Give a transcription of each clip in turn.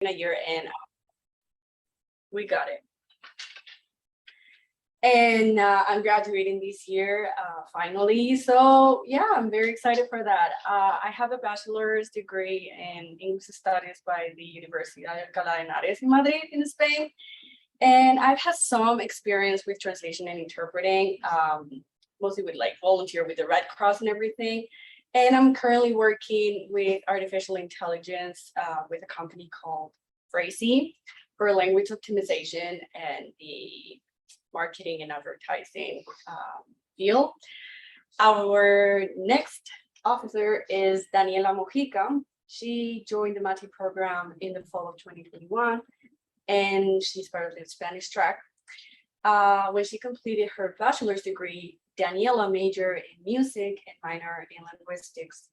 a year and we got it. And I'm graduating this year, finally. So yeah, I'm very excited for that. I have a bachelor's degree in English studies by the Universidad de Alcalá de Henares in Madrid in Spain. And I've had some experience with translation and interpreting, mostly with like volunteer with the Red Cross and everything. And I'm currently working with artificial intelligence with a company called Phrasey for language optimization and the marketing and advertising field. Our next officer is Daniela Mojica. She joined the MATI program in the fall of 2021, and she's part of the Spanish track. When she completed her bachelor's degree, Daniela majored in music and minor in linguistics.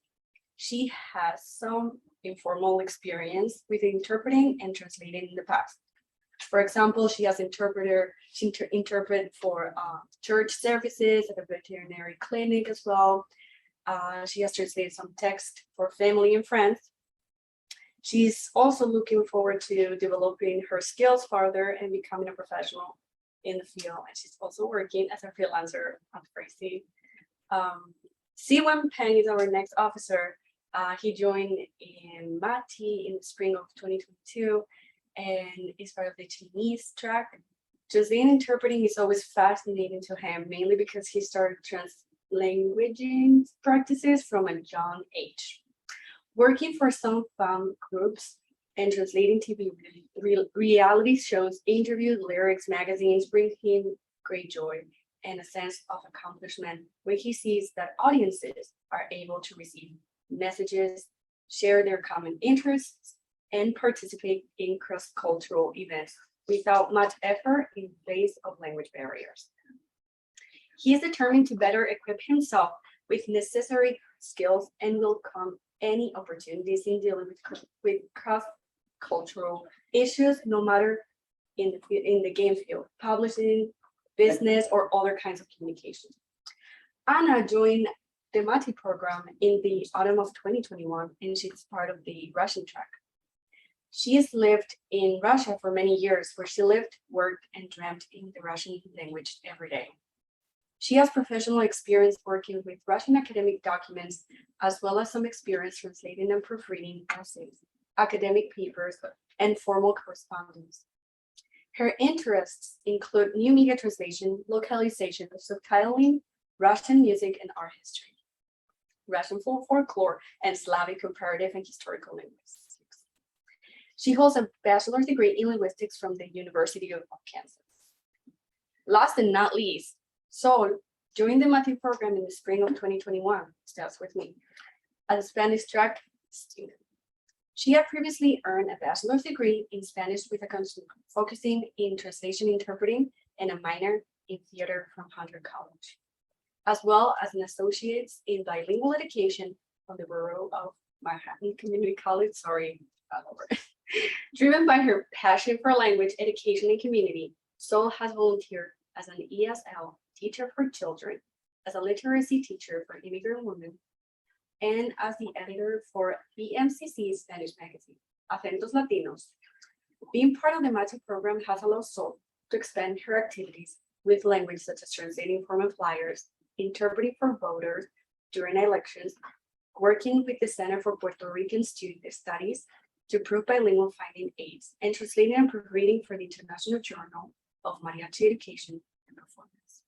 She has some informal experience with interpreting and translating in the past. For example, she interpreted for church services at a veterinary clinic as well. She has translated some text for family and friends. She's also looking forward to developing her skills further and becoming a professional in the field. And she's also working as a freelancer at Phrasey. Siwan Peng is our next officer. He joined in MATI in the spring of 2022 and is part of the Chinese track. Translating and interpreting is always fascinating to him, mainly because he started translanguaging practices from a young age. Working for some fan groups and translating TV reality shows, interviews, lyrics, magazines bring him great joy and a sense of accomplishment when he sees that audiences are able to receive messages, share their common interests, and participate in cross-cultural events without much effort in face of language barriers. He is determined to better equip himself with necessary skills and will come any opportunities in dealing with cross-cultural issues, no matter in the game field, publishing, business, or other kinds of communication. Anna joined the MATI program in the autumn of 2021, and she's part of the Russian track. She has lived in Russia for many years, where she lived, worked, and dreamt in the Russian language every day. She has professional experience working with Russian academic documents, as well as some experience translating and proofreading essays, academic papers, and formal correspondence. Her interests include new media translation, localization, subtitling, Russian music and art history, Russian folklore, and Slavic comparative and historical linguistics. She holds a bachelor's degree in linguistics from the University of Kansas. Last and not least, Sol joined the MATI program in the spring of 2021, stays with me, as a Spanish track student. She had previously earned a bachelor's degree in Spanish with a concentration focusing in translation interpreting and a minor in theater from Hunter College, as well as an associate's in bilingual education from the Borough of Manhattan Community College, Driven by her passion for language, education, and community, Sol has volunteered as an ESL teacher for children, as a literacy teacher for immigrant women, and as the editor for BMCC's Spanish magazine, Acentos Latinos. Being part of the MATI program has allowed Sol to expand her activities with language such as translating formal flyers, interpreting for voters during elections, working with the Center for Puerto Rican Student Studies to prove bilingual finding aids, and translating and proofreading for the International Journal of Mariachi Education and Performance.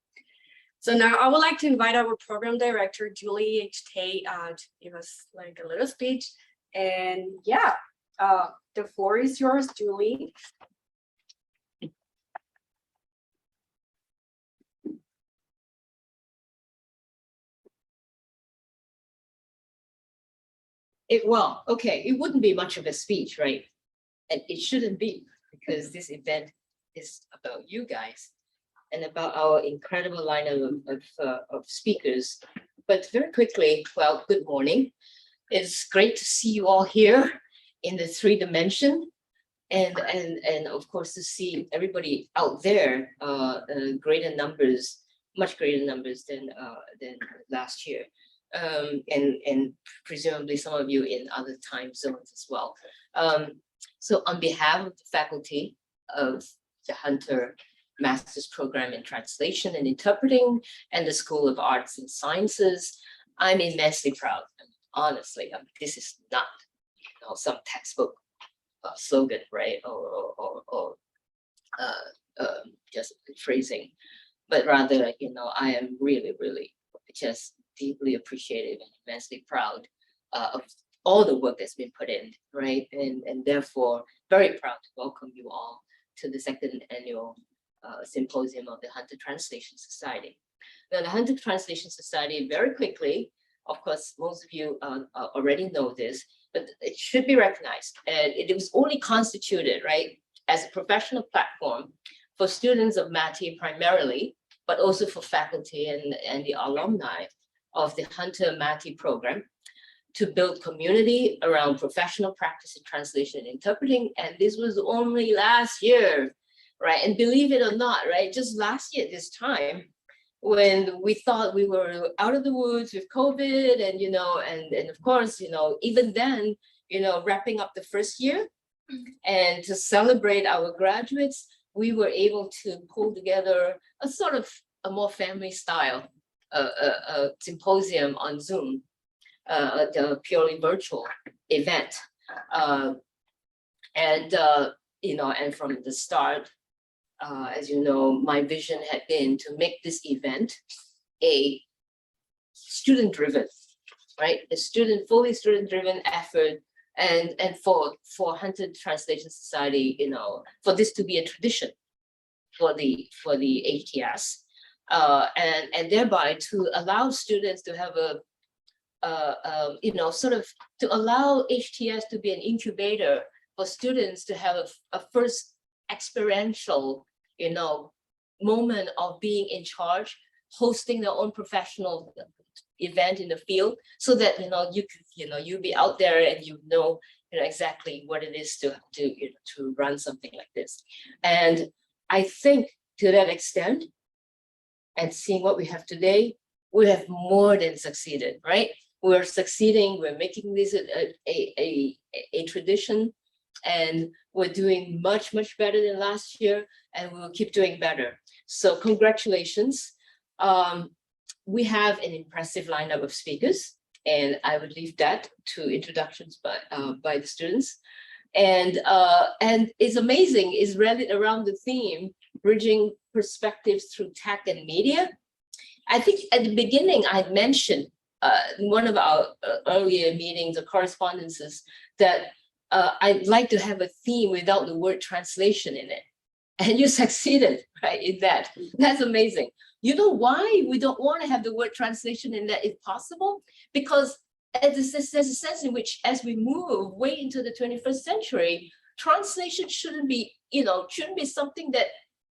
So now I would like to invite our program director, Julie H.T., to give us like a little speech. And yeah, the floor is yours, Julie. Well, okay, it wouldn't be much of a speech, right? And it shouldn't be, because this event is about you guys and about our incredible lineup of speakers. But very quickly, well, good morning. It's great to see you all here in the 3 dimension, and of course to see everybody out there, greater numbers, much greater numbers than last year. And presumably some of you in other time zones as well. So on behalf of the faculty of the Hunter Master's Program in Translation and Interpreting and the School of Arts and Sciences, I'm immensely proud. Honestly, this is not some textbook slogan, right? Or just phrasing, but rather, I am really just deeply appreciative and immensely proud of all the work that's been put in, right? And therefore very proud to welcome you all to the second annual Symposium of the Hunter Translation Society. Now, the Hunter Translation Society, very quickly, of course, most of you already know this, but it should be recognized. And it was only constituted, right, as a professional platform for students of MATI primarily, but also for faculty and the alumni of the Hunter MATI program to build community around professional practice in translation and interpreting. And this was only last year, right? And believe it or not, right, just last year, this time, when we thought we were out of the woods with COVID and of course, even then, wrapping up the first year and to celebrate our graduates, we were able to pull together a sort of a more family style symposium on Zoom, the purely virtual event. And from the start, as you know, my vision had been to make this event a student-driven, right? Fully student-driven effort, and for Hunter Translation Society, for this to be a tradition for the HTS, and thereby to allow students to have sort of to allow HTS to be an incubator for students to have a first experiential, moment of being in charge, hosting their own professional event in the field, so that you'll be out there and exactly what it is to run something like this. And I think to that extent, and seeing what we have today, we have more than succeeded, right? We're succeeding. We're making this a tradition. And we're doing much better than last year, and we'll keep doing better. So congratulations. We have an impressive lineup of speakers, and I would leave that to introductions by the students. And it's amazing, it's rallied around the theme, bridging perspectives through tech and media. I think at the beginning I mentioned in one of our earlier meetings or correspondences that I'd like to have a theme without the word translation in it. And you succeeded, right, in that. That's amazing. You know why we don't want to have the word translation in that if possible? Because there's a sense in which as we move way into the 21st century, translation shouldn't be something that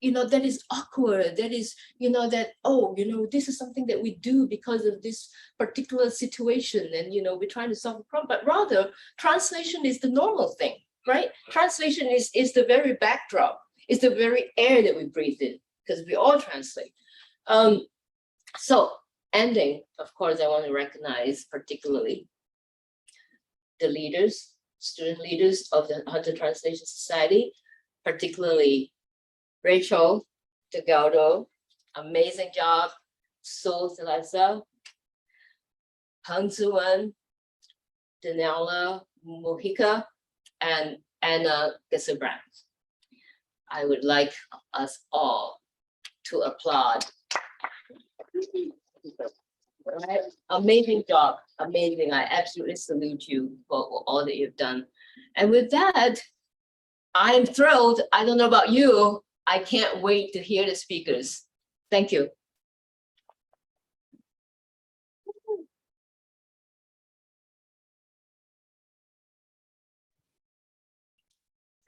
that is awkward, that is, this is something that we do because of this particular situation, and we're trying to solve a problem, but rather translation is the normal thing, right? Translation is the very backdrop, is the very air that we breathe in, because we all translate. So ending, of course, I want to recognize particularly the leaders, student leaders of the Hunter Translation Society, particularly Rachel Delgado, amazing job. Sol Salazar, Han Zuan, Daniela Mojica, and Anna Gesselbrand. I would like us all to applaud. Right? Amazing job, amazing. I absolutely salute you for all that you've done. And with that, I'm thrilled. I don't know about you. I can't wait to hear the speakers. Thank you.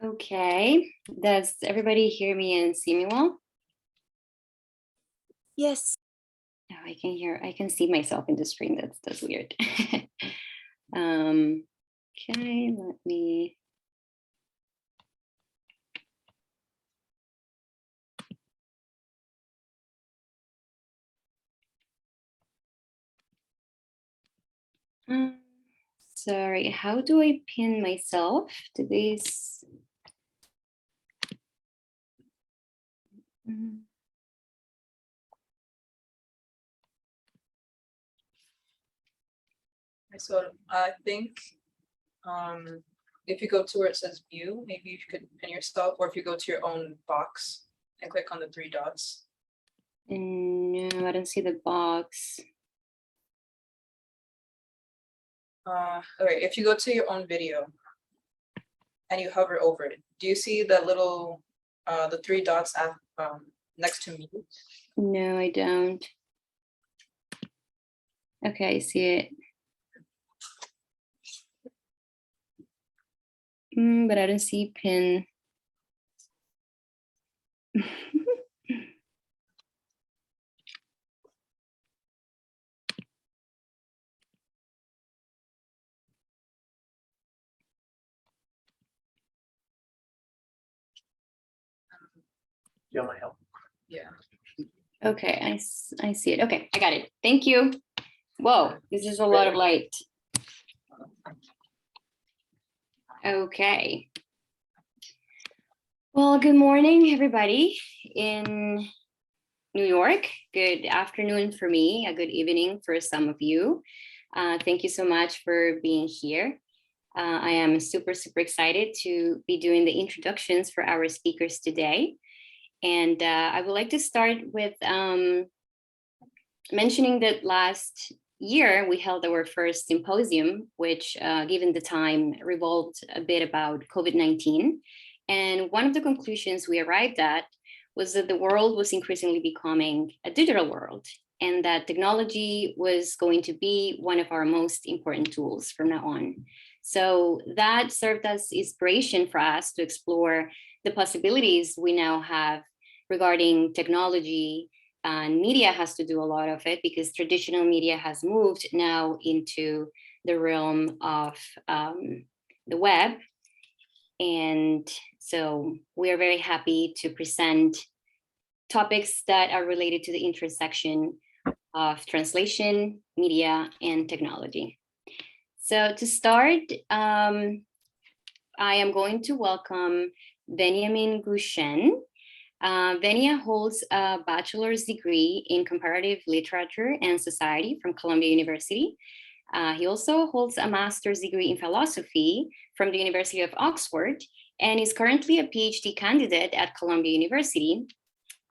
Okay, does everybody hear me and see me well? Yes. Oh, I can see myself in the screen. That's weird. Okay, let me. Sorry, how do I pin myself to this? Mm. So I think if you go to where it says view, maybe you could pin yourself, or if you go to your own box and click on the three dots. No, I don't see the box. Okay, if you go to your own video and you hover over it, do you see the little the three dots at next to mute? No, I don't. Okay, I see it. But I don't see pin. Yeah, my help. Yeah. Okay, I see it. Okay, I got it. Thank you. Whoa, this is a lot of light. Okay. Well, good morning, everybody in New York. Good afternoon for me, a good evening for some of you. Thank you so much for being here. I am super excited to be doing the introductions for our speakers today. And I would like to start with mentioning that last year we held our first symposium, which given the time revolved a bit about COVID-19. And one of the conclusions we arrived at was that the world was increasingly becoming a digital world, and that technology was going to be one of our most important tools from now on. So that served as inspiration for us to explore the possibilities we now have regarding technology. And media has to do a lot of it because traditional media has moved now into the realm of the web. And so we are very happy to present topics that are related to the intersection of translation, media, and technology. So to start, I am going to welcome Benjamin Gushen. Venia holds a bachelor's degree in comparative literature and society from Columbia University. He also holds a master's degree in philosophy from the University of Oxford and is currently a PhD candidate at Columbia University,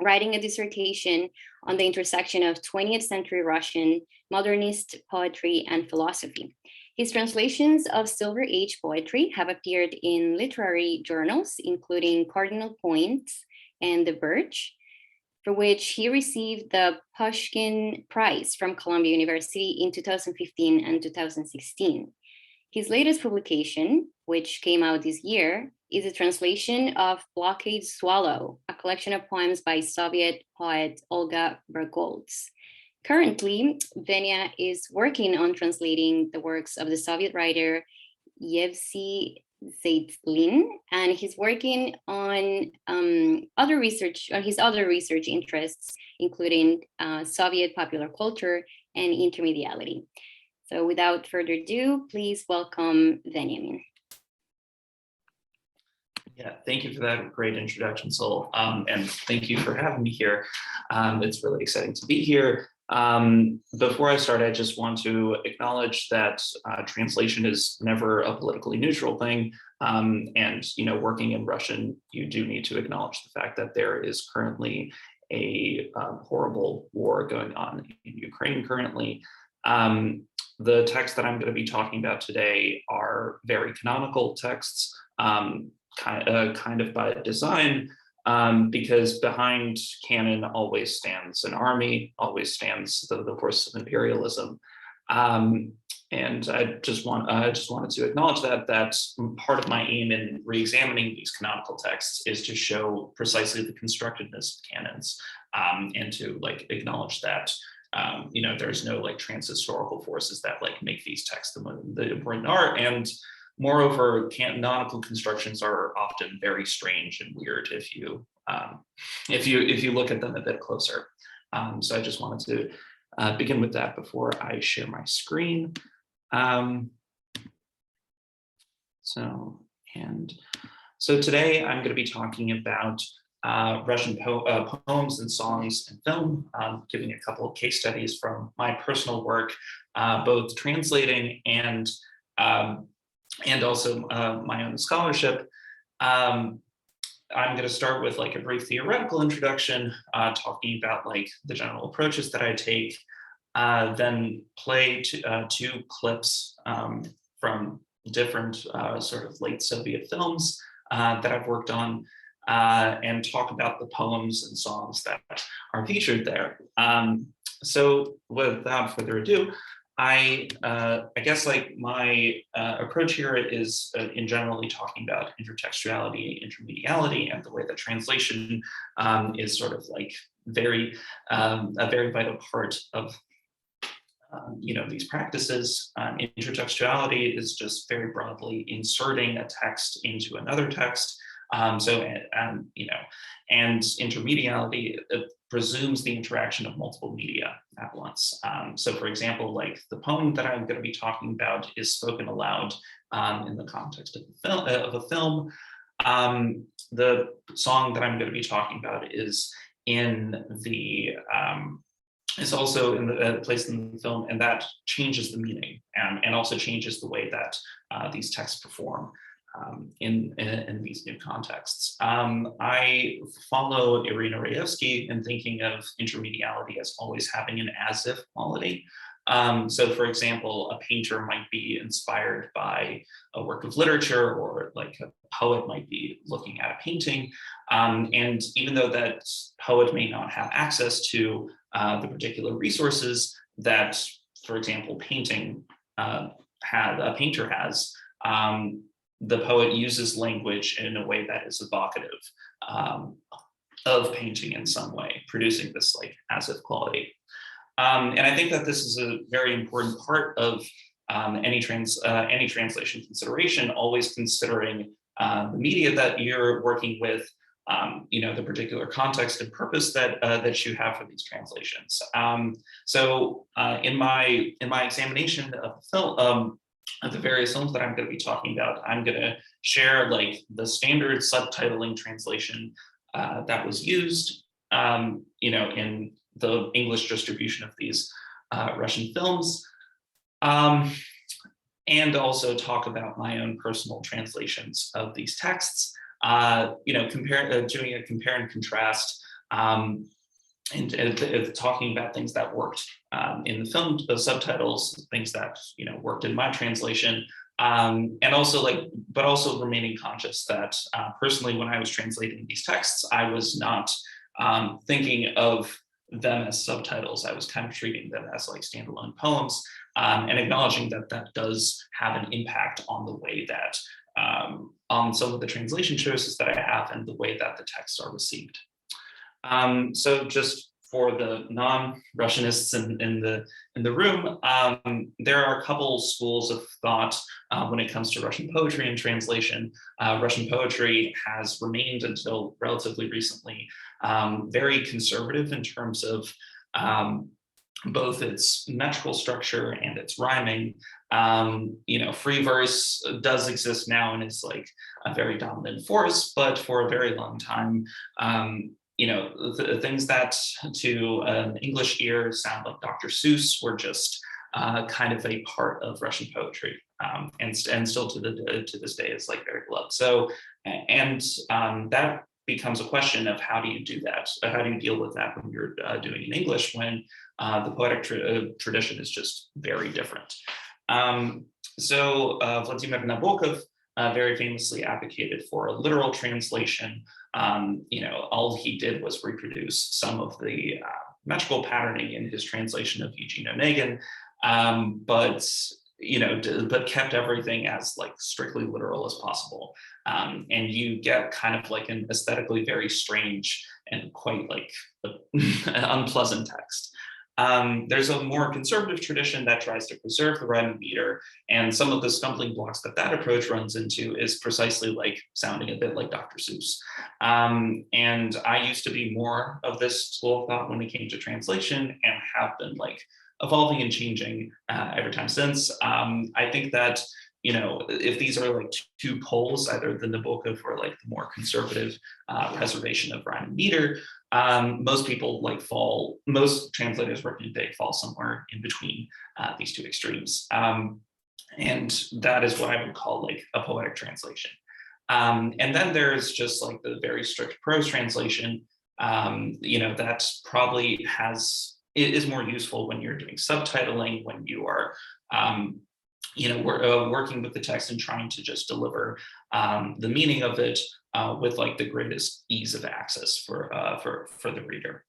writing a dissertation on the intersection of 20th century Russian modernist poetry and philosophy. His translations of Silver Age poetry have appeared in literary journals, including Cardinal Points and The Birch, for which he received the Pushkin Prize from Columbia University in 2015 and 2016. His latest publication, which came out this year, is a translation of Blockade Swallow, a collection of poems by Soviet poet Olga Bergolts. Currently, Venia is working on translating the works of the Soviet writer Yevsey Zaitlin, and he's working on his other research interests, including Soviet popular culture and intermediality. So without further ado, please welcome Benjamin. Yeah, thank you for that great introduction, Sol. And thank you for having me here. It's really exciting to be here. Before I start, I just want to acknowledge that translation is never a politically neutral thing. And, working in Russian, you do need to acknowledge the fact that there is currently a horrible war going on in Ukraine currently. The texts that I'm going to be talking about today are very canonical texts, kind of by design, because behind canon always stands an army, always stands the force of imperialism. And I just wanted to acknowledge that that's part of my aim in re-examining these canonical texts is to show precisely the constructedness of canons, and to acknowledge that there's no trans-historical forces that make these texts the important art. And moreover, canonical constructions are often very strange and weird if you look at them a bit closer. So I just wanted to begin with that before I share my screen. So today I'm going to be talking about Russian poems and songs and film, giving a couple of case studies from my personal work, both translating and also my own scholarship. I'm going to start with like a brief theoretical introduction, talking about like the general approaches that I take, then play two clips from different sort of late Soviet films that I've worked on, and talk about the poems and songs that are featured there. So without further ado, I guess like my approach here is in generally talking about intertextuality, intermediality, and the way that translation is sort of like a very vital part of these practices. Intertextuality is just very broadly inserting a text into another text. And intermediality presumes the interaction of multiple media at once. So for example, like the poem that I'm going to be talking about is spoken aloud in the context of a film. The song that I'm going to be talking about is also in the place in the film, and that changes the meaning and also changes the way that these texts perform in these new contexts. I follow Irina Rayevsky in thinking of intermediality as always having an as-if quality. So for example, a painter might be inspired by a work of literature, or like a poet might be looking at a painting. And even though that poet may not have access to the particular resources that, for example, a painter has, the poet uses language in a way that is evocative of painting in some way, producing this like as-if quality. And I think that this is a very important part of any translation consideration, always considering the media that you're working with, the particular context and purpose that you have for these translations. So in my examination of the film, of the various films that I'm going to be talking about, I'm going to share like the standard subtitling translation that was used, in the English distribution of these Russian films, and also talk about my own personal translations of these texts. Doing a compare and contrast, and talking about things that worked in the film, the subtitles, things that worked in my translation, and also but also remaining conscious that personally, when I was translating these texts, I was not thinking of them as subtitles. I was kind of treating them as like standalone poems, and acknowledging that that does have an impact on the way that on some of the translation choices that I have and the way that the texts are received. So just for the non-Russianists in the room, there are a couple schools of thought when it comes to Russian poetry and translation. Russian poetry has remained until relatively recently very conservative in terms of both its metrical structure and its rhyming. Free verse does exist now and is like a very dominant force, but for a very long time, things that to an English ear sound like Dr. Seuss were just kind of a part of Russian poetry, and still to this day is like very beloved. So, and that becomes a question of how do you do that? How do you deal with that when you're doing in English when the poetic tradition is just very different? So Vladimir Nabokov very famously advocated for a literal translation. All he did was reproduce some of the metrical patterning in his translation of Eugene Onegin, but kept everything as like strictly literal as possible. And you get kind of like an aesthetically very strange and quite like unpleasant text. There's a more conservative tradition that tries to preserve the rhyme and meter, and some of the stumbling blocks that approach runs into is precisely like sounding a bit like Dr. Seuss. And I used to be more of this school of thought when it came to translation, and have been like evolving and changing every time since. I think that you know, if these are like two poles, either the Nabokov or like the more conservative preservation of rhyme and meter, most people like most translators working today fall somewhere in between these two extremes. And that is what I would call like a poetic translation. And then there's just like the very strict prose translation, you know, that probably is more useful when you're doing subtitling, when you are, you know, working with the text and trying to just deliver the meaning of it with like the greatest ease of access for the reader.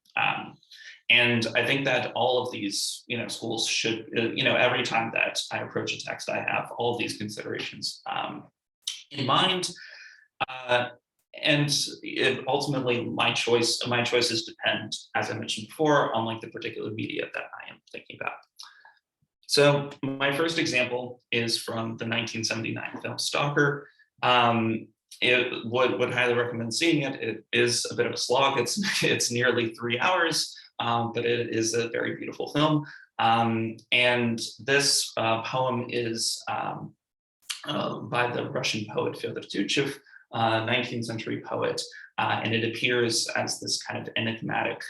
And I think that all of these, you know, schools should, you know, every time that I approach a text, I have all of these considerations in mind. And ultimately, my choices depend, as I mentioned before, on like the particular media that I am thinking about. So my first example is from the 1979 film Stalker. Would highly recommend seeing it. It is a bit of a slog. It's nearly 3 hours, but it is a very beautiful film. And this poem is by the Russian poet Fyodor Tyutchev, 19th century poet, and it appears as this kind of enigmatic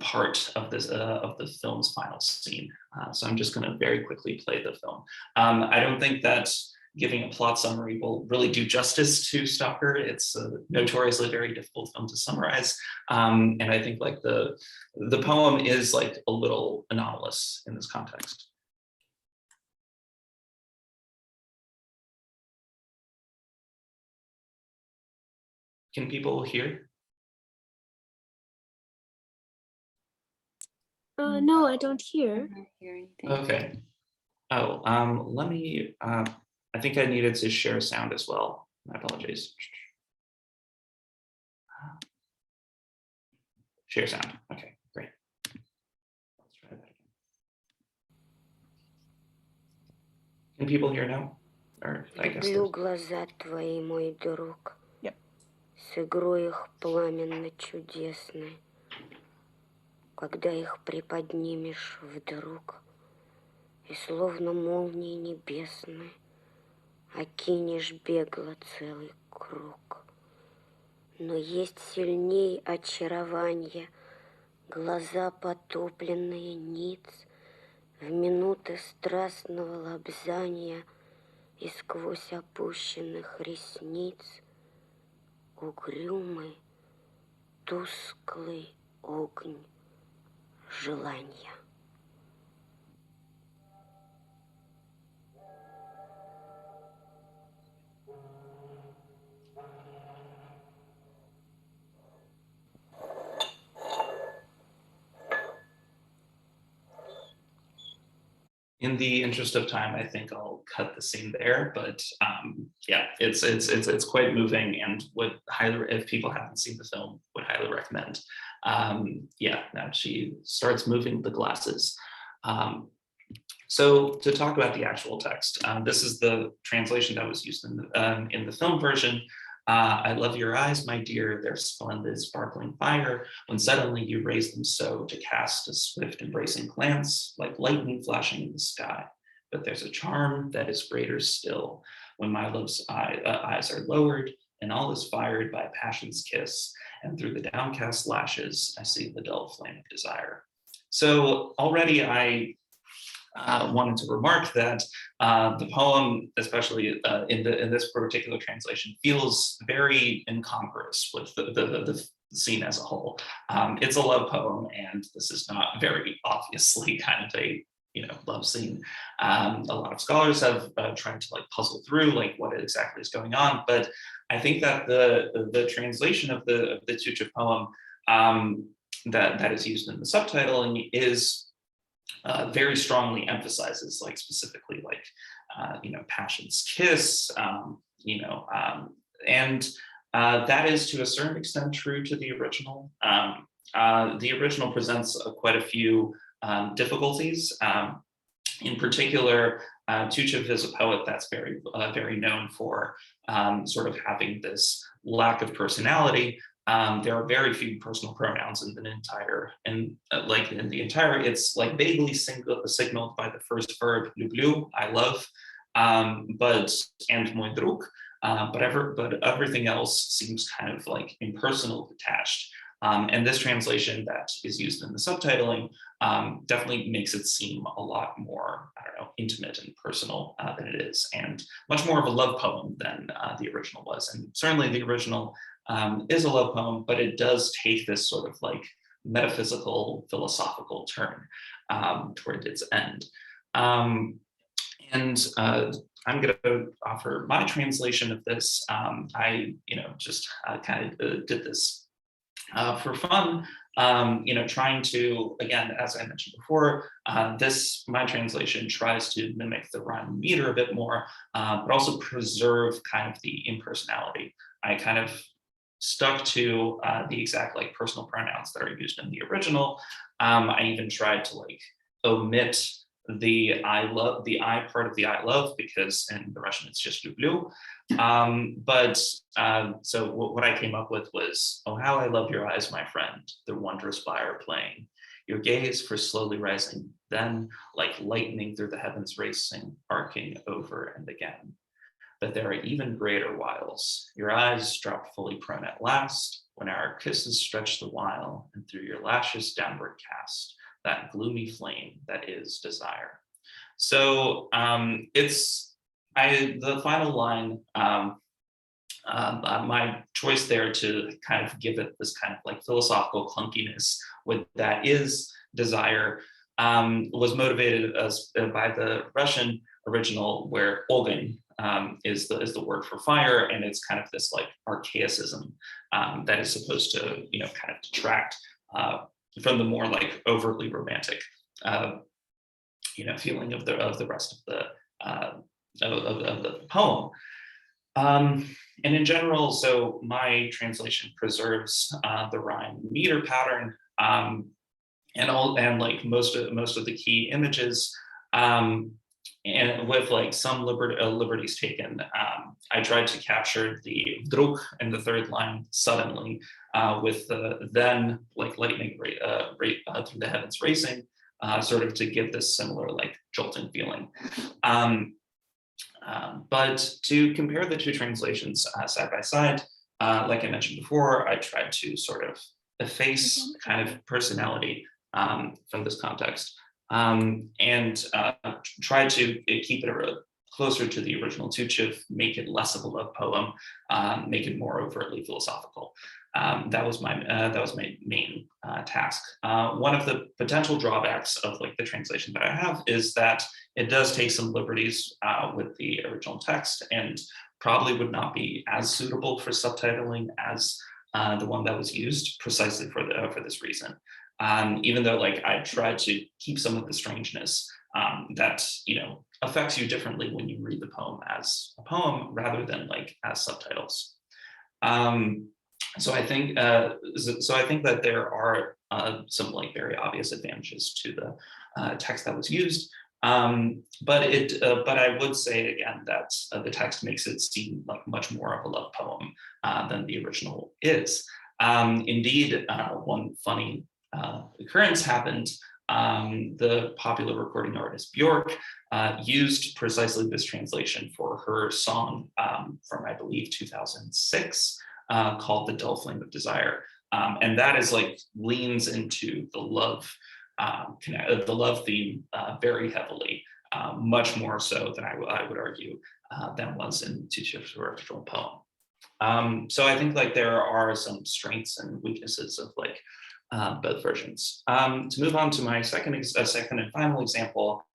part of the film's final scene. So I'm just going to very quickly play the film. I don't think that giving a plot summary will really do justice to Stalker. It's a notoriously very difficult film to summarize, and I think like the poem is like a little anomalous in this context. Can people hear? No, I don't hear. Okay. Oh, let me, I think I needed to share sound as well. My apologies. Share sound. Okay, great. Let's try that again. Can people hear now? Or I guess Люблю глаза твои, мой друг, с игрой их пламенно-чудесной, когда их приподнимешь вдруг, и словно молнии небесной окинешь бегло целый круг. Но есть сильней очарования глаза потупленные ниц в минуты страстного лобзания и сквозь опущенных ресниц угрюмый, тусклый огонь желания. in the interest of time, I think I'll cut the scene there. But yeah, it's quite moving, and would highly, if people haven't seen the film, would highly recommend. Yeah, now she starts moving the glasses. So to talk about the actual text, this is the translation that was used in the film version. I love your eyes, my dear, their splendid sparkling fire, when suddenly you raise them so to cast a swift embracing glance, like lightning flashing in the sky. But there's a charm that is greater still, when my love's eyes are lowered, and all is fired by passion's kiss, and through the downcast lashes, I see the dull flame of desire. So already I wanted to remark that the poem, especially in this particular translation, feels very incongruous with the scene as a whole. It's a love poem, and this is not very obviously kind of a love scene. A lot of scholars have tried to puzzle through what exactly is going on, but I think that the translation of the Tyutchev poem that is used in the subtitling is very strongly emphasizes specifically passion's kiss, and that is to a certain extent true to the original. The original presents quite a few difficulties. In particular, Tyutchev is a poet that's very known for sort of having this lack of personality. There are very few personal pronouns in the entire, it's vaguely signaled by the first verb, lublю, I love, and Mój druk, but everything else seems kind of like impersonal, detached. And this translation that is used in the subtitling definitely makes it seem a lot more, I don't know, intimate and personal than it is, and much more of a love poem than the original was. And certainly the original is a love poem, but it does take this sort of like metaphysical, philosophical turn toward its end. And I'm going to offer my translation of this. I, just kind of did this for fun, trying to, again, as I mentioned before, my translation tries to mimic the rhyme meter a bit more, but also preserve kind of the impersonality. I kind of stuck to the exact like personal pronouns that are used in the original. I even tried to like omit the I part of the I love, because in the Russian it's just lublю. So what I came up with was, oh, how I love your eyes, my friend, the wondrous fire playing. Your gaze for slowly rising, then like lightning through the heavens racing, arcing over and again. But there are even greater wiles. Your eyes drop fully prone at last, when our kisses stretch the while, and through your lashes downward cast that gloomy flame that is desire. So the final line, my choice there to kind of give it this kind of like philosophical clunkiness with that is desire, was motivated by the Russian original, where ogen is the word for fire, and it's kind of this like archaicism that is supposed to kind of detract from the more like overtly romantic feeling of the rest of the poem. And in general, so my translation preserves the rhyme meter pattern, and like most of the key images, and with like some liberties taken. I tried to capture the druk in the third line suddenly, with the then like lightning through the heavens racing, sort of to give this similar like jolting feeling. But to compare the two translations side by side, like I mentioned before, I tried to sort of efface kind of personality from this context, and try to keep it closer to the original Tuchev, make it less of a love poem, make it more overtly philosophical. That was my main task. One of the potential drawbacks of like the translation that I have is that it does take some liberties with the original text, and probably would not be as suitable for subtitling as the one that was used, precisely for this reason. Even though like I tried to keep some of the strangeness that affects you differently when you read the poem as a poem rather than like as subtitles. So I think that there are some like very obvious advantages to the text that was used. But I would say again that the text makes it seem like much more of a love poem than the original is. Indeed, one funny occurrence happened. The popular recording artist Björk used precisely this translation for her song from, I believe, 2006, called "The Dull Flame of Desire," and that is like leans into the love theme very heavily, much more so than I would argue than was in Tuchev's original poem. So I think like there are some strengths and weaknesses of like both versions. To move on to my second and final example,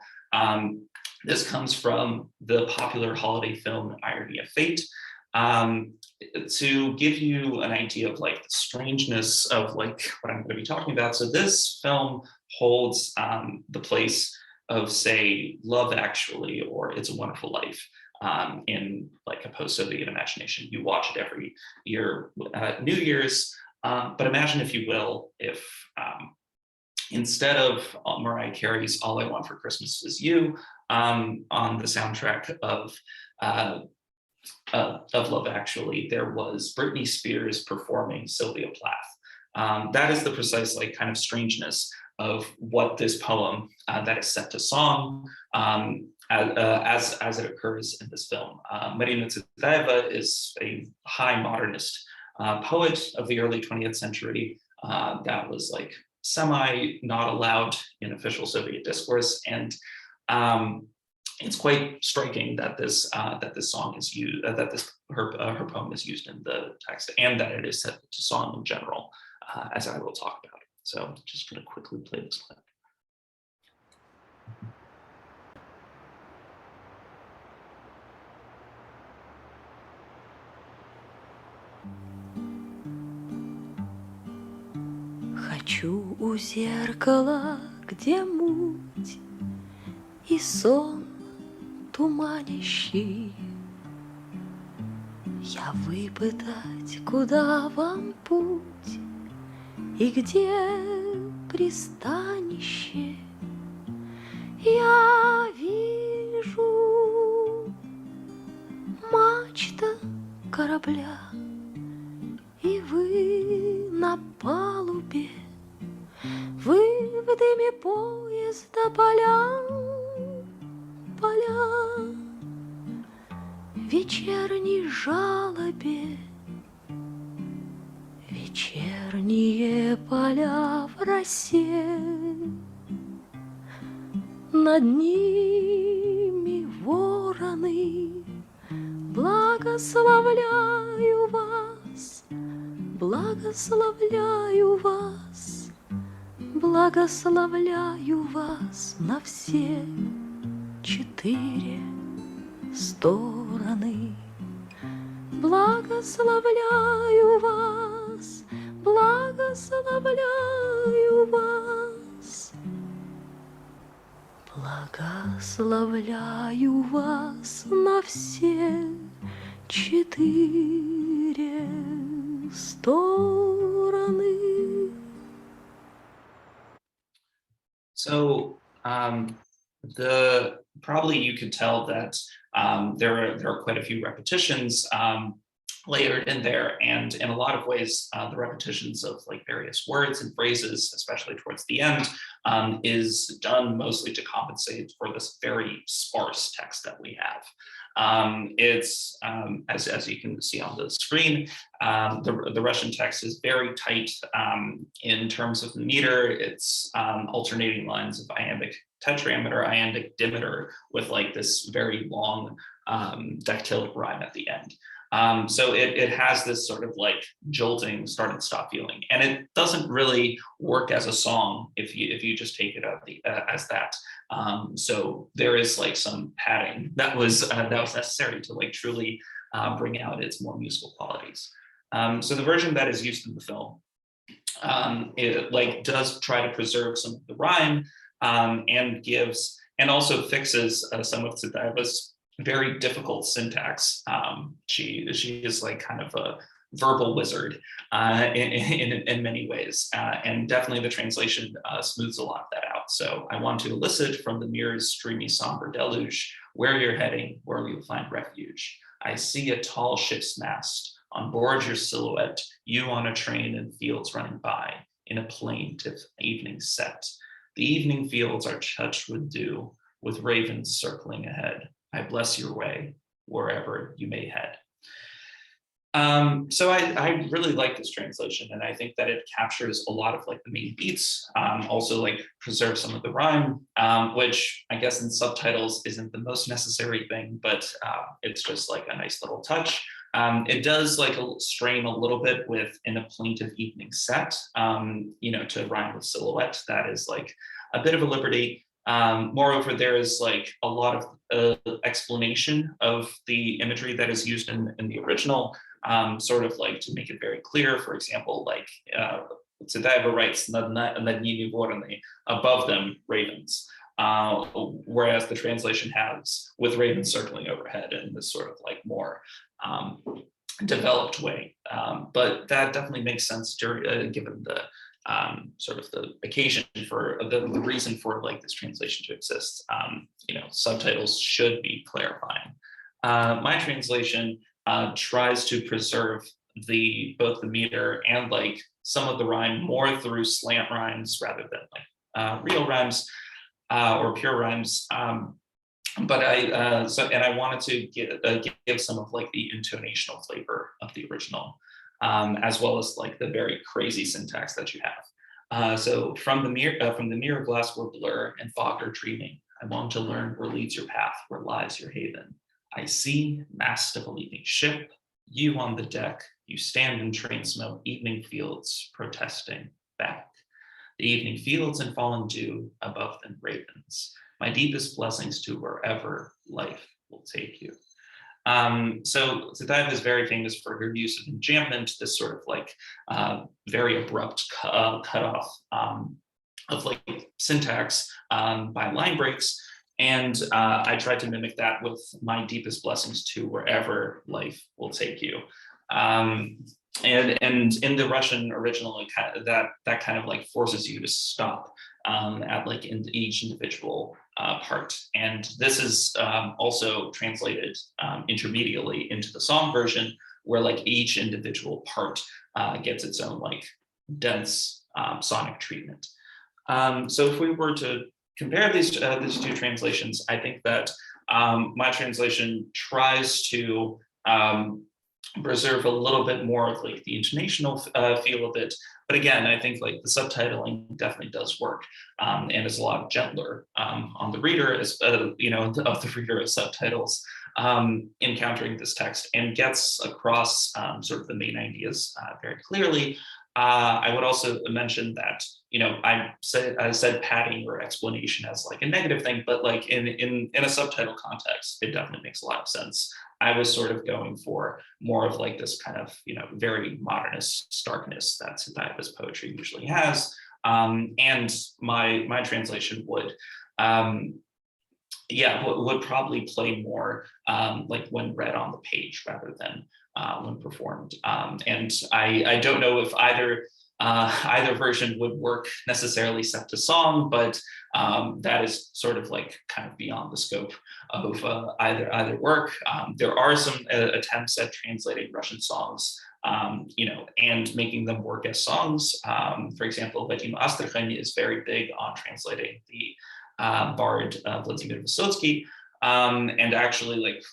this comes from the popular holiday film Irony of Fate. To give you an idea of like the strangeness of like what I'm going to be talking about. So this film holds the place of, say, Love Actually or It's a Wonderful Life in like a post-Soviet imagination. You watch it every year, New Year's. But imagine, if you will, if instead of Mariah Carey's "All I Want for Christmas Is You" on the soundtrack of Love Actually, there was Britney Spears performing Sylvia Plath. That is the precise like kind of strangeness of what this poem that is set to song as it occurs in this film. Marina Tsvetaeva is a high modernist poet of the early 20th century that was like semi not allowed in official Soviet discourse, and it's quite striking that this song is used, her poem is used in the text, and that it is set to song in general, as I will talk about. So just going to quickly play this clip. Хочу у зеркала, где муть и сон туманящий, я выпытать, куда вам путь и где пристанище. Я вижу мачта корабля, и вы на палубе, вы в дыме поезда поля, поля, в вечерней жалобе, вечерние поля в росе, над ними вороны, благословляю вас, благословляю вас, благословляю вас на все четыре стороны. Благословляю вас, благословляю вас, благословляю вас на все четыре стороны. So probably you could tell that there are quite a few repetitions layered in there, and in a lot of ways the repetitions of like various words and phrases, especially towards the end, is done mostly to compensate for this very sparse text that we have. It's as you can see on the screen, the Russian text is very tight in terms of the meter. It's alternating lines of iambic tetrameter, iambic dimeter, with like this very long dactylic rhyme at the end. So it has this sort of like jolting start and stop feeling, and it doesn't really work as a song if you just take it as that. So there is like some padding that was necessary to like truly bring out its more musical qualities. So the version that is used in the film, it like does try to preserve some of the rhyme, and also fixes some of Tsvetaeva's very difficult syntax. She is like kind of a verbal wizard in many ways, and definitely the translation smooths a lot of that out. So I want to elicit from the mirror's streamy somber deluge where you're heading, where you'll find refuge. I see a tall ship's mast, on board your silhouette, you on a train and fields running by, in a plaintive evening set. The evening fields are touched with dew, with ravens circling ahead. I bless your way, wherever you may head. So I really like this translation, and I think that it captures a lot of like the main beats, also like preserves some of the rhyme, which I guess in subtitles isn't the most necessary thing, but it's just like a nice little touch. It does like strain a little bit with in a plaintive evening set, to rhyme with silhouette. That is like a bit of a liberty. Moreover, there is like a lot of explanation of the imagery that is used in the original, sort of like to make it very clear. For example, like Tsvetaeva writes "Над ними вороны," above them ravens, whereas the translation has with ravens circling overhead in this sort of like more developed way. But that definitely makes sense given the sort of the occasion for the reason for like this translation to exist. Subtitles should be clarifying. My translation tries to preserve both the meter and like some of the rhyme more through slant rhymes rather than like real rhymes or pure rhymes. but and I wanted to give some of like the intonational flavor of the original, as well as like the very crazy syntax that you have. So from the mirror glass were blur and fog are dreaming. I long to learn where leads your path, where lies your haven. I see mast of a leaving ship, you on the deck, you stand in train smoke, evening fields protesting back. The evening fields and fallen dew, above them ravens. My deepest blessings to wherever life will take you. So Zetayev is very famous for her use of enjambment, this sort of like very abrupt cutoff of like syntax by line breaks. And I tried to mimic that with my deepest blessings to wherever life will take you. And in the Russian original, like that kind of like forces you to stop at like in each individual part. And this is also translated intermediately into the song version, where like each individual part gets its own like dense sonic treatment. So if we were to compare these two translations, I think that my translation tries to preserve a little bit more of like the intonational feel of it. But again, I think like the subtitling definitely does work, and it's a lot gentler on the reader as of the reader as subtitles encountering this text, and gets across sort of the main ideas very clearly. I would also mention that I said padding or explanation as like a negative thing, but like in a subtitle context, it definitely makes a lot of sense. I was sort of going for more of like this kind of very modernist starkness that Zetayeva's poetry usually has, and my translation would probably play more like when read on the page rather than when performed. And I don't know if either version would work necessarily set to song, but that is sort of like kind of beyond the scope of either work. There are some attempts at translating Russian songs, and making them work as songs. For example, Vadim Astrakhan is very big on translating the bard Vladimir Vysotsky. And actually, like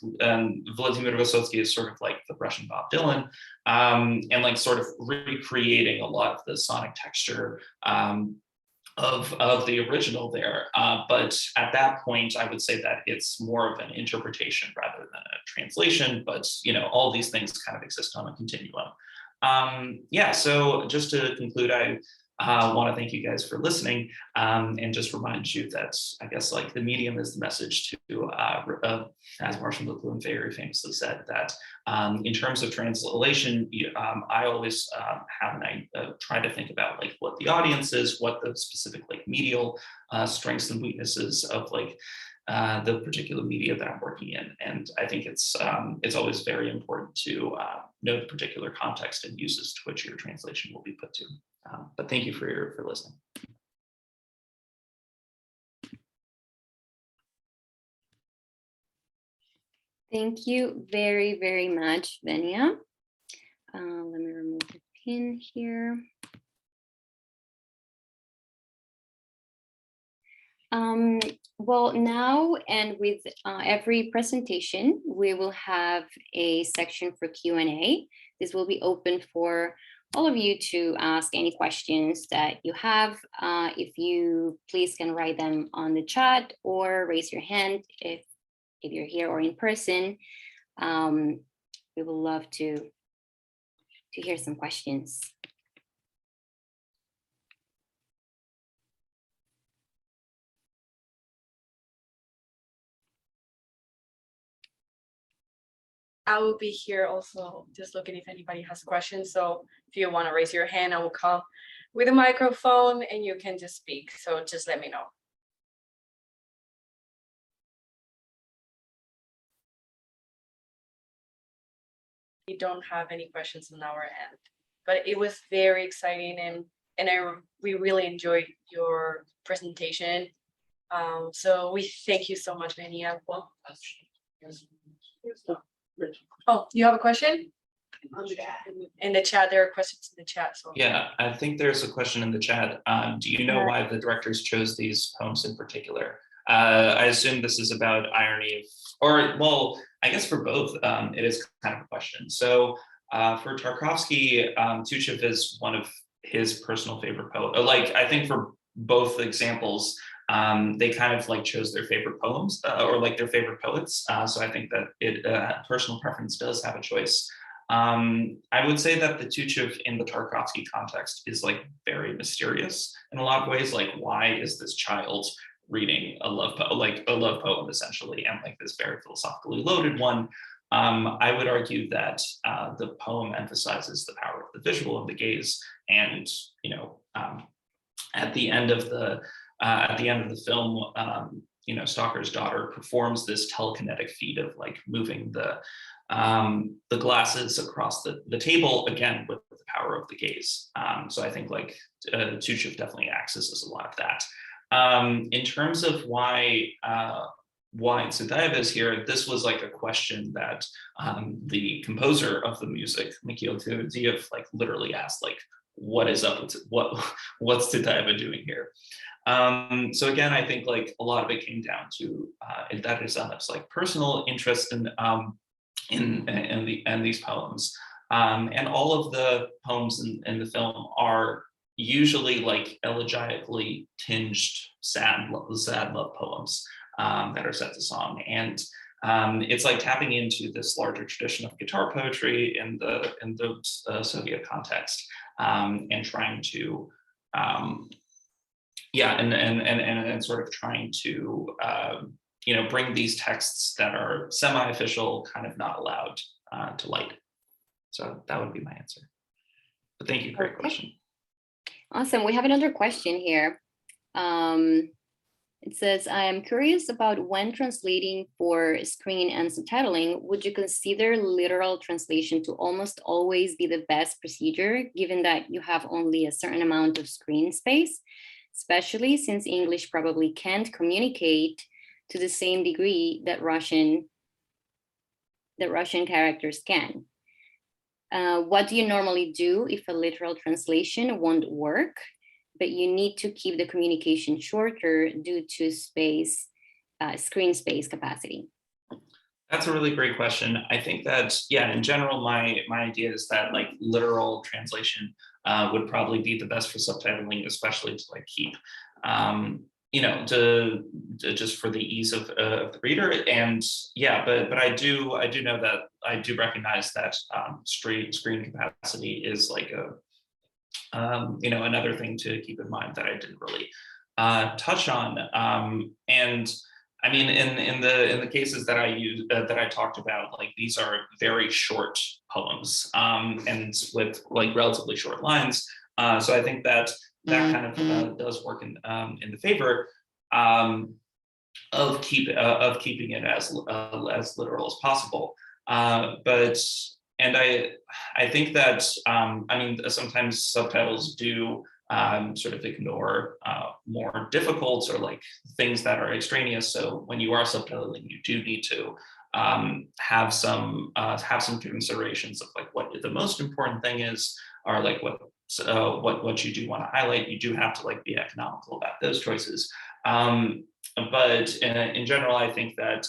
Vladimir Vysotsky is sort of like the Russian Bob Dylan, and like sort of recreating a lot of the sonic texture of the original there. But at that point, I would say that it's more of an interpretation rather than a translation. But all these things kind of exist on a continuum. So just to conclude, I want to thank you guys for listening, and just remind you that I guess like the medium is the message to, as Marshall McLuhan very famously said, that in terms of translation, I always try to think about like what the audience is, what the specific like medial strengths and weaknesses of like the particular media that I'm working in. And I think it's always very important to know the particular context and uses to which your translation will be put to. But thank you for listening. Thank you very, very much, Venia. Let me remove the pin here. Well, now and with every presentation, we will have a section for Q&A. This will be open for all of you to ask any questions that you have. If you please can write them on the chat or raise your hand if you're here or in person. We would love to hear some questions. I will be here also just looking if anybody has questions. So if you want to raise your hand, I will come with a microphone and you can just speak. So just let me know. We don't have any questions on our end, but it was very exciting and we really enjoyed your presentation. So we thank you so much, Venia. Well, oh, you have a question? In the chat, there are questions in the chat. So Yeah, I think there's a question in the chat. Do you know why the directors chose these poems in particular? I assume this is about irony, or well, I guess for both, it is kind of a question. So for Tarkovsky, Tuchev is one of his personal favorite poets. Like I think for both examples, they kind of like chose their favorite poems or like their favorite poets. So I think that it personal preference does have a choice. I would say that the Tuchev in the Tarkovsky context is like very mysterious in a lot of ways. Like, why is this child reading a love poem, like a love poem essentially, and like this very philosophically loaded one? I would argue that the poem emphasizes the power of the visual of the gaze, and you know, at the end of the film, you know, Stalker's daughter performs this telekinetic feat of like moving the glasses across the table, again with the power of the gaze. So I think like Tuchev definitely accesses a lot of that. In terms of why Tsutaeva is here, this was like a question that the composer of the music, Mikhail Teodosiev, like literally asked, like, what is up with what's Tsutaeva doing here? So again, I think like a lot of it came down to that is like personal interest in these poems, and all of the poems in the film are usually like elegically tinged sad love poems that are set to song, and it's like tapping into this larger tradition of guitar poetry in the Soviet context, and trying to and sort of trying to you know, bring these texts that are semi-official kind of not allowed to light. So that would be my answer. But thank you for your question. Awesome. We have another question here. It says, I am curious about when translating for screen and subtitling, would you consider literal translation to almost always be the best procedure, given that you have only a certain amount of screen space, especially since English probably can't communicate to the same degree that Russian characters can? What do you normally do if a literal translation won't work, but you need to keep the communication shorter due to screen space capacity? That's a really great question. I think that, yeah, in general, my idea is that like literal translation would probably be the best for subtitling, especially to like keep, you know, to just for the ease of the reader. And yeah, but I do know that I do recognize that screen capacity is like a you know, another thing to keep in mind that I didn't really touch on. And I mean, in the cases that I use that I talked about, like these are very short poems, and with like relatively short lines. So I think that kind of does work in the favor of keeping it as literal as possible. And I think that I mean, sometimes subtitles do sort of ignore more difficult or like things that are extraneous. So when you are subtitling, you do need to have some considerations of like what the most important thing is, or like what you do want to highlight. You do have to like be economical about those choices. But in general, I think that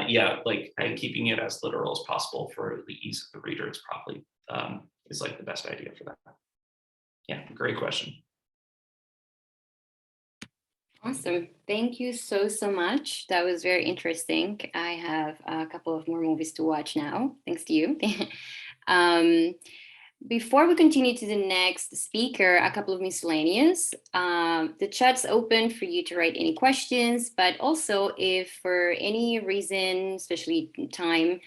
yeah, like keeping it as literal as possible for the ease of the reader is probably is like the best idea for that. Yeah, great question. Awesome. Thank you so much. That was very interesting. I have a couple of more movies to watch now, thanks to you. Before we continue to the next speaker, a couple of miscellaneous. The chat's open for you to write any questions, but also if for any reason, especially time,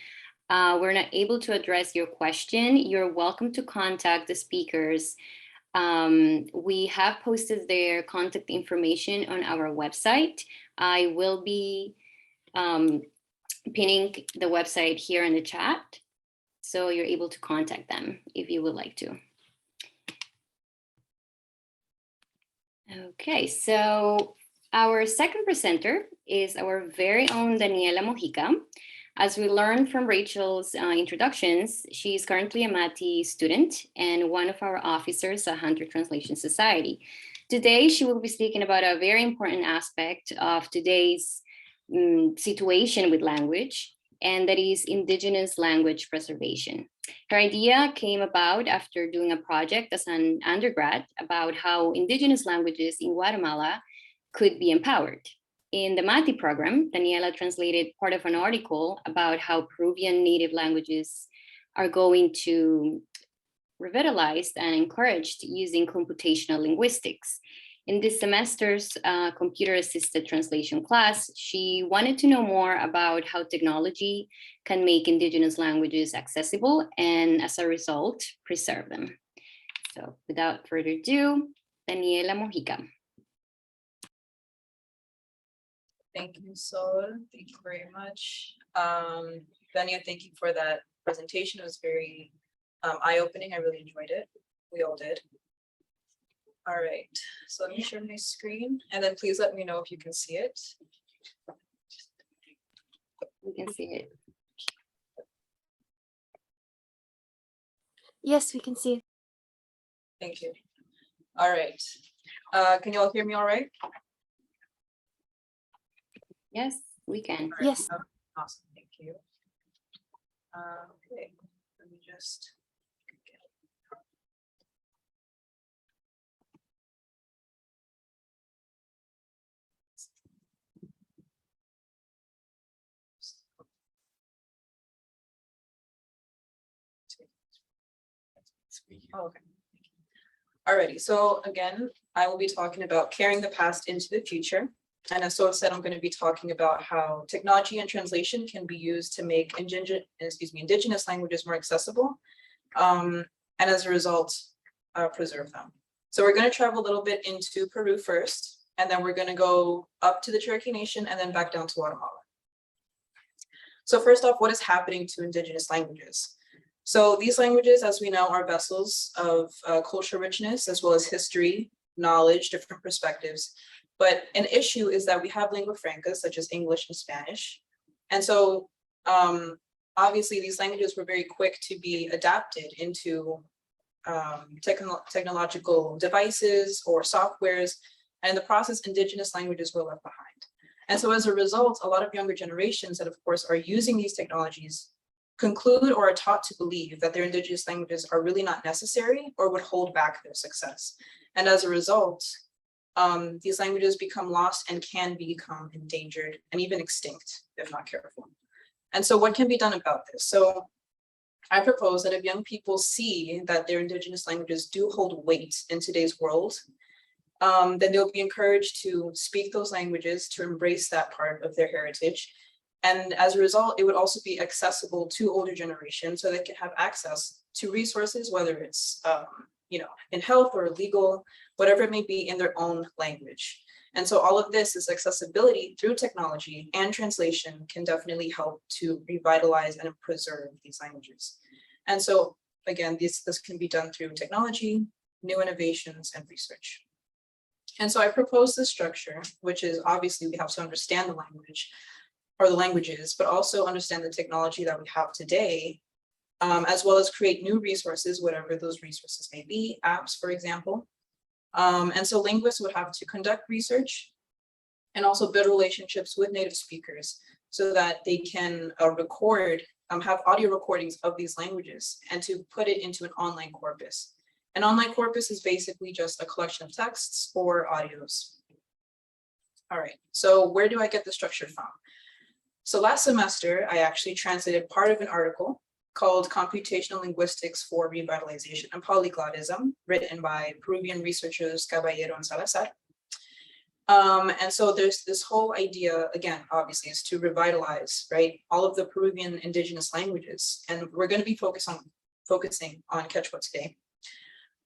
we're not able to address your question, you're welcome to contact the speakers. We have posted their contact information on our website. I will be pinning the website here in the chat, so you're able to contact them if you would like to. Okay, so our second presenter is our very own Daniela Mojica. As we learned from Rachel's introductions, she is currently a MATI student and one of our officers at Hunter Translation Society. Today, she will be speaking about a very important aspect of today's situation with language, and that is Indigenous language preservation. Her idea came about after doing a project as an undergrad about how Indigenous languages in Guatemala could be empowered. In the MATI program, Daniela translated part of an article about how Peruvian native languages are going to revitalized and encouraged using computational linguistics. In this semester's computer-assisted translation class, she wanted to know more about how technology can make Indigenous languages accessible and, as a result, preserve them. So without further ado, Daniela Mojica. Thank you, Sol. Thank you very much. Dania, thank you for that presentation. It was very eye-opening. I really enjoyed it. We all did. All right, so let me share my screen and then please let me know if you can see it. We can see it. Yes, we can see it. Thank you. All right. Can you all hear me all right? Yes, we can. All right. Yes. Awesome, thank you. Okay, let me just. Oh, okay. Alrighty, so again, I will be talking about carrying the past into the future. And as Sol said, I'm going to be talking about how technology and translation can be used to make indigenous languages more accessible, and as a result, preserve them. So we're going to travel a little bit into Peru first, and then we're going to go up to the Cherokee Nation and then back down to Guatemala. So first off, what is happening to indigenous languages? So these languages, as we know, are vessels of cultural richness, as well as history, knowledge, different perspectives. But an issue is that we have lingua francas, such as English and Spanish. And so obviously these languages were very quick to be adapted into technological devices or softwares. And in the process, indigenous languages were left behind. And so as a result, a lot of younger generations that of course are using these technologies conclude or are taught to believe that their indigenous languages are really not necessary or would hold back their success. And as a result, these languages become lost and can become endangered and even extinct if not careful. And so what can be done about this? So I propose that if young people see that their indigenous languages do hold weight in today's world, then they'll be encouraged to speak those languages, to embrace that part of their heritage. And as a result, it would also be accessible to older generations so they can have access to resources, whether it's in health or legal, whatever it may be, in their own language. And so all of this is accessibility through technology and translation can definitely help to revitalize and preserve these languages. And so again, this can be done through technology, new innovations, and research. And so I propose this structure, which is obviously we have to understand the language or the languages, but also understand the technology that we have today, as well as create new resources, whatever those resources may be, apps, for example. And so linguists would have to conduct research and also build relationships with native speakers so that they can have audio recordings of these languages and to put it into an online corpus. An online corpus is basically just a collection of texts or audios. All right, so where do I get the structure from? So last semester, I actually translated part of an article called Computational Linguistics for Revitalization and Polyglottism, written by Peruvian researchers Caballero and Salazar. And so there's this whole idea, again, obviously, is to revitalize, right, all of the Peruvian indigenous languages. And we're going to be focusing on Quechua today.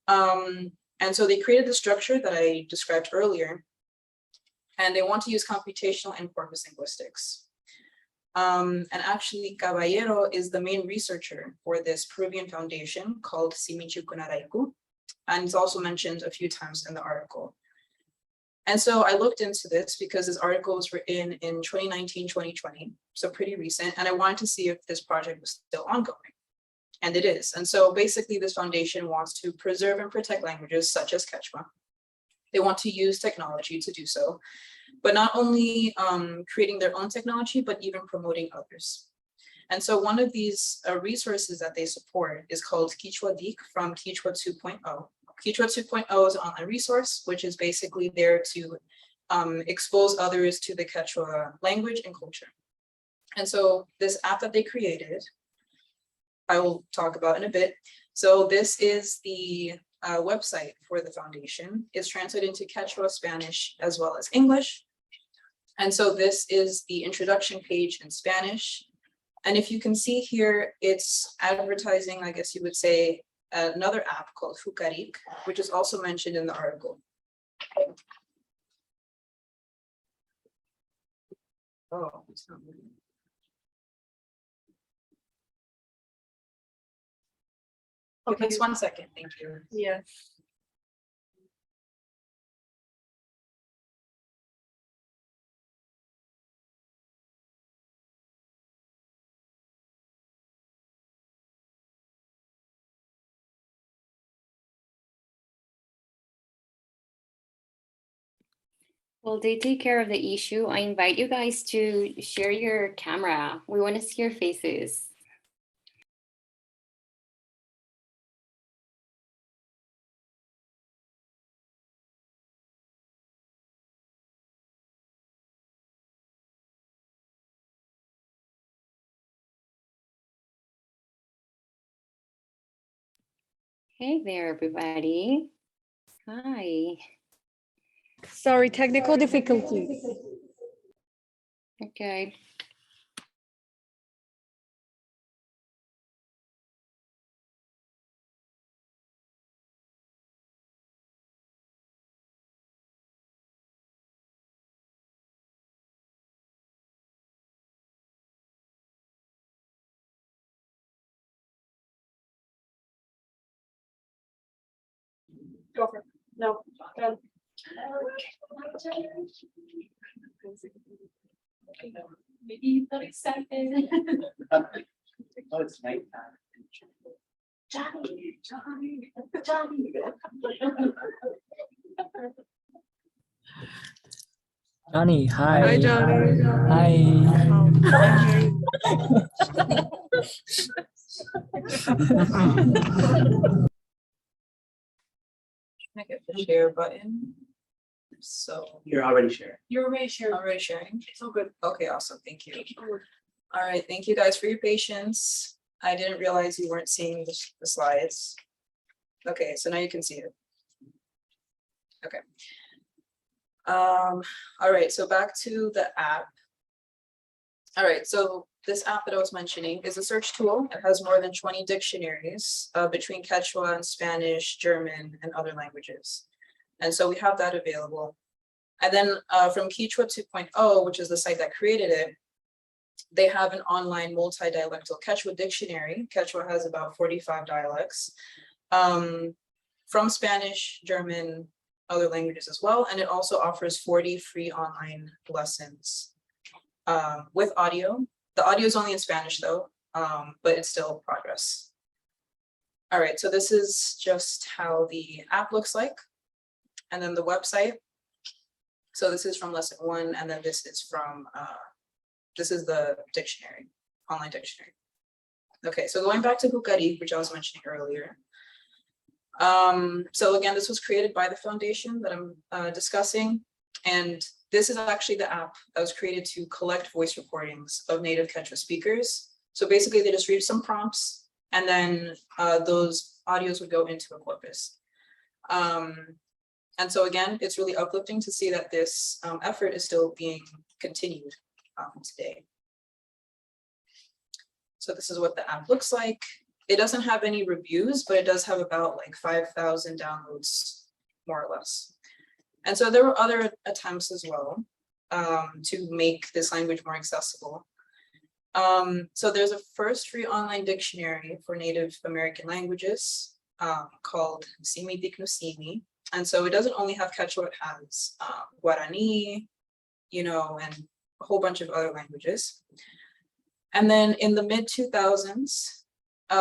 And so they created the structure that I described earlier, and they want to use computational and corpus linguistics. And actually, Caballero is the main researcher for this Peruvian foundation called Simichu Kunaraiku, and it's also mentioned a few times in the article. And so I looked into this because this article was written in 2019, 2020, so pretty recent, and I wanted to see if this project was still ongoing, and it is. And so basically this foundation wants to preserve and protect languages such as Quechua. They want to use technology to do so, but not only creating their own technology, but even promoting others. And so one of these resources that they support is called Quechua Dik from Quechua 2.0. Quechua 2.0 is an online resource, which is basically there to expose others to the Quechua language and culture. And so this app that they created, I will talk about in a bit. So this is the website for the foundation. It's translated into Quechua, Spanish, as well as English. And so this is the introduction page in Spanish. And if you can see here, it's advertising, I guess you would say, another app called Fukarik, which is also mentioned in the article. Oh, it's not moving. Okay, just 1 second, thank you. Yeah. Well, they take care of the issue. I invite you guys to share your camera. We want to see your faces. Hey there, everybody. Hi. Sorry, technical difficulties. Okay. Go for it. No. Go. Maybe 30 seconds. Oh, it's nighttime. Johnny, Johnny, Johnny. Johnny, hi. Hi, Johnny. Hi. Can I get the share button? So You're already sharing. You're already sharing. already sharing. It's all good. Okay, awesome, thank you. All right, thank you guys for your patience. I didn't realize you weren't seeing the slides. Okay, so now you can see it. Okay. All right, so back to the app. All right, so this app that I was mentioning is a search tool. It has more than 20 dictionaries between Quechua and Spanish, German, and other languages. And so we have that available. And then from Quechua 2.0, which is the site that created it, they have an online multi-dialectal Quechua dictionary. Quechua has about 45 dialects from Spanish, German, other languages as well. And it also offers 40 free online lessons with audio. The audio is only in Spanish though, but it's still progress. All right, so this is just how the app looks like. And then the website. So this is from lesson 1, and then this is from, this is the dictionary, online dictionary. Okay, so going back to Hukari, which I was mentioning earlier. So again, this was created by the foundation that I'm discussing. And this is actually the app that was created to collect voice recordings of native Quechua speakers. So basically they just read some prompts and then those audios would go into a corpus. And so again, it's really uplifting to see that this effort is still being continued today. So this is what the app looks like. It doesn't have any reviews, but it does have about like 5,000 downloads, more or less. And so there were other attempts as well to make this language more accessible. So there's a first free online dictionary for Native American languages called Simi Diknusimi. And so it doesn't only have Quechua, it has Guarani, you know, and a whole bunch of other languages. And then in the mid 2000s,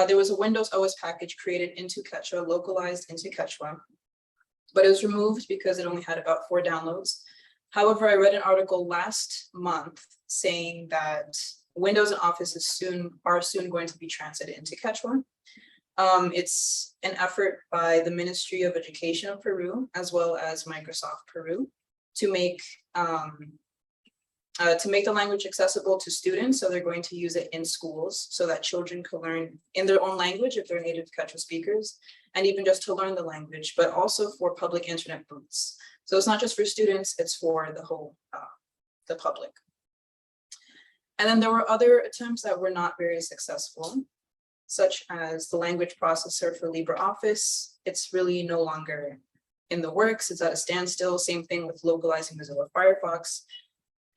there was a Windows OS package created into Quechua, localized into Quechua. but it was removed because it only had about 4 downloads. However, I read an article last month saying that Windows and Office are soon going to be translated into Quechua. It's an effort by the Ministry of Education of Peru, as well as Microsoft Peru, to make the language accessible to students. So they're going to use it in schools so that children can learn in their own language if they're native Quechua speakers, and even just to learn the language, but also for public internet booths. So it's not just for students, it's for the whole, the public. And then there were other attempts that were not very successful, such as the language processor for LibreOffice. It's really no longer in the works, it's at a standstill. Same thing with localizing Mozilla Firefox.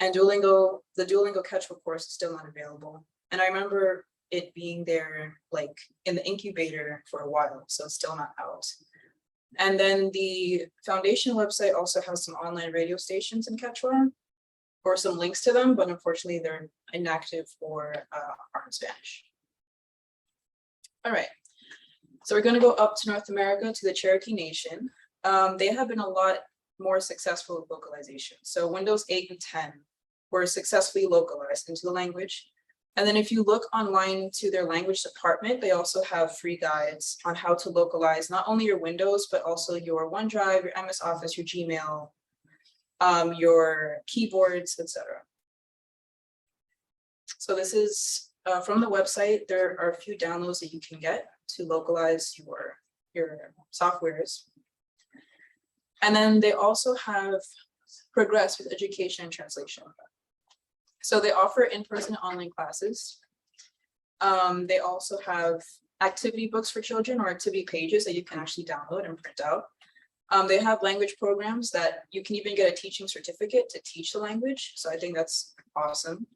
And Duolingo, the Duolingo Quechua course is still not available. And I remember it being there like in the incubator for a while, so it's still not out. And then the foundation website also has some online radio stations in Quechua, or some links to them, but unfortunately they're inactive or are in Spanish. All right, so we're gonna go up to North America to the Cherokee Nation. They have been a lot more successful with localization. So Windows 8 and 10 were successfully localized into the language. And then if you look online to their language department, they also have free guides on how to localize not only your Windows, but also your OneDrive, your MS Office, your Gmail, your keyboards, etc. So this is from the website. There are a few downloads that you can get to localize your softwares. And then they also have Progress with education and translation. So they offer in-person and online classes. They also have activity books for children or activity pages that you can actually download and print out. They have language programs that you can even get a teaching certificate to teach the language. So I think that's awesome.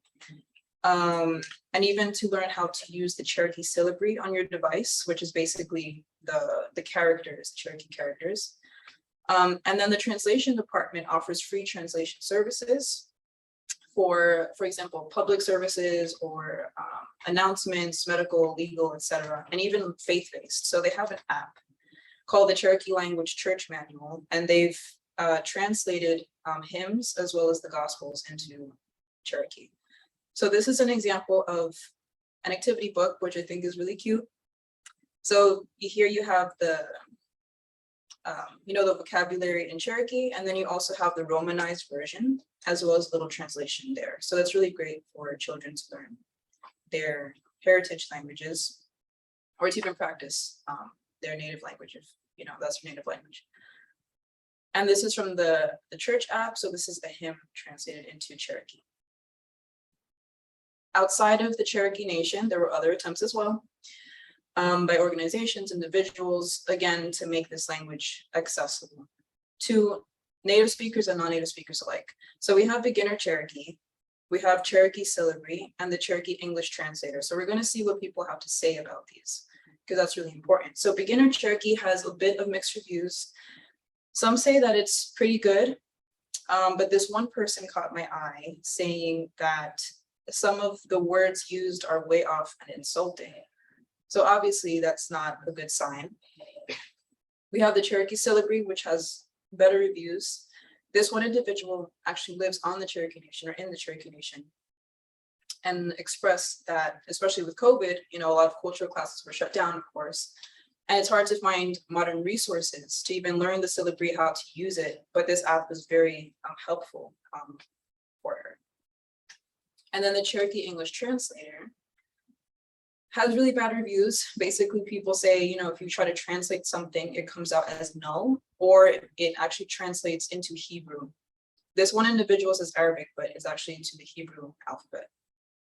And even to learn how to use the Cherokee syllabary on your device, which is basically the characters, Cherokee characters. And then the translation department offers free translation services for example, public services or announcements, medical, legal, etc., and even faith-based. So they have an app called the Cherokee Language Church Manual, and they've translated hymns as well as the Gospels into Cherokee. So this is an example of an activity book, which I think is really cute. So here you have the the vocabulary in Cherokee, and then you also have the Romanized version, as well as little translation there. So that's really great for children to learn their heritage languages, or to even practice their native language, if that's your native language. And this is from the church app. So this is the hymn translated into Cherokee. Outside of the Cherokee Nation, there were other attempts as well. By organizations, individuals, again, to make this language accessible to native speakers and non-native speakers alike. So we have beginner Cherokee, we have Cherokee syllabary, and the Cherokee English translator. So we're going to see what people have to say about these, because that's really important. So beginner Cherokee has a bit of mixed reviews. Some say that it's pretty good, but this one person caught my eye saying that some of the words used are way off and insulting. So obviously that's not a good sign. We have the Cherokee syllabary, which has better reviews. This one individual actually lives on the Cherokee Nation or in the Cherokee Nation, and expressed that, especially with COVID, a lot of cultural classes were shut down, of course, and it's hard to find modern resources to even learn the syllabary, how to use it. But this app was very helpful for her. And then the Cherokee English translator has really bad reviews. Basically, people say, if you try to translate something, it comes out as null, or it actually translates into Hebrew. This one individual says Arabic, but it's actually into the Hebrew alphabet.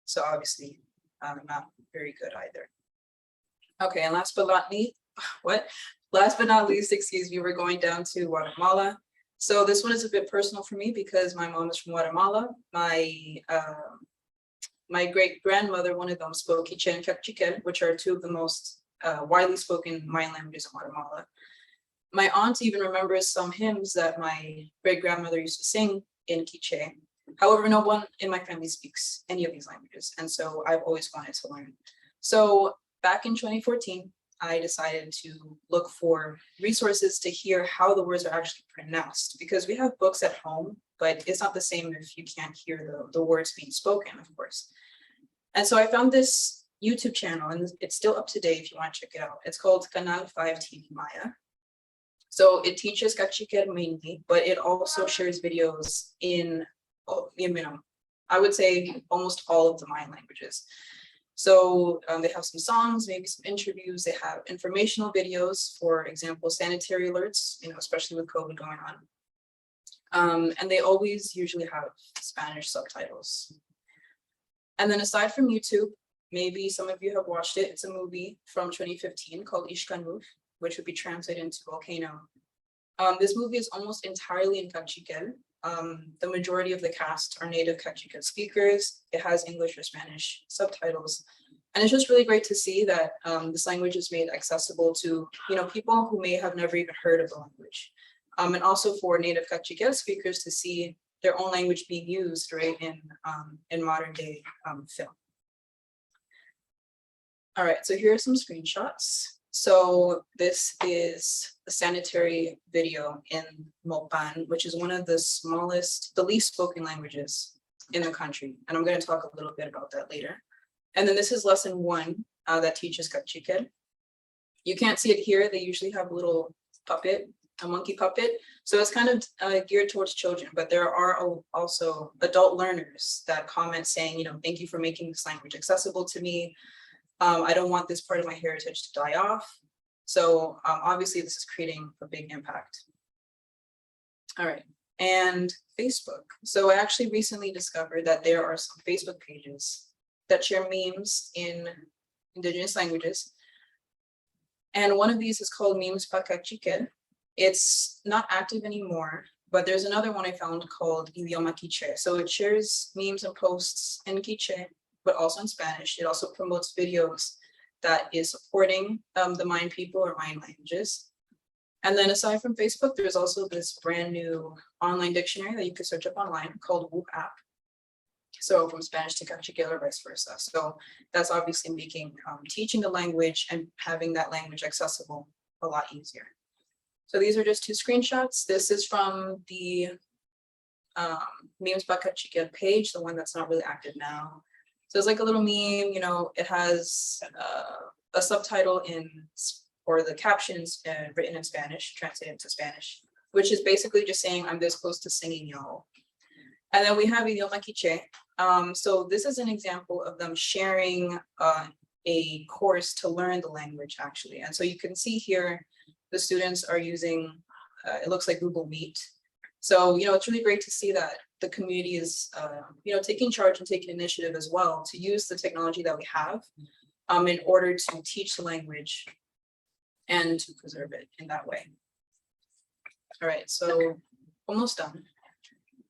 So obviously, not very good either. Okay, and last but not least, excuse me, we're going down to Guatemala. So this one is a bit personal for me because my mom is from Guatemala. My great-grandmother, one of them, spoke Quiche and Cachiquel, which are two of the most widely spoken Mayan languages in Guatemala. My aunt even remembers some hymns that my great-grandmother used to sing in Quiche. However, no one in my family speaks any of these languages, and so I've always wanted to learn. So back in 2014, I decided to look for resources to hear how the words are actually pronounced, because we have books at home, but it's not the same if you can't hear the words being spoken, of course. And so I found this YouTube channel, and it's still up to date if you want to check it out. It's called Canal 5 TV Maya. So it teaches Cachiquel mainly, but it also shares videos in, I would say almost all of the Mayan languages. So they have some songs, maybe some interviews, they have informational videos, for example, sanitary alerts, especially with COVID going on. And they always usually have Spanish subtitles. And then aside from YouTube, maybe some of you have watched it. It's a movie from 2015 called Ishkanuf, which would be translated into volcano. This movie is almost entirely in Cachiquel. The majority of the cast are native Cachiquel speakers. It has English or Spanish subtitles. And it's just really great to see that this language is made accessible to people who may have never even heard of the language. And also for native Cachiquel speakers to see their own language being used, right, in modern day film. All right, so here are some screenshots. So this is a sanitary video in Mopan, which is one of the least spoken languages in the country. And I'm going to talk a little bit about that later. And then this is lesson 1 that teaches Cachiquel. You can't see it here. They usually have a little puppet, a monkey puppet. So it's kind of geared towards children, but there are also adult learners that comment saying, thank you for making this language accessible to me. I don't want this part of my heritage to die off. So obviously this is creating a big impact. All right, and Facebook. So I actually recently discovered that there are some Facebook pages that share memes in Indigenous languages. And one of these is called Memes Pa Cachiquel. It's not active anymore, but there's another one I found called Idioma Quiche. So it shares memes and posts in Quiche, but also in Spanish. It also promotes videos that is supporting the Mayan people or Mayan languages. And then aside from Facebook, there's also this brand new online dictionary that you can search up online called Woo app. So from Spanish to Cachiquel or vice versa. So that's obviously making teaching the language and having that language accessible a lot easier. So these are just 2 screenshots. This is from the Memes Pa Cachiquel page, the one that's not really active now. So it's like a little meme, it has a subtitle or the captions written in Spanish, translated into Spanish, which is basically just saying, I'm this close to singing y'all. And then we have Idioma Quiche. So this is an example of them sharing a course to learn the language actually. And so you can see here, the students are using, it looks like Google Meet. So, it's really great to see that the community is, taking charge and taking initiative as well to use the technology that we have in order to teach the language and to preserve it in that way. All right, so almost done.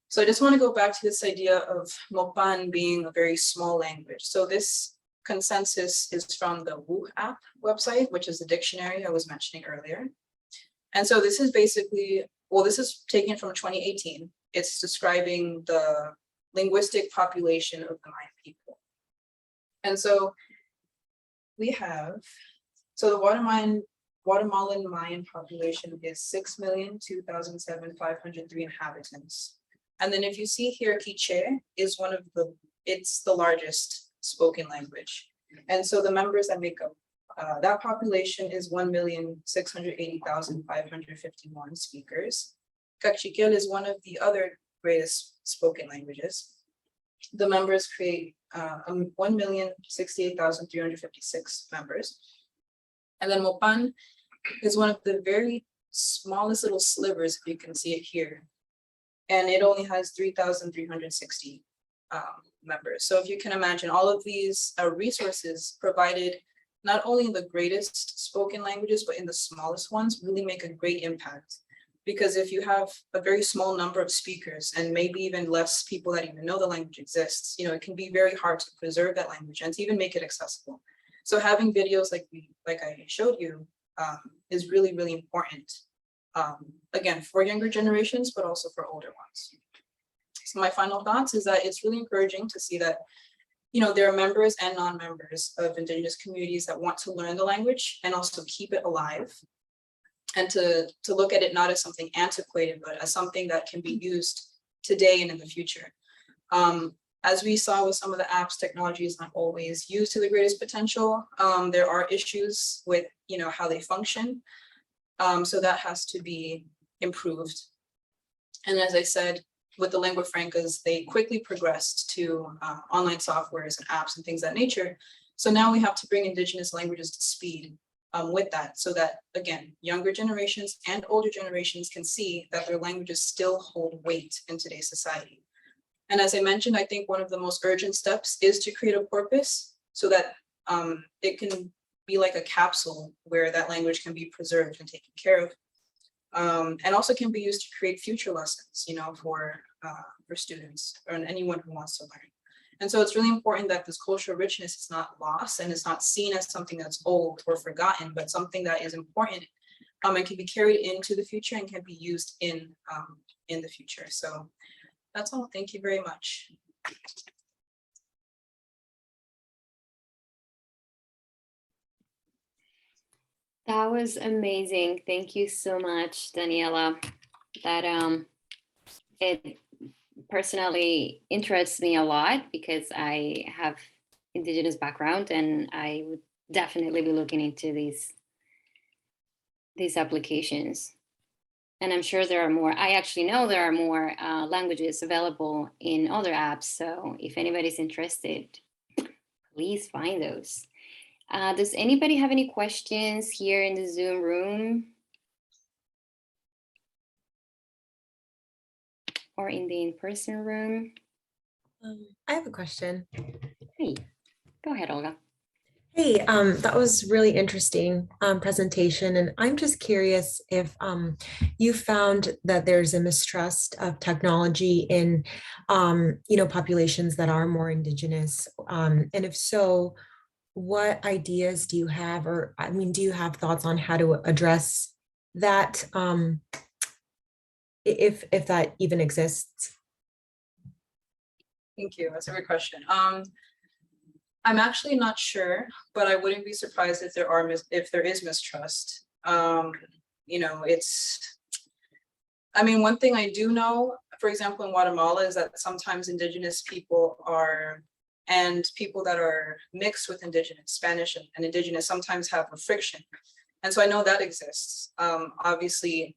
So I just want to go back to this idea of Mopan being a very small language. So this consensus is from the Woo app website, which is the dictionary I was mentioning earlier. And so this is basically, this is taken from 2018. It's describing the linguistic population of the Mayan people. And so we have, so the Guatemalan Mayan population is 6,002,503 inhabitants. And then if you see here, Quiche is it's the largest spoken language. And so the members that make up that population is 1,680,551 speakers. Cachiquel is one of the other greatest spoken languages. The members create 1,068,356 members. And then Mopan is one of the very smallest little slivers, if you can see it here. And it only has 3,360 members. So if you can imagine, all of these resources provided not only in the greatest spoken languages, but in the smallest ones really make a great impact. Because if you have a very small number of speakers and maybe even less people that even know the language exists, it can be very hard to preserve that language and to even make it accessible. So having videos like I showed you is really, really important. Again, for younger generations, but also for older ones. So my final thoughts is that it's really encouraging to see that there are members and non-members of Indigenous communities that want to learn the language and also keep it alive. And to look at it not as something antiquated, but as something that can be used today and in the future. As we saw with some of the apps, technology is not always used to the greatest potential. There are issues with, how they function. So that has to be improved. And as I said, with the lingua francas, they quickly progressed to online softwares and apps and things of that nature. So now we have to bring Indigenous languages to speed with that, so that, again, younger generations and older generations can see that their languages still hold weight in today's society. And as I mentioned, I think one of the most urgent steps is to create a corpus so that it can be like a capsule where that language can be preserved and taken care of. And also can be used to create future lessons, for students or anyone who wants to learn. And so it's really important that this cultural richness is not lost and it's not seen as something that's old or forgotten, but something that is important and can be carried into the future and can be used in the future. So that's all. Thank you very much. That was amazing. Thank you so much, Daniela. That it personally interests me a lot because I have Indigenous background and I would definitely be looking into these applications. And I'm sure there are more. I actually know there are more languages available in other apps. So if anybody's interested, please find those. Does anybody have any questions here in the Zoom room? Or in the in-person room? I have a question. Hey, go ahead, Olga. Hey, that was really interesting presentation, and I'm just curious if you found that there's a mistrust of technology in populations that are more Indigenous, and if so, what ideas do you have, or do you have thoughts on how to address that, if that even exists? Thank you. That's a great question. I'm actually not sure, but I wouldn't be surprised if there is mistrust. One thing I do know, for example, in Guatemala, is that sometimes Indigenous people and people that are mixed with Indigenous, Spanish and Indigenous, sometimes have a friction. And so I know that exists. Obviously,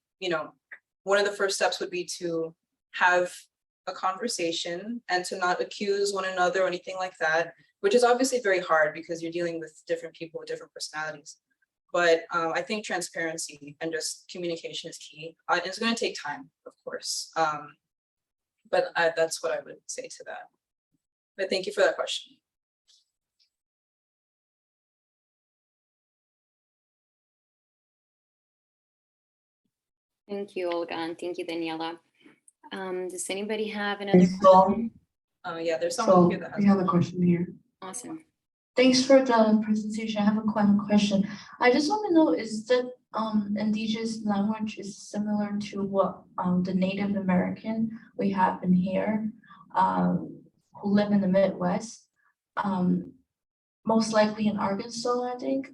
one of the first steps would be to have a conversation and to not accuse one another or anything like that, which is obviously very hard because you're dealing with different people with different personalities. But I think transparency and just communication is key. It's going to take time, of course. But that's what I would say to that. But thank you for that question. Thank you, Olga, and thank you, Daniela. Does anybody have another question? Yeah, there's someone here that has. We have a question here. Awesome. Thanks for the presentation. I have a question. I just want to know, is that Indigenous language is similar to what the Native American we have in here, who live in the Midwest, most likely in Arkansas, I think.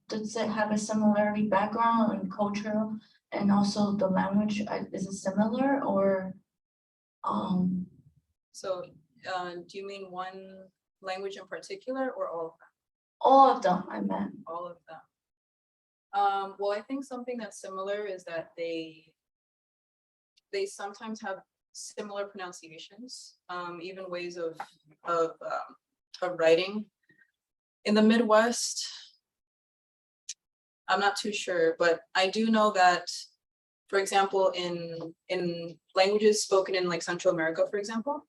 Does it have a similarity background and cultural, and also the language, is it similar, or? So do you mean one language in particular or all of them? All of them, I meant. All of them. Well, I think something that's similar is that they sometimes have similar pronunciations, even ways of writing. In the Midwest, I'm not too sure, but I do know that, for example, in languages spoken in like Central America, for example,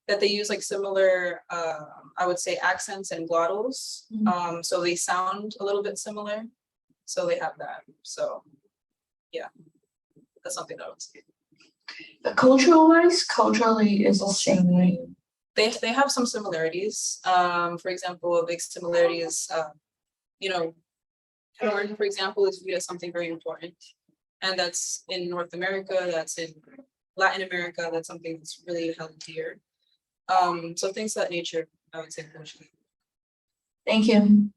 that they use like similar, I would say, accents and glottals. So they sound a little bit similar. So they have that. So yeah, that's something that I would say. But culturally is the same, right? They have some similarities. For example, a big similarity is, corn, for example, is viewed as something very important. And that's in North America, that's in Latin America, that's something that's really held dear. So things of that nature. I would say motion. Thank you.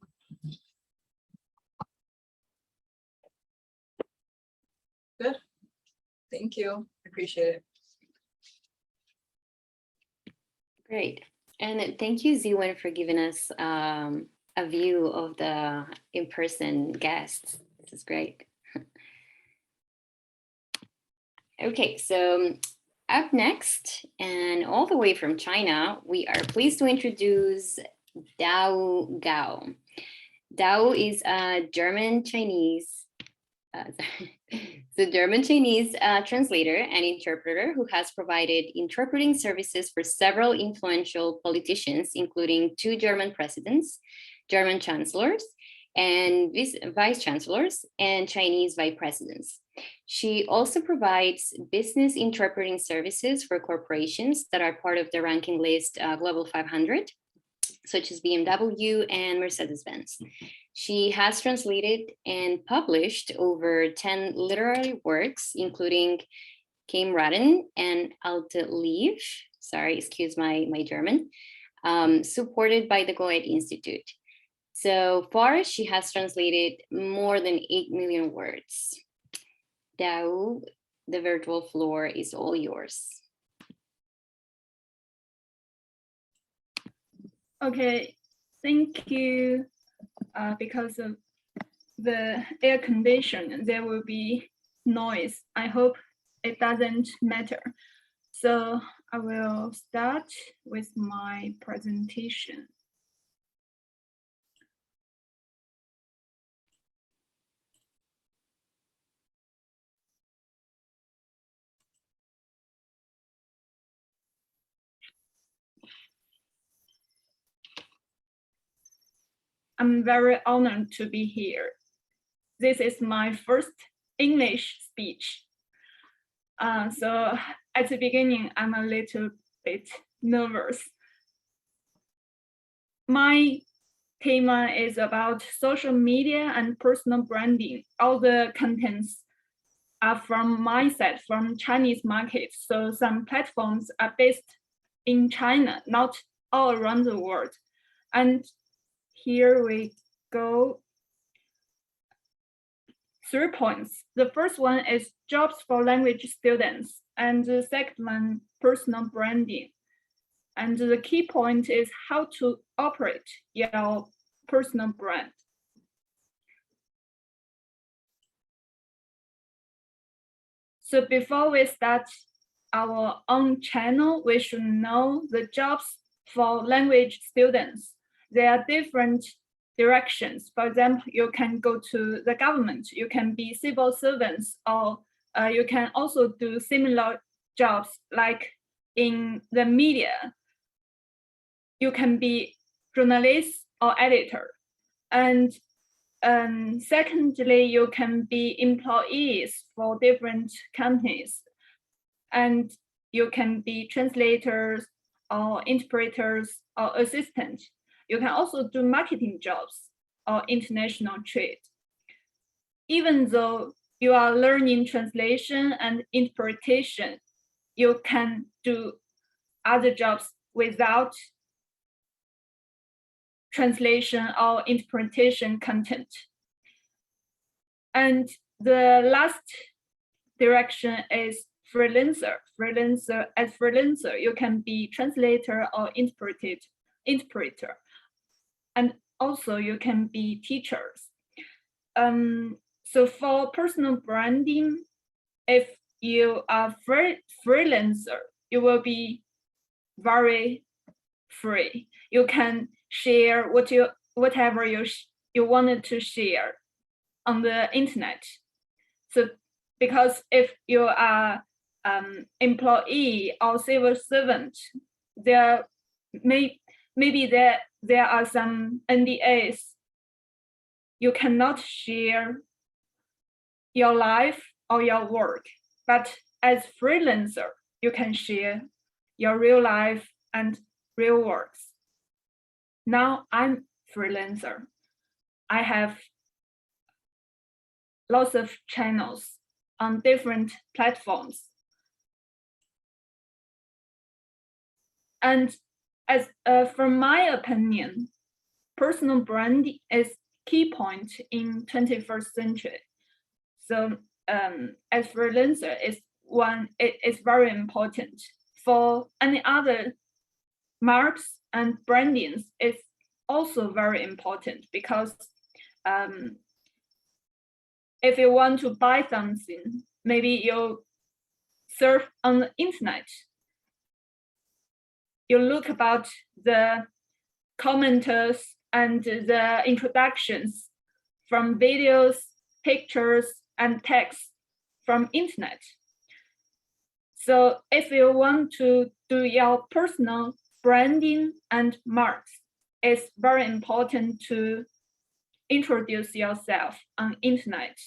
Thank you. Appreciate it. Great. And thank you, Ziwen, for giving us a view of the in-person guests. This is great. Okay, so up next, and all the way from China, we are pleased to introduce Dao Gao. Dao is a German-Chinese the German-Chinese translator and interpreter who has provided interpreting services for several influential politicians, including 2 German presidents, German chancellors, and vice chancellors, and Chinese vice presidents. She also provides business interpreting services for corporations that are part of the ranking list Global 500, such as BMW and Mercedes-Benz. She has translated and published over 10 literary works, including Kameraden and Alte Liebe, sorry, excuse my German, supported by the Goethe Institute. So far, she has translated more than 8 million words. Dao, the virtual floor is all yours. Okay, thank you. Because of the air condition, there will be noise. I hope it doesn't matter. So I will start with my presentation. I'm very honored to be here. This is my first English speech. So at the beginning, I'm a little bit nervous. My theme is about social media and personal branding. All the contents are from my side, from Chinese market. So some platforms are based in China, not all around the world. And here we go. 3 points. The first one is jobs for language students, and the second one, personal branding. And the key point is how to operate your personal brand. So before we start our own channel, we should know the jobs for language students. There are different directions. For example, you can go to the government, you can be civil servants, or you can also do similar jobs like in the media. You can be journalist or editor. And secondly, you can be employees for different companies. And you can be translators or interpreters or assistants. You can also do marketing jobs or international trade. Even though you are learning translation and interpretation, you can do other jobs without translation or interpretation content. And the last direction is freelancer. As freelancer, you can be translator or interpreter. And also you can be teachers. So for personal branding, if you are freelancer, you will be very free. You can share whatever you wanted to share on the internet. So because if you are employee or civil servant, maybe there are some NDAs. You cannot share your life or your work, but as freelancer, you can share your real life and real works. Now I'm freelancer. I have lots of channels on different platforms. And as from my opinion, personal brand is key point in 21st century. So as freelancer it is very important. For any other marks and brandings, it's also very important because if you want to buy something, maybe you surf on the internet, you look about the commenters and the introductions from videos, pictures, and text from internet. So if you want to do your personal branding and marks, it's very important to introduce yourself on internet.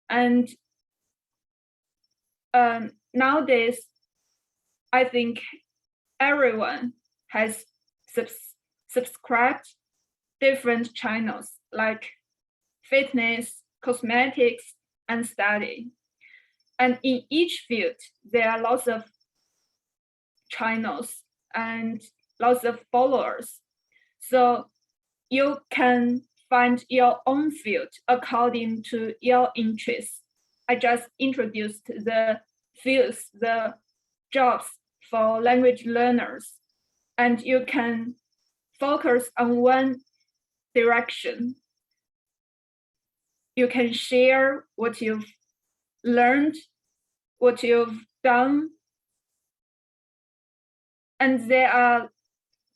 And nowadays, I think everyone has subscribed different channels like fitness, cosmetics, and study. And in each field, there are lots of channels and lots of followers. So you can find your own field according to your interests. I just introduced the fields, the jobs for language learners, and you can focus on one direction. You can share what you've learned, what you've done, and there are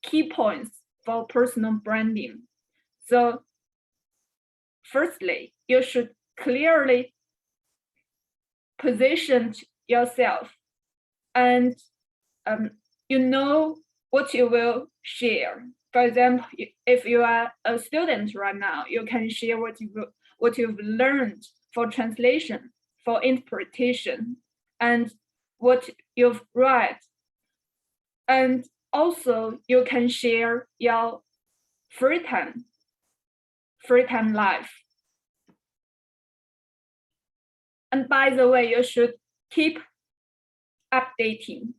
key points for personal branding. So firstly, you should clearly position yourself, and you know what you will share. For example, if you are a student right now, you can share what you've learned for translation, for interpretation, and what you've read. And also you can share your free time life. And by the way, you should keep updating.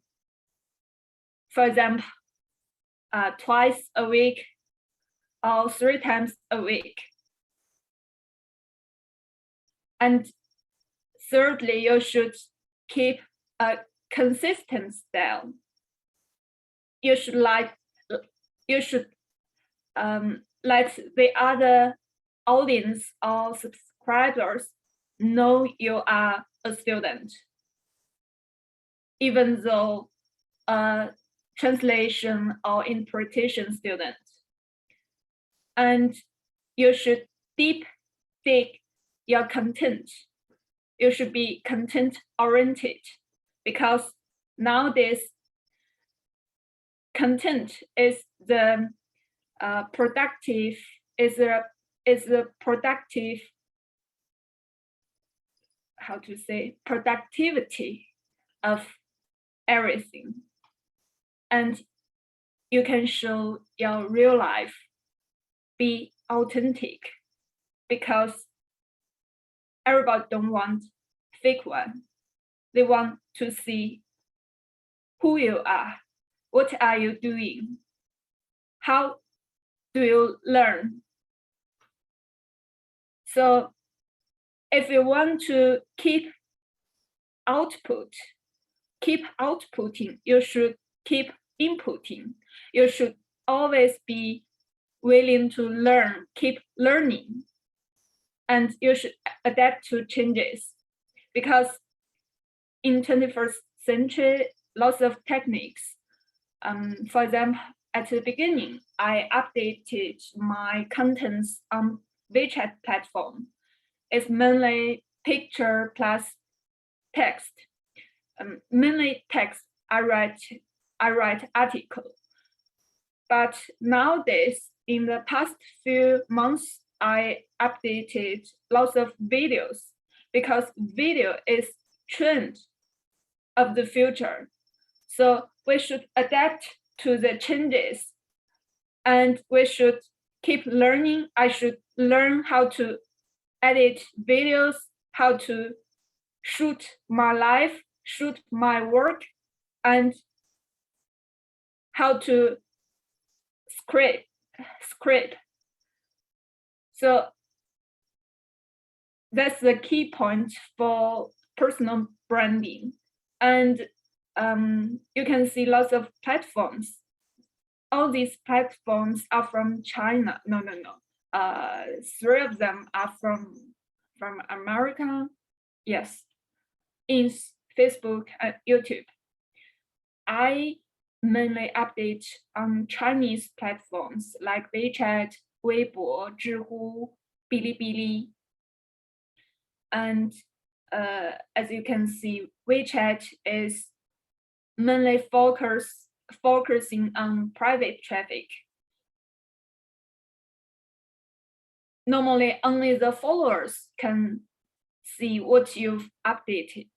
For example, twice a week or 3 times a week. And thirdly, you should keep a consistent style. You should let the other audience or subscribers know you are a student, even though a translation or interpretation student. And you should dig your content. You should be content oriented, because nowadays content is the productive productivity of everything. And you can show your real life, be authentic, because everybody don't want fake one. They want to see who you are, what are you doing, how do you learn. So if you want to keep outputting, you should keep inputting. You should always be willing to learn, keep learning, and you should adapt to changes, because in 21st century, lots of techniques. For example, at the beginning, I updated my contents on WeChat platform. It's mainly picture plus text. Mainly text. I write article. But nowadays, in the past few months, I updated lots of videos, because video is trend of the future. So we should adapt to the changes, and we should keep learning. I should learn how to edit videos, how to shoot my life, shoot my work, and how to script. So that's the key point for personal branding. And you can see lots of platforms. All these platforms are from China. No. 3 of them are from America. Yes, in Facebook and YouTube. I mainly update on Chinese platforms like WeChat, Weibo, Zhihu, Bilibili. And as you can see, WeChat is mainly focusing on private traffic. Normally, only the followers can see what you've updated.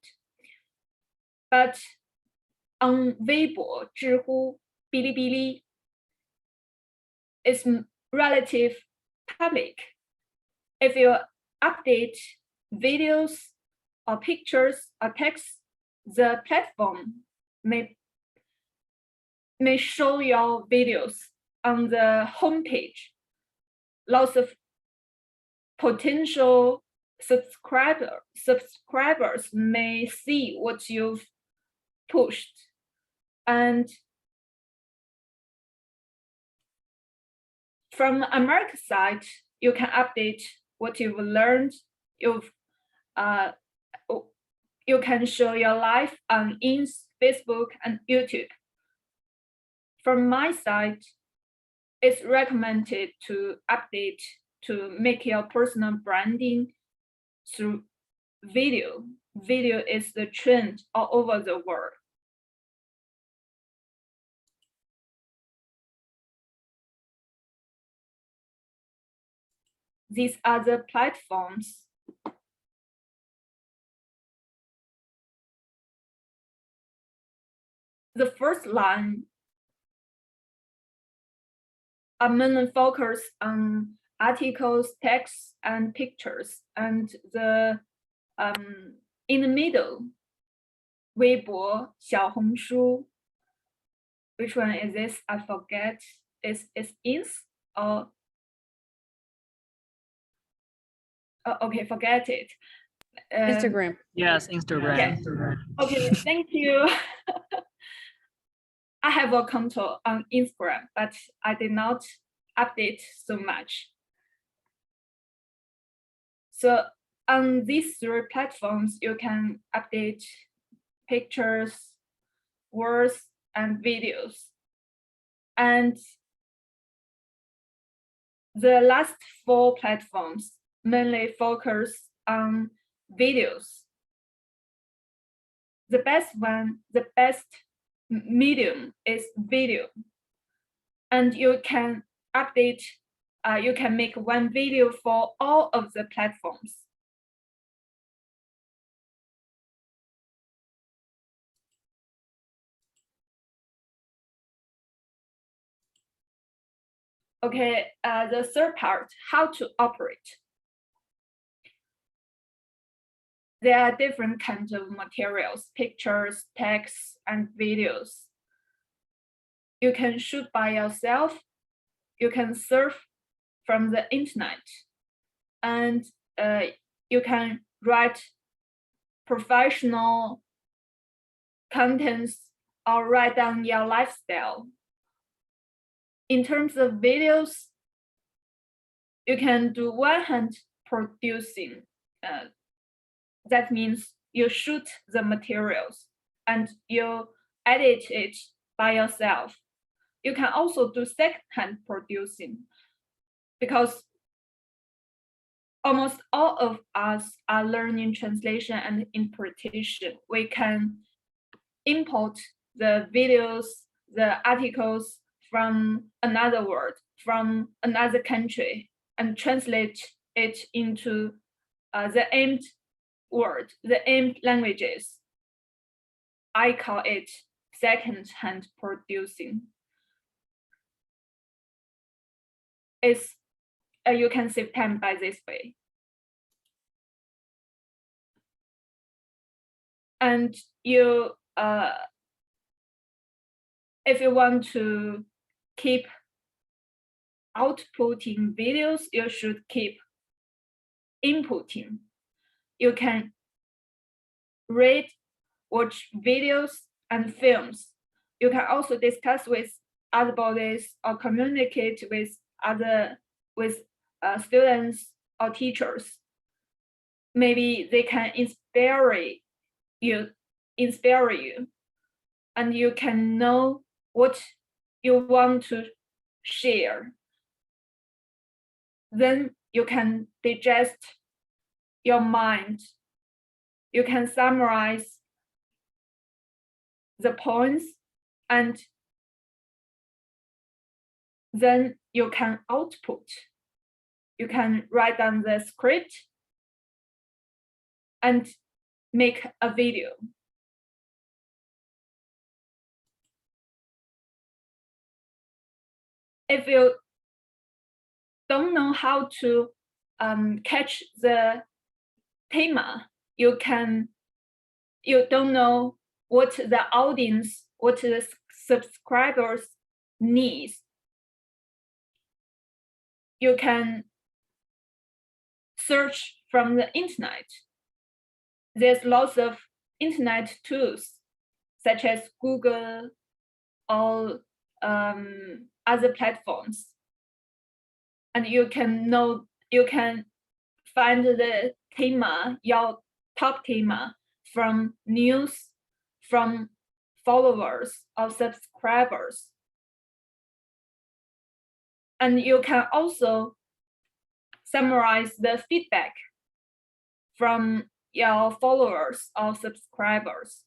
But on Weibo, Zhihu, Bilibili, it's relative public. If you update videos or pictures or text, the platform may show your videos on the homepage. Lots of potential subscribers may see what you've pushed. And from American side, you can update what you've learned. You can show your life on Facebook and YouTube. From my side, it's recommended to update to make your personal branding through video. Video is the trend all over the world. These are the platforms. The first line are mainly focused on articles, text, and pictures. And the in the middle, Weibo, Xiaohongshu. Which one is this? I forget. Is or okay, forget it. Instagram. Yes, Instagram. Okay, thank you. I have a account on Instagram, but I did not update so much. So on these 3 platforms, you can update pictures, words, and videos. And the last 4 platforms mainly focus on videos. The best medium is video. And you can update, you can make one video for all of the platforms. Okay, the third part, how to operate. There are different kinds of materials, pictures, text, and videos. You can shoot by yourself. You can surf from the internet. And you can write professional contents or write down your lifestyle. In terms of videos, you can do one-hand producing. That means you shoot the materials and you edit it by yourself. You can also do second-hand producing because almost all of us are learning translation and interpretation. We can import the videos, the articles from another word, from another country, and translate it into the aimed word, the aimed languages. I call it second-hand producing. It's you can save time by this way. And you if you want to keep outputting videos, you should keep inputting. You can read, watch videos and films. You can also discuss with other bodies or communicate with students or teachers. Maybe they can inspire you, and you can know what you want to share. Then you can digest your mind. You can summarize the points, and then you can output. You can write down the script and make a video. If you don't know how to catch the thema, you don't know what the audience, what the subscribers needs. You can search from the internet. There's lots of internet tools, such as Google or other platforms. And you can find the thema, your top thema, from news, from followers or subscribers. And you can also summarize the feedback from your followers or subscribers.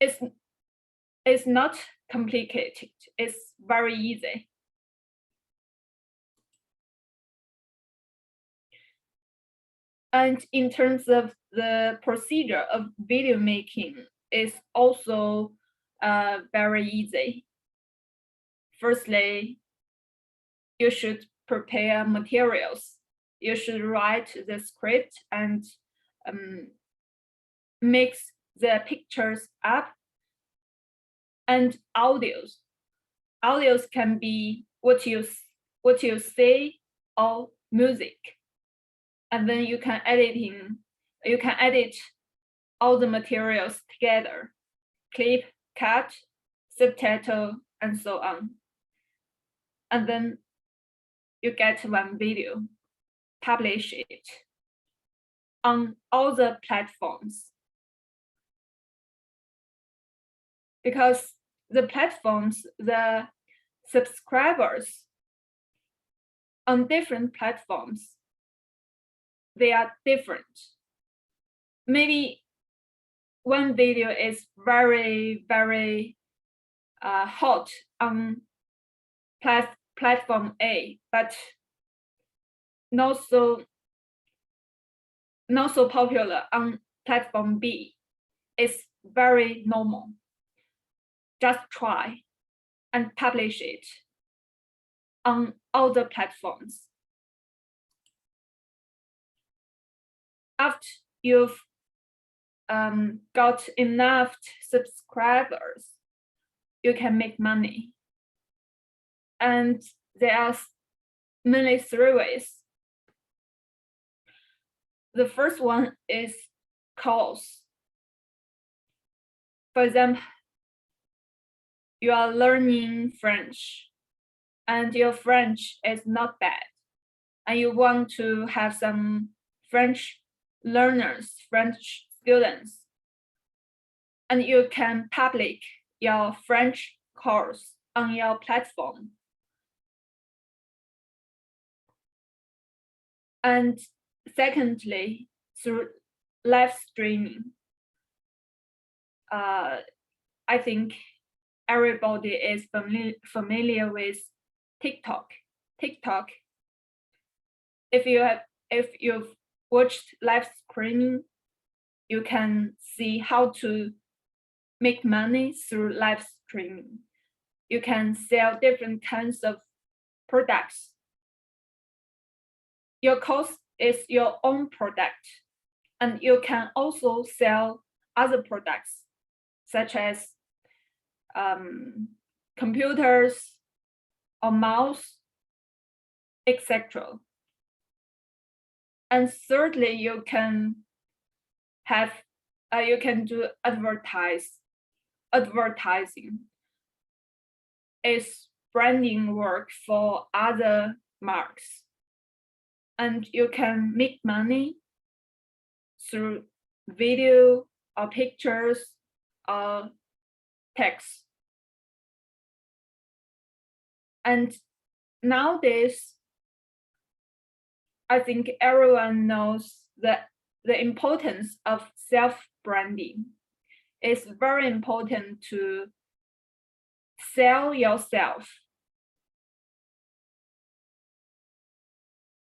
It's not complicated, it's very easy. And in terms of the procedure of video making, it's also very easy. Firstly, you should prepare materials. You should write the script and mix the pictures up. And audios. Audios can be what you say or music. And then you can edit all the materials together, clip, cut, subtitle, and so on. And then you get one video, publish it on all the platforms. Because the platforms, the subscribers on different platforms, they are different. Maybe one video is very, very hot on platform A, but not so popular on platform B. It's very normal. Just try and publish it on all the platforms. After you've got enough subscribers, you can make money. And there are mainly three ways. The first one is course. For example, you are learning French and your French is not bad, and you want to have some French learners, French students, and you can publish your French course on your platform. And secondly, through live streaming. I think everybody is familiar with TikTok. If you've watched live streaming, you can see how to make money through live streaming. You can sell different kinds of products. Your course is your own product, and you can also sell other products, such as computers or mouse, etc. And thirdly, you can do advertising. It's branding work for other marks. And you can make money through video or pictures or text. And nowadays, I think everyone knows that the importance of self-branding. It's very important to sell yourself.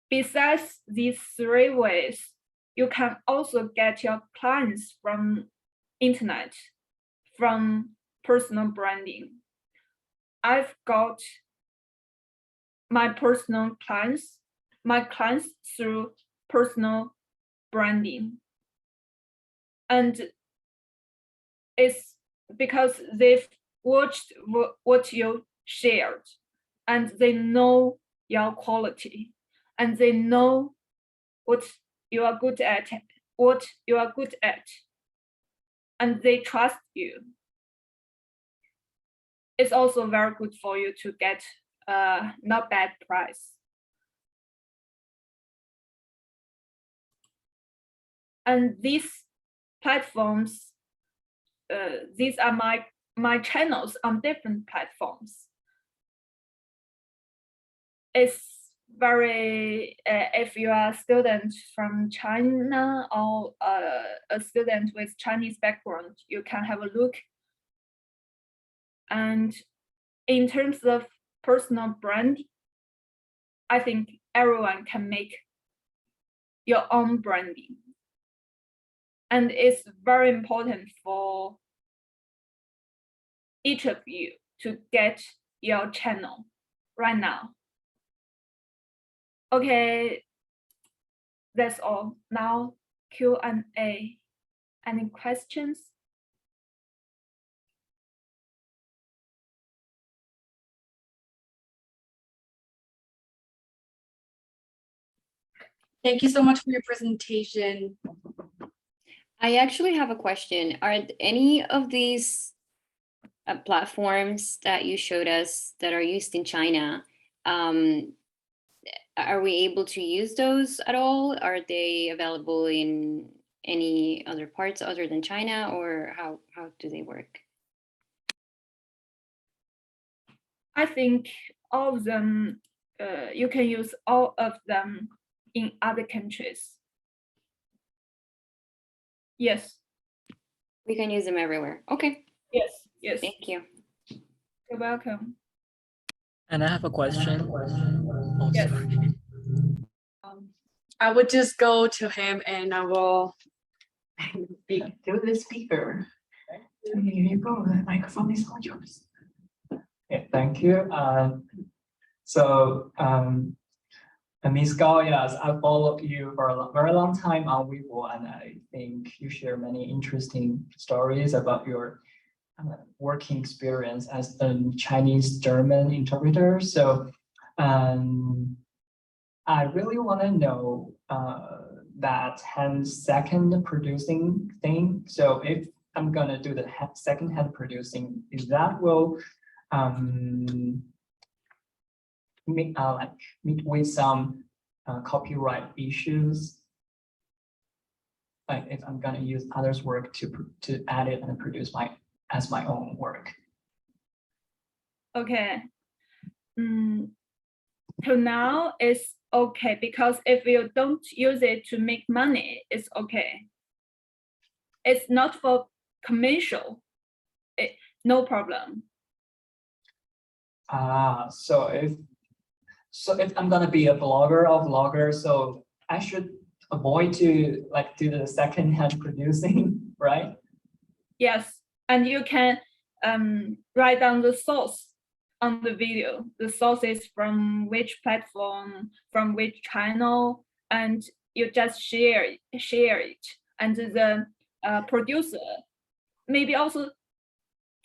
Besides these three ways, you can also get your clients from internet, from personal branding. I've got my clients through personal branding. And it's because they've watched what you shared, and they know your quality, and they know what you are good at, and they trust you. It's also very good for you to get not bad price. And these platforms, these are my channels on different platforms. It's very, if you are a student from China or a student with Chinese background, you can have a look. And in terms of personal brand, I think everyone can make your own branding. And it's very important for each of you to get your channel right now. Okay, that's all. Now Q&A. Any questions? Thank you so much for your presentation. I actually have a question. Are any of these platforms that you showed us that are used in China, are we able to use those at all? Are they available in any other parts other than China, or how do they work? I think all of them, you can use all of them in other countries. Yes. We can use them everywhere. Okay. Yes. Yes. Thank you. You're welcome. And I have a question. Oh, Yes. sorry. I would just go to him and I will Speak to the speaker. Here you go, the microphone is all yours. Yeah, thank you. Ms. Gao, yes, I followed you for a very long time on Weibo, and I think you share many interesting stories about your working experience as a Chinese-German interpreter. So I really want to know that hand-second producing thing. So if I'm gonna do the second-hand producing, is that will meet with some copyright issues? Like if I'm gonna use others' work to add it and produce as my own work. Okay. So now it's okay, because if you don't use it to make money, it's okay. It's not for commercial, no problem. So if I'm gonna be a vlogger, so I should avoid to like do the second-hand producing, right? Yes, and you can write down the source on the video. The source is from which platform, from which channel, and you just share it. And the producer maybe also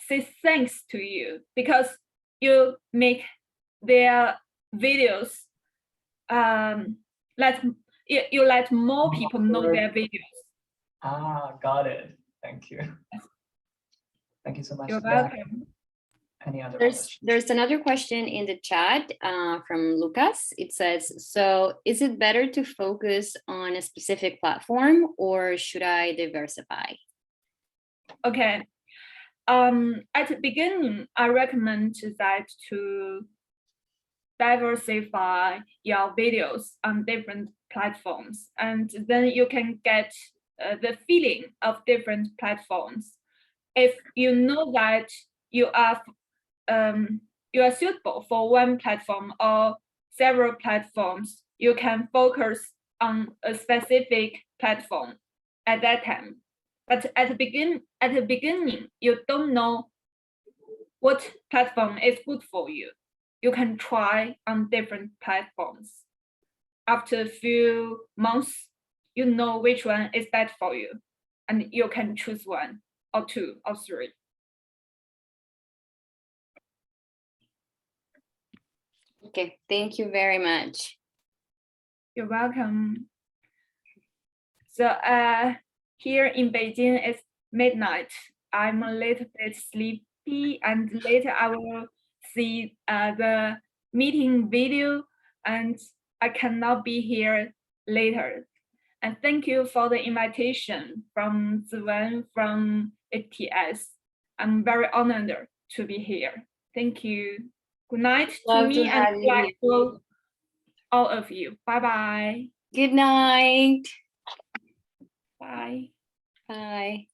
say thanks to you because you make their videos let you let more people know their videos. Got it. Thank you. Thank you so much. You're Yeah. welcome. Any other There's questions? another question in the chat from Lucas. It says, so is it better to focus on a specific platform or should I diversify? Okay. At the beginning, I recommend that to diversify your videos on different platforms, and then you can get the feeling of different platforms. If you know that you are suitable for one platform or several platforms, you can focus on a specific platform at that time. But at the beginning, you don't know what platform is good for you. You can try on different platforms. After a few months, you know which one is best for you, and you can choose one or two or three. Okay, thank you very much. You're welcome. So here in Beijing, it's midnight. I'm a little bit sleepy, and later I will see the meeting video, and I cannot be here later. And thank you for the invitation from Ziwen from HTS. I'm very honored to be here. Thank you. Good night to Love me to and have you good night here. to all of you. Bye-bye. Good night. Bye. Bye.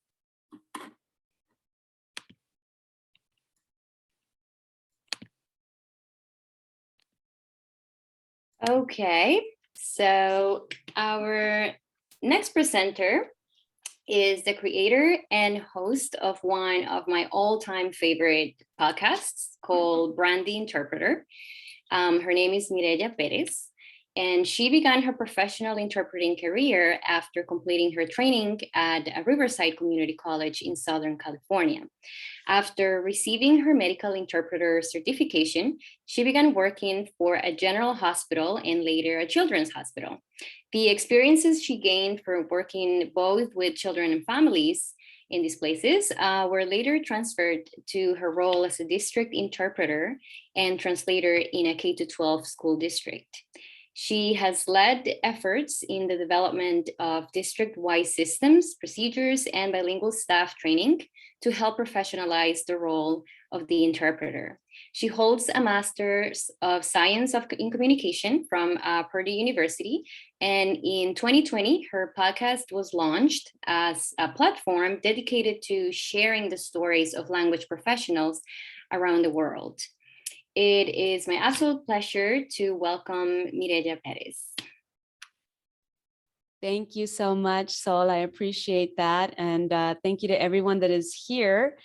Okay, so our next presenter is the creator and host of one of my all-time favorite podcasts called Brand the Interpreter. Her name is Mireya Perez, and she began her professional interpreting career after completing her training at a Riverside Community College in Southern California. After receiving her medical interpreter certification, she began working for a general hospital and later a children's hospital. The experiences she gained for working both with children and families in these places were later transferred to her role as a district interpreter and translator in a K-12 school district. She has led efforts in the development of district-wide systems, procedures, and bilingual staff training to help professionalize the role of the interpreter. She holds a Master's of Science in Communication from Purdue University, and in 2020, her podcast was launched as a platform dedicated to sharing the stories of language professionals around the world. It is my absolute pleasure to welcome Mireya Perez. Thank you so much, Sol. I appreciate that. And thank you to everyone that is here.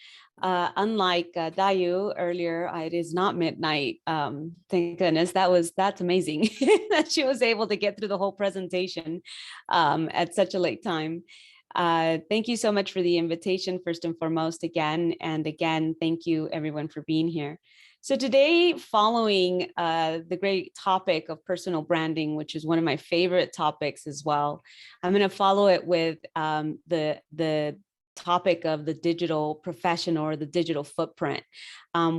Unlike Dayu earlier, it is not midnight. Thank goodness. That's amazing that she was able to get through the whole presentation at such a late time. Thank you so much for the invitation, first and foremost, again. And again, thank you everyone for being here. So today, following the great topic of personal branding, which is one of my favorite topics as well, I'm going to follow it with the topic of the digital profession or the digital footprint,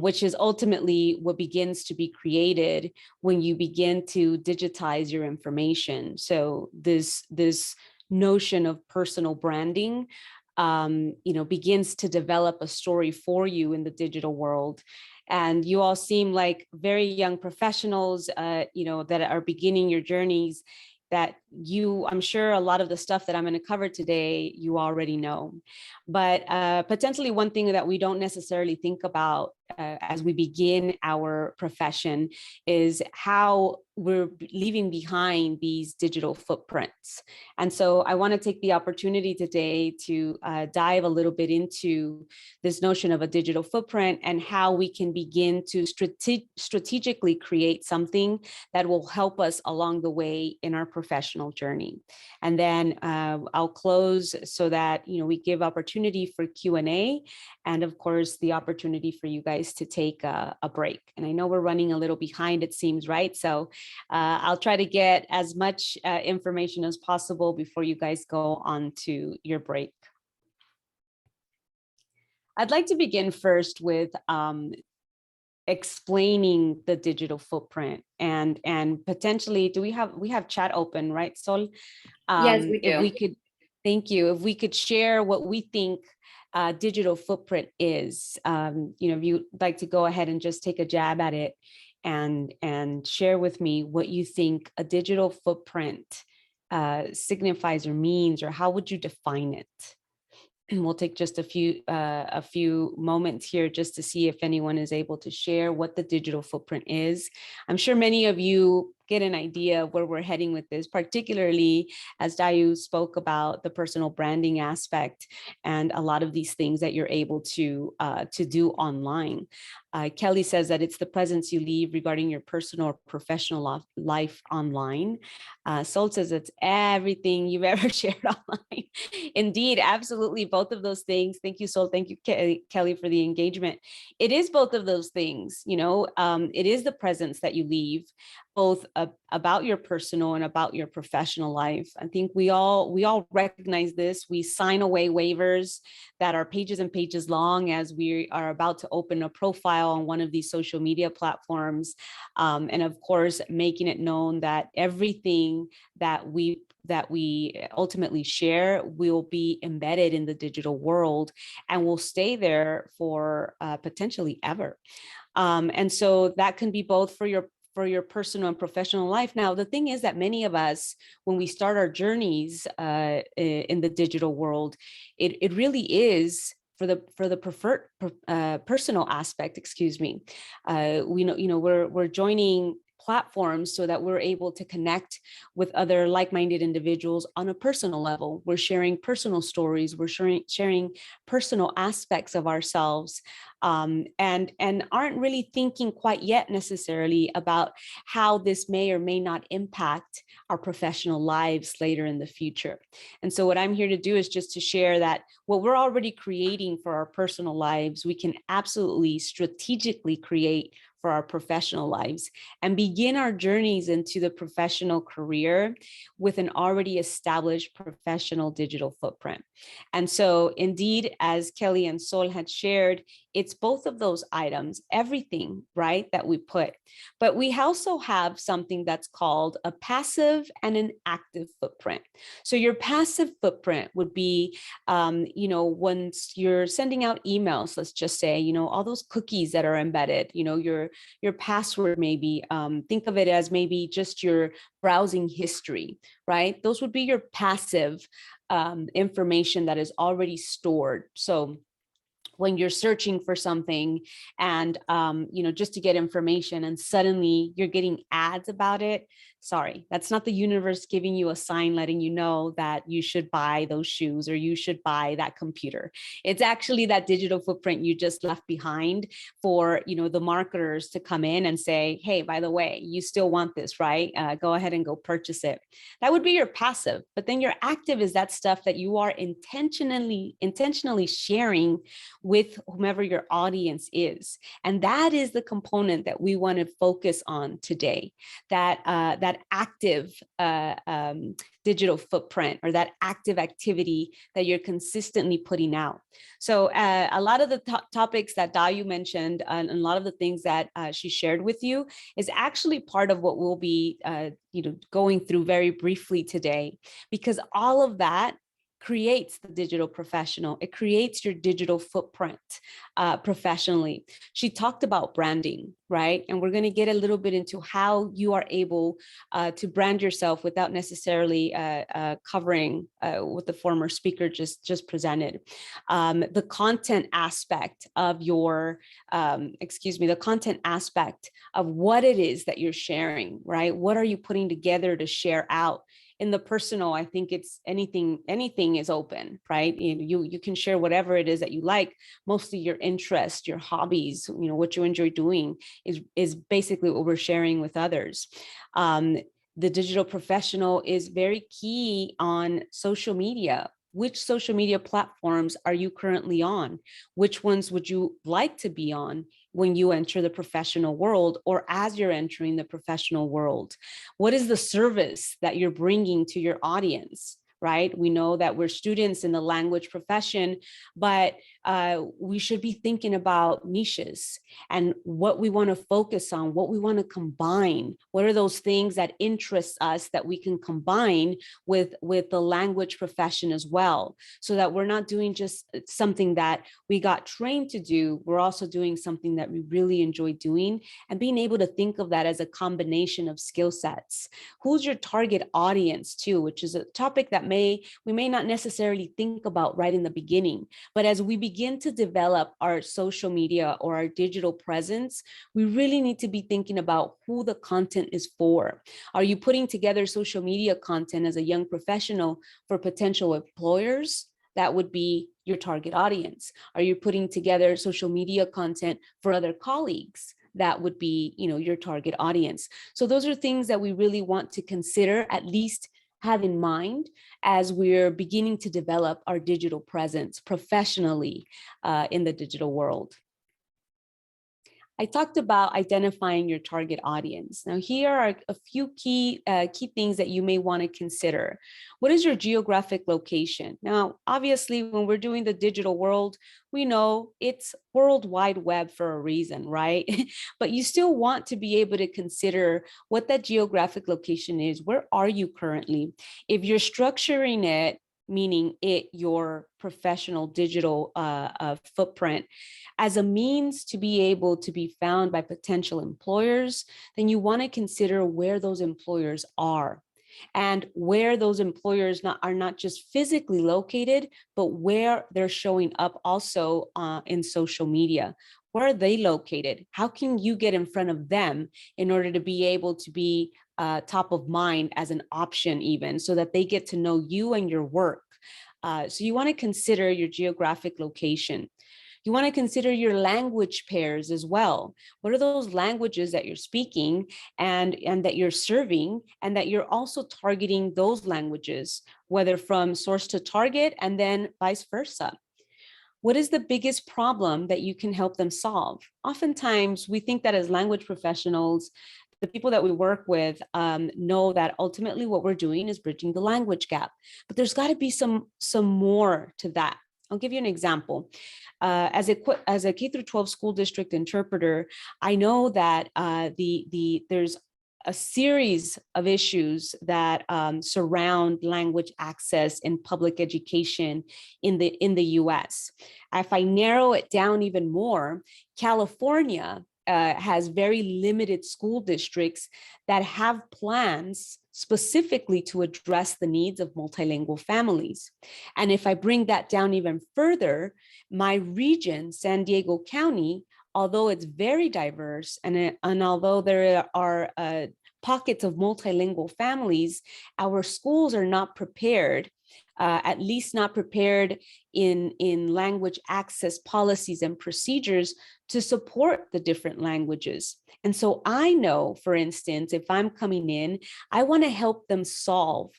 which is ultimately what begins to be created when you begin to digitize your information. So this notion of personal branding begins to develop a story for you in the digital world. And you all seem like very young professionals, that are beginning your journeys, that I'm sure a lot of the stuff that I'm going to cover today, you already know. But potentially one thing that we don't necessarily think about as we begin our profession is how we're leaving behind these digital footprints. And so I want to take the opportunity today to dive a little bit into this notion of a digital footprint and how we can begin to strategically create something that will help us along the way in our professional journey. And then I'll close so that we give opportunity for Q&A, and of course the opportunity for you guys to take a break. And I know we're running a little behind, it seems, right? So I'll try to get as much information as possible before you guys go on to your break. I'd like to begin first with explaining the digital footprint and potentially, we have chat open, right, Sol? Yes, we do. If we could, thank you. If we could share what we think digital footprint is, if you'd like to go ahead and just take a jab at it and share with me what you think a digital footprint signifies or means, or how would you define it? And we'll take just a few moments here just to see if anyone is able to share what the digital footprint is. I'm sure many of you get an idea of where we're heading with this, particularly as Dayu spoke about the personal branding aspect and a lot of these things that you're able to do online. Kelly says that it's the presence you leave regarding your personal or professional life online. Sol says it's everything you've ever shared online. Indeed, absolutely, both of those things. Thank you, Sol. Thank you, Kelly, for the engagement. It is both of those things. It is the presence that you leave, both about your personal and about your professional life. I think we all recognize this. We sign away waivers that are pages and pages long as we are about to open a profile on one of these social media platforms. And of course, making it known that everything that we ultimately share will be embedded in the digital world and will stay there for potentially ever. And so that can be both for your personal and professional life. Now, the thing is that many of us, when we start our journeys in the digital world, it really is for the preferred personal aspect. Excuse me. We're joining platforms so that we're able to connect with other like-minded individuals on a personal level. We're sharing personal stories. We're sharing personal aspects of ourselves, and aren't really thinking quite yet necessarily about how this may or may not impact our professional lives later in the future. And so what I'm here to do is just to share that what we're already creating for our personal lives, we can absolutely strategically create for our professional lives and begin our journeys into the professional career with an already established professional digital footprint. And so indeed, as Kelly and Sol had shared, it's both of those items, everything, right, that we put. But we also have something that's called a passive and an active footprint. So your passive footprint would be, once you're sending out emails, let's just say, all those cookies that are embedded, your password maybe, think of it as maybe just your browsing history, right? Those would be your passive information that is already stored. So when you're searching for something and, just to get information and suddenly you're getting ads about it, sorry, that's not the universe giving you a sign letting you know that you should buy those shoes or you should buy that computer. It's actually that digital footprint you just left behind for, the marketers to come in and say, hey, by the way, you still want this, right? Go ahead and go purchase it. That would be your passive. But then your active is that stuff that you are intentionally sharing with whomever your audience is. And that is the component that we want to focus on today, that active digital footprint, or that active activity that you're consistently putting out. So a lot of the topics that Dayu mentioned and a lot of the things that she shared with you is actually part of what we'll be going through very briefly today, because all of that creates the digital professional. It creates your digital footprint professionally. She talked about branding, right? And we're going to get a little bit into how you are able to brand yourself without necessarily covering what the former speaker just presented. The content aspect of your, the content aspect of what it is that you're sharing, right? What are you putting together to share out? In the personal, I think it's anything is open, right? You can share whatever it is that you like. Mostly your interest, your hobbies, what you enjoy doing is basically what we're sharing with others. The digital professional is very key on social media. Which social media platforms are you currently on? Which ones would you like to be on when you enter the professional world or as you're entering the professional world? What is the service that you're bringing to your audience? Right? We know that we're students in the language profession, but we should be thinking about niches and what we want to focus on, what we want to combine. What are those things that interest us that we can combine with the language profession as well, so that we're not doing just something that we got trained to do. We're also doing something that we really enjoy doing, and being able to think of that as a combination of skill sets. Who's your target audience too, which is a topic that we may not necessarily think about right in the beginning, but as we begin to develop our social media or our digital presence, we really need to be thinking about who the content is for. Are you putting together social media content as a young professional for potential employers? That would be your target audience. Are you putting together social media content for other colleagues? That would be, your target audience. So those are things that we really want to consider, at least have in mind as we're beginning to develop our digital presence professionally in the digital world. I talked about identifying your target audience. Now, here are a few key things that you may want to consider. What is your geographic location? Now, obviously, when we're doing the digital world, we know it's World Wide Web for a reason, right? But you still want to be able to consider what that geographic location is. Where are you currently? If you're structuring it, meaning your professional digital footprint, as a means to be able to be found by potential employers, then you want to consider where those employers are and where those employers are not just physically located, but where they're showing up also in social media. Where are they located? How can you get in front of them in order to be able to be top of mind as an option, even so that they get to know you and your work? So you want to consider your geographic location. You want to consider your language pairs as well. What are those languages that you're speaking and that you're serving, and that you're also targeting those languages, whether from source to target and then vice versa? What is the biggest problem that you can help them solve? Oftentimes, we think that as language professionals, the people that we work with know that ultimately what we're doing is bridging the language gap, but there's got to be some more to that. I'll give you an example. As a K through 12 school district interpreter, I know that there's a series of issues that surround language access in public education in the US. If I narrow it down even more, California has very limited school districts that have plans specifically to address the needs of multilingual families. And if I bring that down even further, my region, San Diego County, although it's very diverse and although there are pockets of multilingual families, our schools are not prepared, at least not prepared in language access policies and procedures to support the different languages. And so I know, for instance, if I'm coming in, I want to help them solve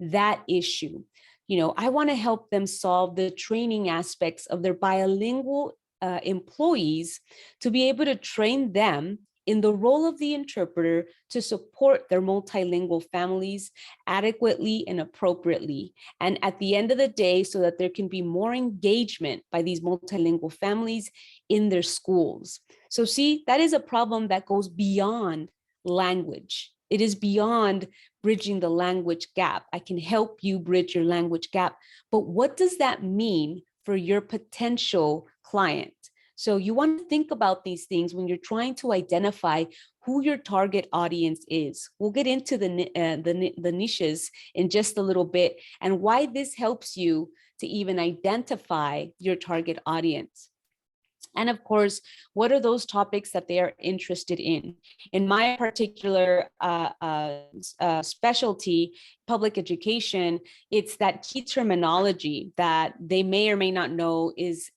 that issue. I want to help them solve the training aspects of their bilingual employees to be able to train them in the role of the interpreter to support their multilingual families adequately and appropriately. And at the end of the day, so that there can be more engagement by these multilingual families in their schools. So see, that is a problem that goes beyond language. It is beyond bridging the language gap. I can help you bridge your language gap, but what does that mean for your potential client? So you want to think about these things when you're trying to identify who your target audience is. We'll get into the niches in just a little bit and why this helps you to even identify your target audience. And of course, what are those topics that they are interested in? In my particular specialty, public education, it's that key terminology that they may or may not know is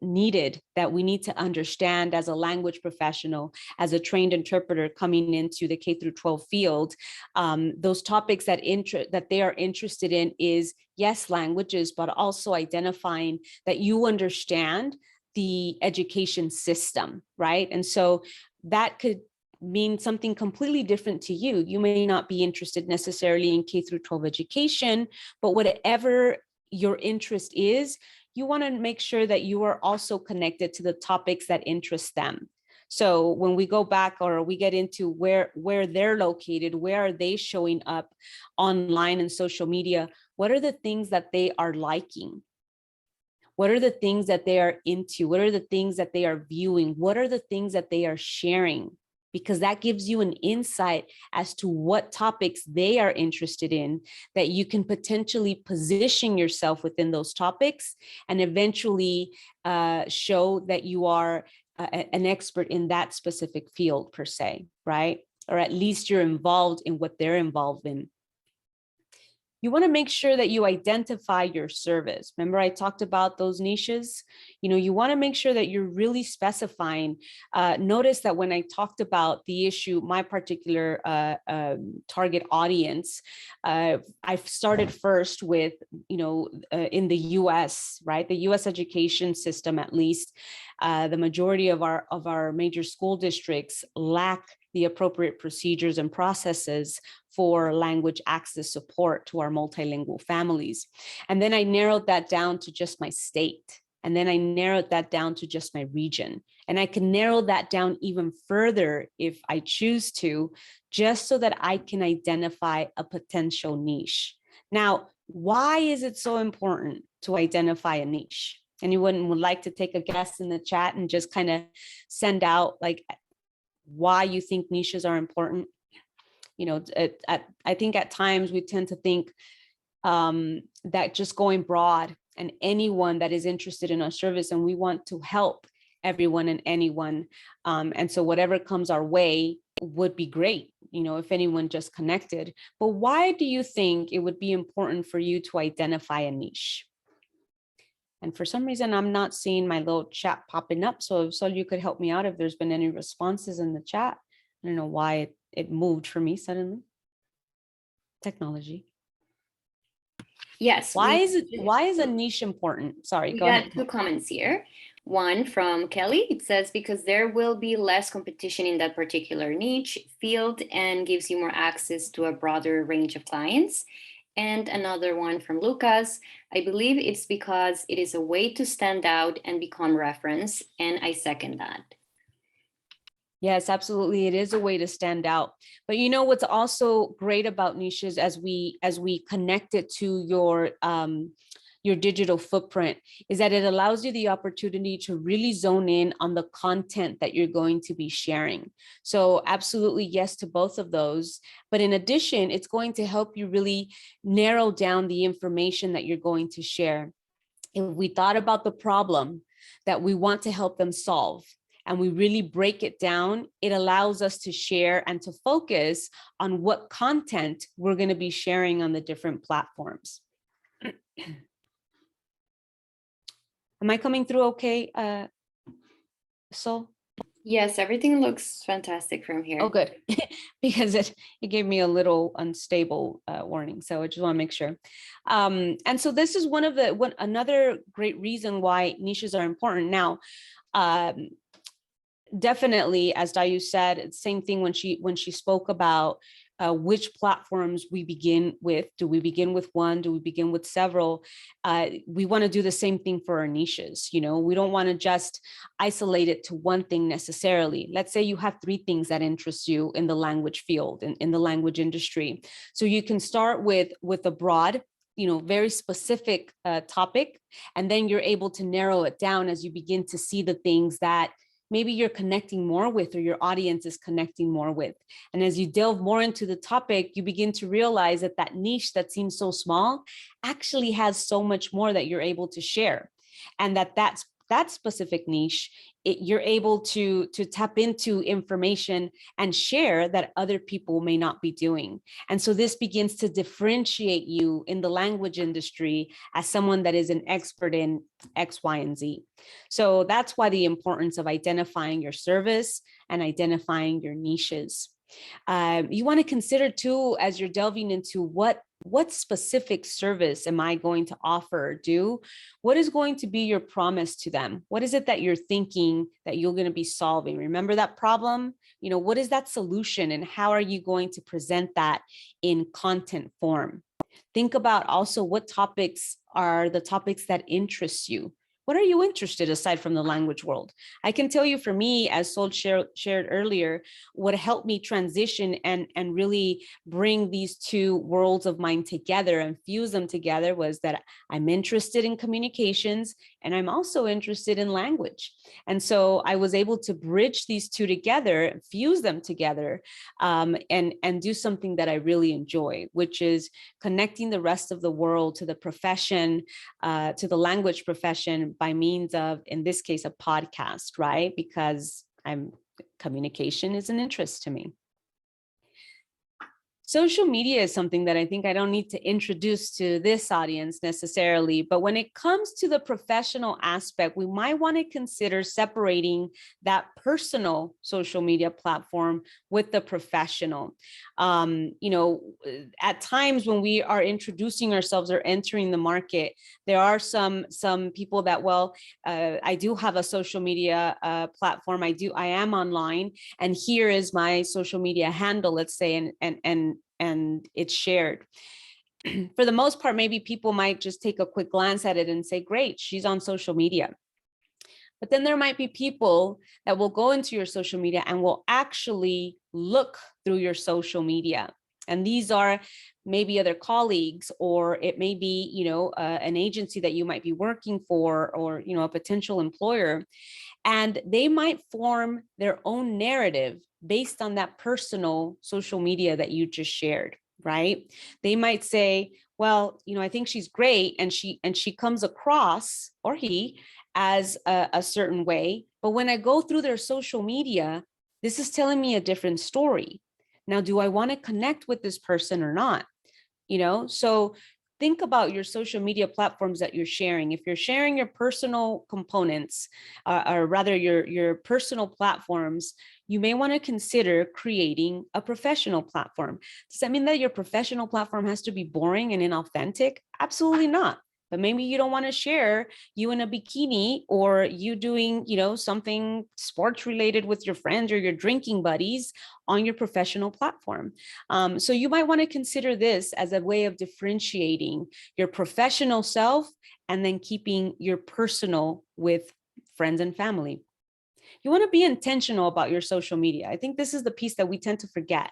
needed, that we need to understand as a language professional, as a trained interpreter coming into the K through 12 field. Those topics that they are interested in is, yes, languages, but also identifying that you understand the education system, right? And so that could mean something completely different to you. You may not be interested necessarily in K through 12 education, but whatever your interest is, you want to make sure that you are also connected to the topics that interest them. So when we go back or we get into where they're located, where are they showing up online and social media? What are the things that they are liking? What are the things that they are into? What are the things that they are viewing? What are the things that they are sharing? Because that gives you an insight as to what topics they are interested in, that you can potentially position yourself within those topics and eventually show that you are an expert in that specific field per se, right? Or at least you're involved in what they're involved in. You want to make sure that you identify your service. Remember, I talked about those niches. You want to make sure that you're really specifying. Notice that when I talked about the issue, my particular target audience, I've started first with, in the US, right? The US education system, at least, the majority of our major school districts lack the appropriate procedures and processes for language access support to our multilingual families. And then I narrowed that down to just my state. And then I narrowed that down to just my region. And I can narrow that down even further if I choose to, just so that I can identify a potential niche. Now, why is it so important to identify a niche? Anyone would like to take a guess in the chat and just kind of send out like why you think niches are important? I think at times we tend to think that just going broad and anyone that is interested in our service, and we want to help everyone and anyone. And so whatever comes our way would be great, if anyone just connected. But why do you think it would be important for you to identify a niche? And for some reason, I'm not seeing my little chat popping up. So if you could help me out if there's been any responses in the chat. I don't know why it moved for me suddenly. Technology. Yes. Why is a niche important? Sorry, go ahead. We got 2 comments here. One from Kelly. It says, because there will be less competition in that particular niche field and gives you more access to a broader range of clients. And another one from Lucas. I believe it's because it is a way to stand out and become reference. And I second that. Yes, absolutely. It is a way to stand out. But what's also great about niches as we connect it to your digital footprint is that it allows you the opportunity to really zone in on the content that you're going to be sharing. So absolutely yes to both of those. But in addition, it's going to help you really narrow down the information that you're going to share. If we thought about the problem that we want to help them solve, and we really break it down, it allows us to share and to focus on what content we're going to be sharing on the different platforms. Am I coming through okay, Sol? Yes, everything looks fantastic from here. Oh, good, because it gave me a little unstable warning, so I just want to make sure. And so this is another great reason why niches are important. Now, definitely, as Dayu said, same thing when she spoke about which platforms we begin with. Do we begin with one? Do we begin with several? We want to do the same thing for our niches. You know, we don't want to just isolate it to one thing necessarily. Let's say you have 3 things that interest you in the language field, in the language industry. So you can start with a broad, you know, very specific topic, and then you're able to narrow it down as you begin to see the things that maybe you're connecting more with, or your audience is connecting more with. And as you delve more into the topic, you begin to realize that that niche that seems so small actually has so much more that you're able to share. And that specific niche, you're able to tap into information and share that other people may not be doing. And so this begins to differentiate you in the language industry as someone that is an expert in X, Y, and Z. So that's why the importance of identifying your service and identifying your niches. You want to consider too, as you're delving into what specific service am I going to offer or do? What is going to be your promise to them? What is it that you're thinking that you're going to be solving? Remember that problem? You know, what is that solution, and how are you going to present that in content form? Think about also what topics are the topics that interest you. What are you interested aside from the language world? I can tell you, for me, as Sol shared earlier, what helped me transition and really bring these 2 worlds of mine together and fuse them together was that I'm interested in communications, and I'm also interested in language. And so I was able to bridge these 2 together, fuse them together, and do something that I really enjoy, which is connecting the rest of the world to the profession, to the language profession, by means of, in this case, a podcast, right? Because communication is an interest to me. Social media is something that I think I don't need to introduce to this audience necessarily, but when it comes to the professional aspect, we might want to consider separating that personal social media platform with the professional. You know, at times when we are introducing ourselves or entering the market, there are some people that, well, I do have a social media platform. I am online, and here is my social media handle, let's say, and it's shared. For the most part, maybe people might just take a quick glance at it and say, great, she's on social media. But then there might be people that will go into your social media and will actually look through your social media. And these are maybe other colleagues, or it may be, you know, an agency that you might be working for, or, you know, a potential employer. And they might form their own narrative based on that personal social media that you just shared, right? They might say, well, you know, I think she's great, and she comes across, or he, as a certain way. But when I go through their social media, this is telling me a different story. Now, do I want to connect with this person or not? You know, so think about your social media platforms that you're sharing. If you're sharing your personal components, or rather your personal platforms, you may want to consider creating a professional platform. Does that mean that your professional platform has to be boring and inauthentic? Absolutely not. But maybe you don't want to share you in a bikini, or you doing, you know, something sports related with your friends or your drinking buddies on your professional platform. So you might want to consider this as a way of differentiating your professional self and then keeping your personal with friends and family. You want to be intentional about your social media. I think this is the piece that we tend to forget,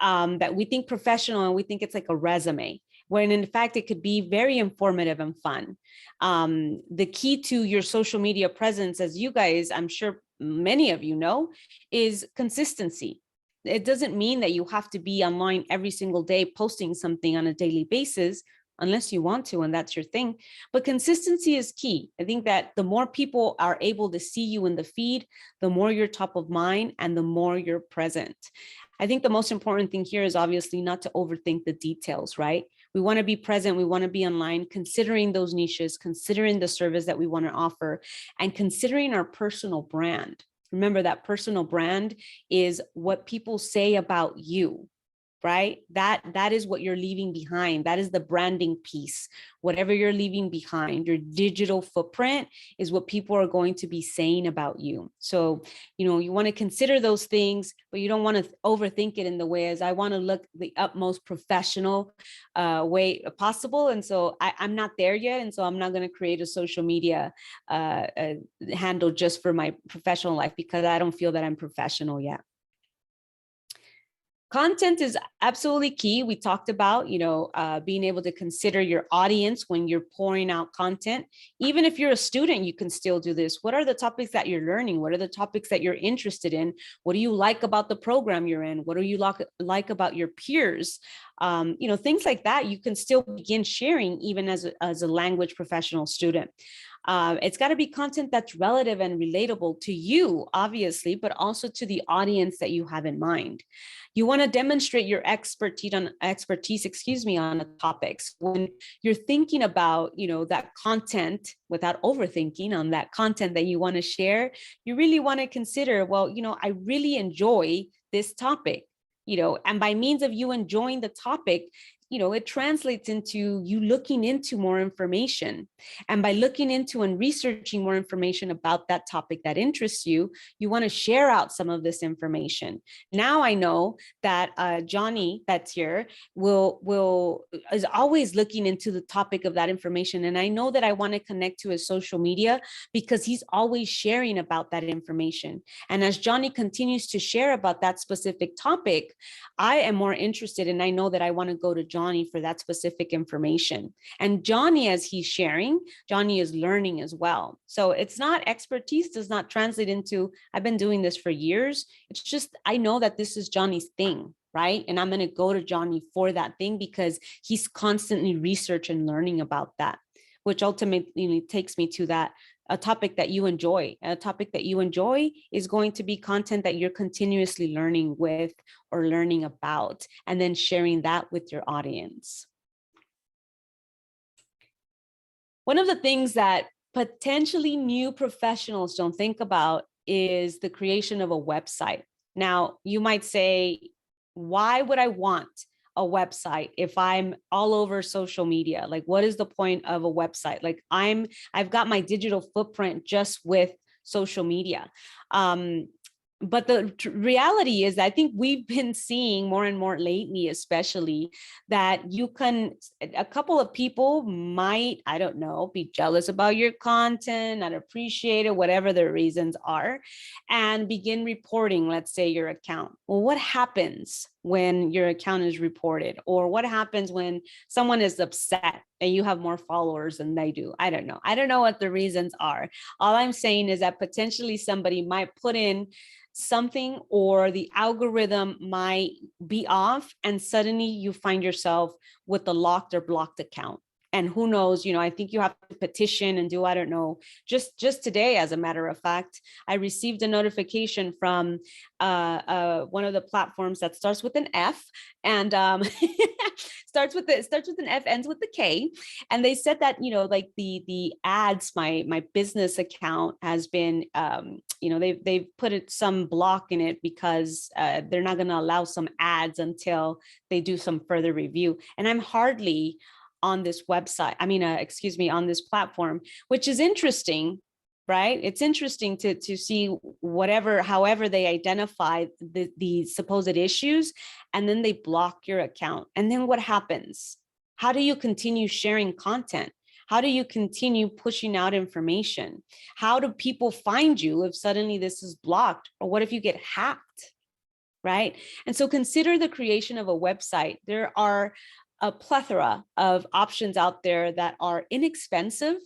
that we think professional and we think it's like a resume, when in fact it could be very informative and fun. The key to your social media presence, as you guys, I'm sure many of you know, is consistency. It doesn't mean that you have to be online every single day posting something on a daily basis, unless you want to, and that's your thing. But consistency is key. I think that the more people are able to see you in the feed, the more you're top of mind and the more you're present. I think the most important thing here is obviously not to overthink the details, right? We want to be present, we want to be online, considering those niches, considering the service that we want to offer, and considering our personal brand. Remember that personal brand is what people say about you. right? That is what you're leaving behind. That is the branding piece. Whatever you're leaving behind, your digital footprint is what people are going to be saying about you. So, you want to consider those things, but you don't want to overthink it in the way as I want to look the utmost professional way possible. And so I'm not there yet. And so I'm not going to create a social media handle just for my professional life because I don't feel that I'm professional yet. Content is absolutely key. We talked about, being able to consider your audience when you're pouring out content. Even if you're a student, you can still do this. What are the topics that you're learning? What are the topics that you're interested in? What do you like about the program you're in? What do you like about your peers? Things like that, you can still begin sharing even as a language professional student. It's got to be content that's relative and relatable to you, obviously, but also to the audience that you have in mind. You want to demonstrate your expertise on the topics. When you're thinking about, that content without overthinking on that content that you want to share, you really want to consider, well, I really enjoy this topic, and by means of you enjoying the topic, it translates into you looking into more information. And by looking into and researching more information about that topic that interests you, you want to share out some of this information. Now I know that Johnny that's here is always looking into the topic of that information. And I know that I want to connect to his social media because he's always sharing about that information. And as Johnny continues to share about that specific topic, I am more interested, and I know that I want to go to Johnny for that specific information. And Johnny, as he's sharing, Johnny is learning as well. So it's not, expertise does not translate into, I've been doing this for years. It's just, I know that this is Johnny's thing, right? And I'm going to go to Johnny for that thing because he's constantly researching and learning about that, which ultimately takes me to that. A topic that you enjoy. A topic that you enjoy is going to be content that you're continuously learning with or learning about, and then sharing that with your audience. One of the things that potentially new professionals don't think about is the creation of a website. Now, you might say, why would I want a website if I'm all over social media? Like, what is the point of a website? Like, I've got my digital footprint just with social media. But the reality is that I think we've been seeing more and more lately, especially, that a couple of people might, I don't know, be jealous about your content, not appreciate it, whatever the reasons are, and begin reporting, let's say, your account. Well, what happens when your account is reported? Or what happens when someone is upset and you have more followers than they do? I don't know. I don't know what the reasons are. All I'm saying is that potentially somebody might put in something, or the algorithm might be off, and suddenly you find yourself with a locked or blocked account. And who knows, I think you have to petition and do, I don't know, just today, as a matter of fact, I received a notification from one of the platforms that starts with an F and starts with an F, ends with the K. And they said that, like the ads, my business account has been, they've put some block in it because they're not going to allow some ads until they do some further review. And I'm hardly on this website, on this platform, which is interesting, right? It's interesting to see however they identify the supposed issues, and then they block your account. And then what happens? How do you continue sharing content? How do you continue pushing out information? How do people find you if suddenly this is blocked? Or what if you get hacked, right? And so consider the creation of a website. There are a plethora of options out there that are inexpensive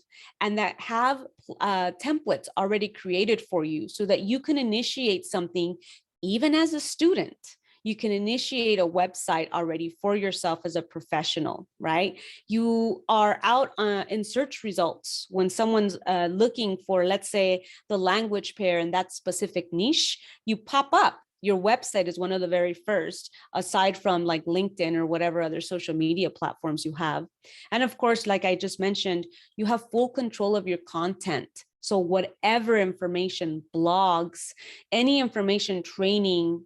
and that have templates already created for you so that you can initiate something even as a student. You can initiate a website already for yourself as a professional, right? You are out in search results when someone's looking for, let's say, the language pair in that specific niche, you pop up. Your website is one of the very first, aside from like LinkedIn or whatever other social media platforms you have. And of course, like I just mentioned, you have full control of your content. So whatever information, blogs, any information, training,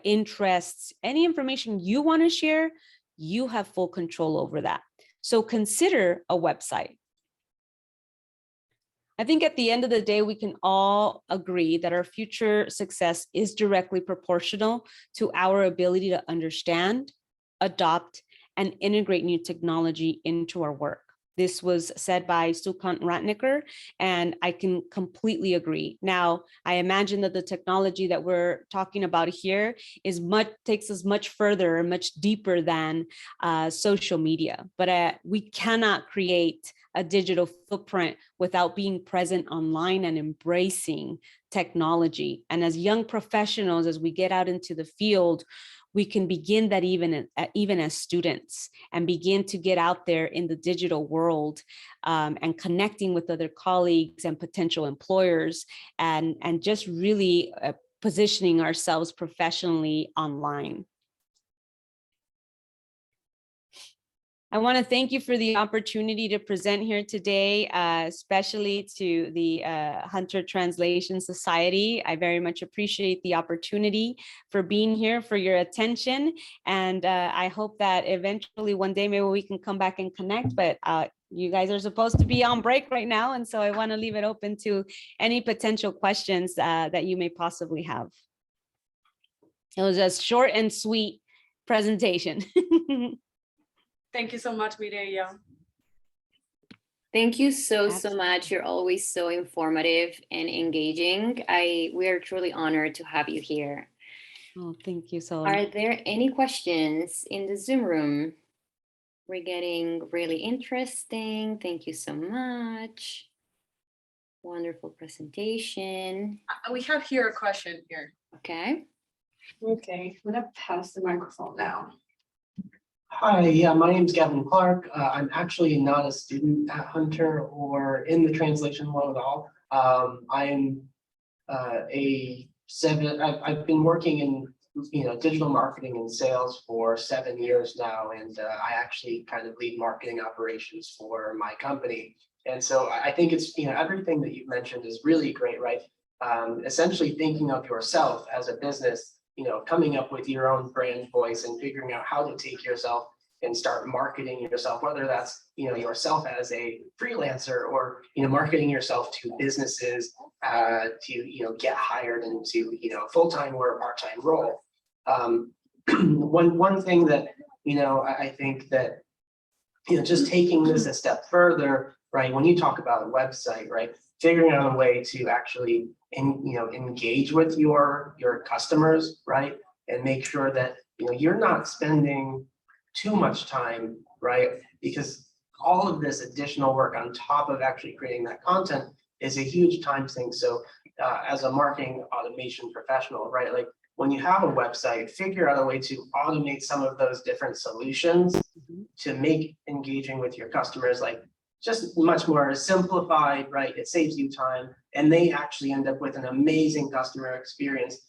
interests, any information you want to share, you have full control over that. So consider a website. I think at the end of the day, we can all agree that our future success is directly proportional to our ability to understand, adopt, and integrate new technology into our work. This was said by Sukant Ratnecker, and I can completely agree. Now, I imagine that the technology that we're talking about here takes us much further and much deeper than social media, but we cannot create a digital footprint without being present online and embracing technology. And as young professionals, as we get out into the field, we can begin that even as students, and begin to get out there in the digital world and connecting with other colleagues and potential employers, and just really positioning ourselves professionally online. I want to thank you for the opportunity to present here today, especially to the Hunter Translation Society. I very much appreciate the opportunity for being here, for your attention. And I hope that eventually one day maybe we can come back and connect, but you guys are supposed to be on break right now. And so I want to leave it open to any potential questions that you may possibly have. It was a short and sweet presentation. Thank you so much, Mireya. Thank you so much. You're always so informative and engaging. We are truly honored to have you here. Oh, thank you so. Are there any questions in the Zoom room? We're getting really interesting. Thank you so much. Wonderful presentation. We have here a question here. Okay. Okay, I'm gonna pass the microphone now. Hi, yeah, my name is Gavin Clark. I'm actually not a student at Hunter or in the translation world at all. I'm I've been working in digital marketing and sales for 7 years now, and I actually kind of lead marketing operations for my company. And so I think it's everything that you've mentioned is really great, right? Essentially thinking of yourself as a business, coming up with your own brand voice and figuring out how to take yourself and start marketing yourself, whether that's, yourself as a freelancer or, marketing yourself to businesses to, get hired into, full-time or a part-time role. One thing that, I think that, just taking this a step further, right? When you talk about a website, right? Figuring out a way to actually engage with your customers, right? And make sure that you're not spending too much time, right? Because all of this additional work on top of actually creating that content is a huge time sink. So as a marketing automation professional, right? Like when you have a website, figure out a way to automate some of those different solutions to make engaging with your customers like just much more simplified, right? It saves you time, and they actually end up with an amazing customer experience.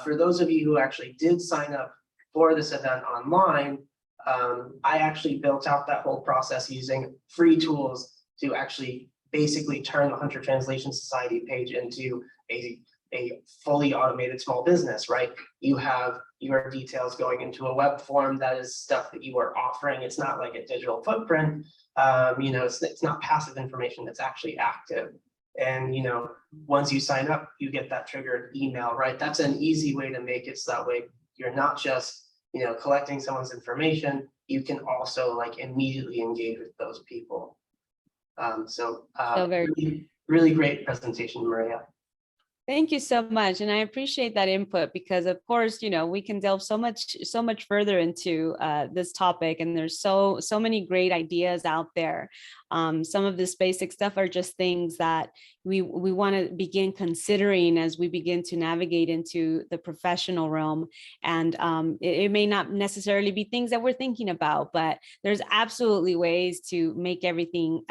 For those of you who actually did sign up for this event online, I actually built out that whole process using free tools to actually basically turn the Hunter Translation Society page into a fully automated small business, right? You have your details going into a web form that is stuff that you are offering. It's not like a digital footprint. It's not passive information, that's actually active. And, once you sign up, you get that triggered email, right? That's an easy way to make it so that way you're not just, collecting someone's information, you can also like immediately engage with those people. Really great presentation, Maria. Thank you so much. And I appreciate that input because of course, we can delve so much further into this topic, and there's so many great ideas out there. Some of this basic stuff are just things that we want to begin considering as we begin to navigate into the professional realm. And it may not necessarily be things that we're thinking about, but there's absolutely ways to make everything,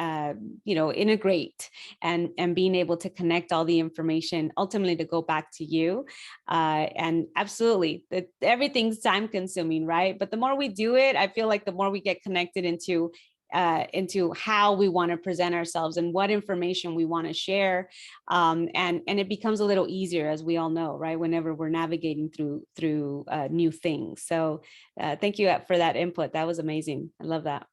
integrate and being able to connect all the information ultimately to go back to you. And absolutely, everything's time consuming, right? But the more we do it, I feel like the more we get connected into into how we want to present ourselves and what information we want to share. And it becomes a little easier, as we all know, right? Whenever we're navigating through new things. So thank you for that input. That was amazing. I love that.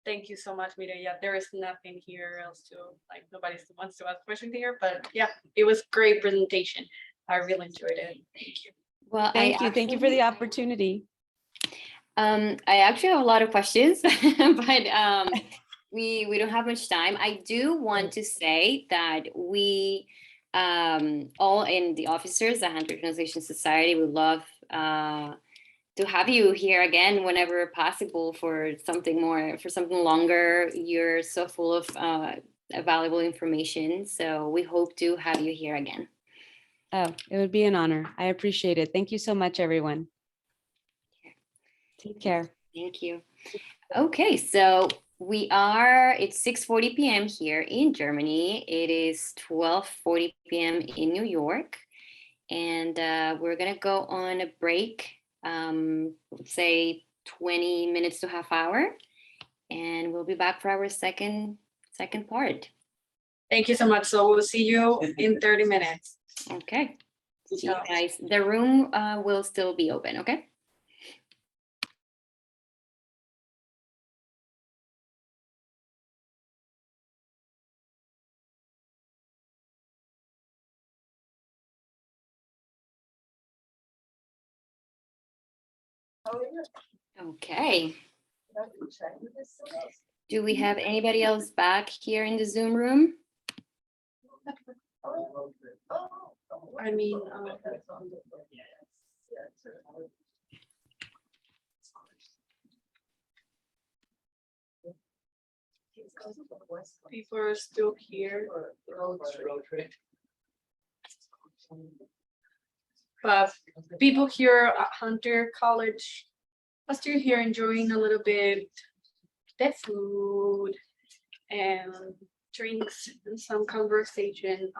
Thank you so much, Mira. Yeah, there is nothing here else to, like, nobody wants to ask questions here, but yeah, it was great presentation. I really enjoyed it. Thank you. Well, Thank you for the opportunity. I actually have a lot of questions, but we don't have much time. I do want to say that we all in the officers, the Hunter Translation Society, would love to have you here again whenever possible for something more, for something longer. You're so full of valuable information. So we hope to have you here again. Oh, it would be an honor. I appreciate it. Thank you so much, everyone. Take care. Thank you. Okay, so it's 6:40 p.m. here in Germany. It is 12:40 p.m. in New York. And we're gonna go on a break, say 20 minutes to half hour. And we'll be back for our second part. Thank you so much. So we'll see you in 30 minutes. Okay. See you guys. The room will still be open, okay? Okay. Do we have anybody else back here in the Zoom room? I mean, people are still here. But people here at Hunter College are still here enjoying a little bit the food and drinks and some conversation.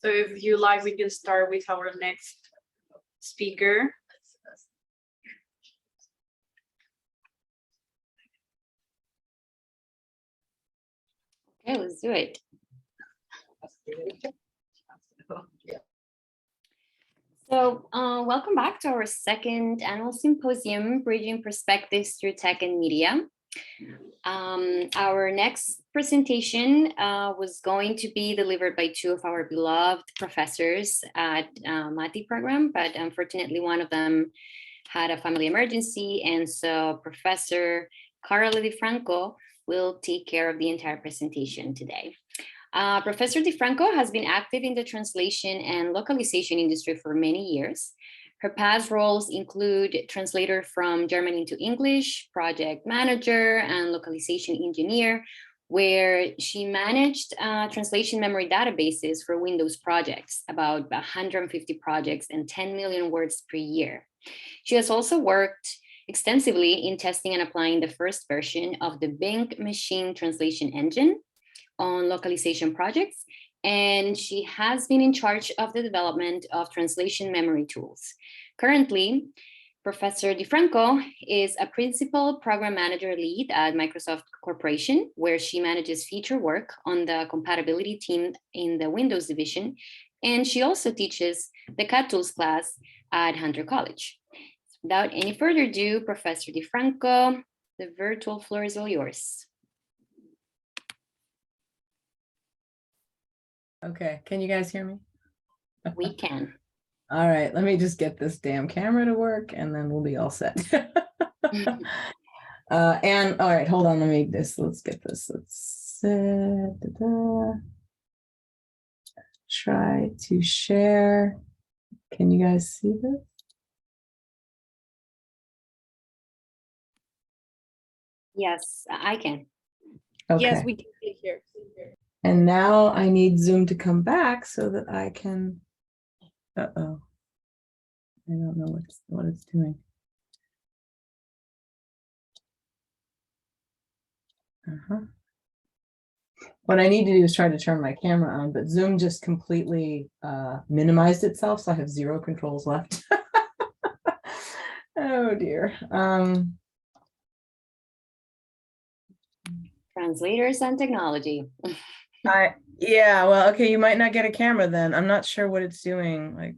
So if you like, we can start with our next speaker. Okay, let's do it. So welcome back to our second annual symposium, Bridging Perspectives Through Tech and Media. Our next presentation was going to be delivered by two of our beloved professors at MATI program, but unfortunately one of them had a family emergency, and so Professor Carla DiFranco will take care of the entire presentation today. Professor DiFranco has been active in the translation and localization industry for many years. Her past roles include translator from German into English, project manager, and localization engineer, where she managed translation memory databases for Windows projects, about 150 projects and 10 million words per year. She has also worked extensively in testing and applying the first version of the Bing machine translation engine on localization projects, and she has been in charge of the development of translation memory tools. Currently, Professor DiFranco is a principal program manager lead at Microsoft Corporation, where she manages feature work on the compatibility team in the Windows division, and she also teaches the CAD Tools class at Hunter College. Without any further ado, Professor DiFranco, the virtual floor is all yours. Okay, can you guys hear me? We can. All right, let me just get this damn camera to work and then we'll be all set. And all right, hold on, let's get this. Let's try to share. Can you guys see this? Yes, I can. Okay. Yes, we can see here. And now I need Zoom to come back so that I can, uh-oh. I don't know what it's doing. What I need to do is try to turn my camera on, but Zoom just completely minimized itself, so I have 0 controls left. Oh dear. Translators and technology. Yeah, well, okay, you might not get a camera then. I'm not sure what it's doing.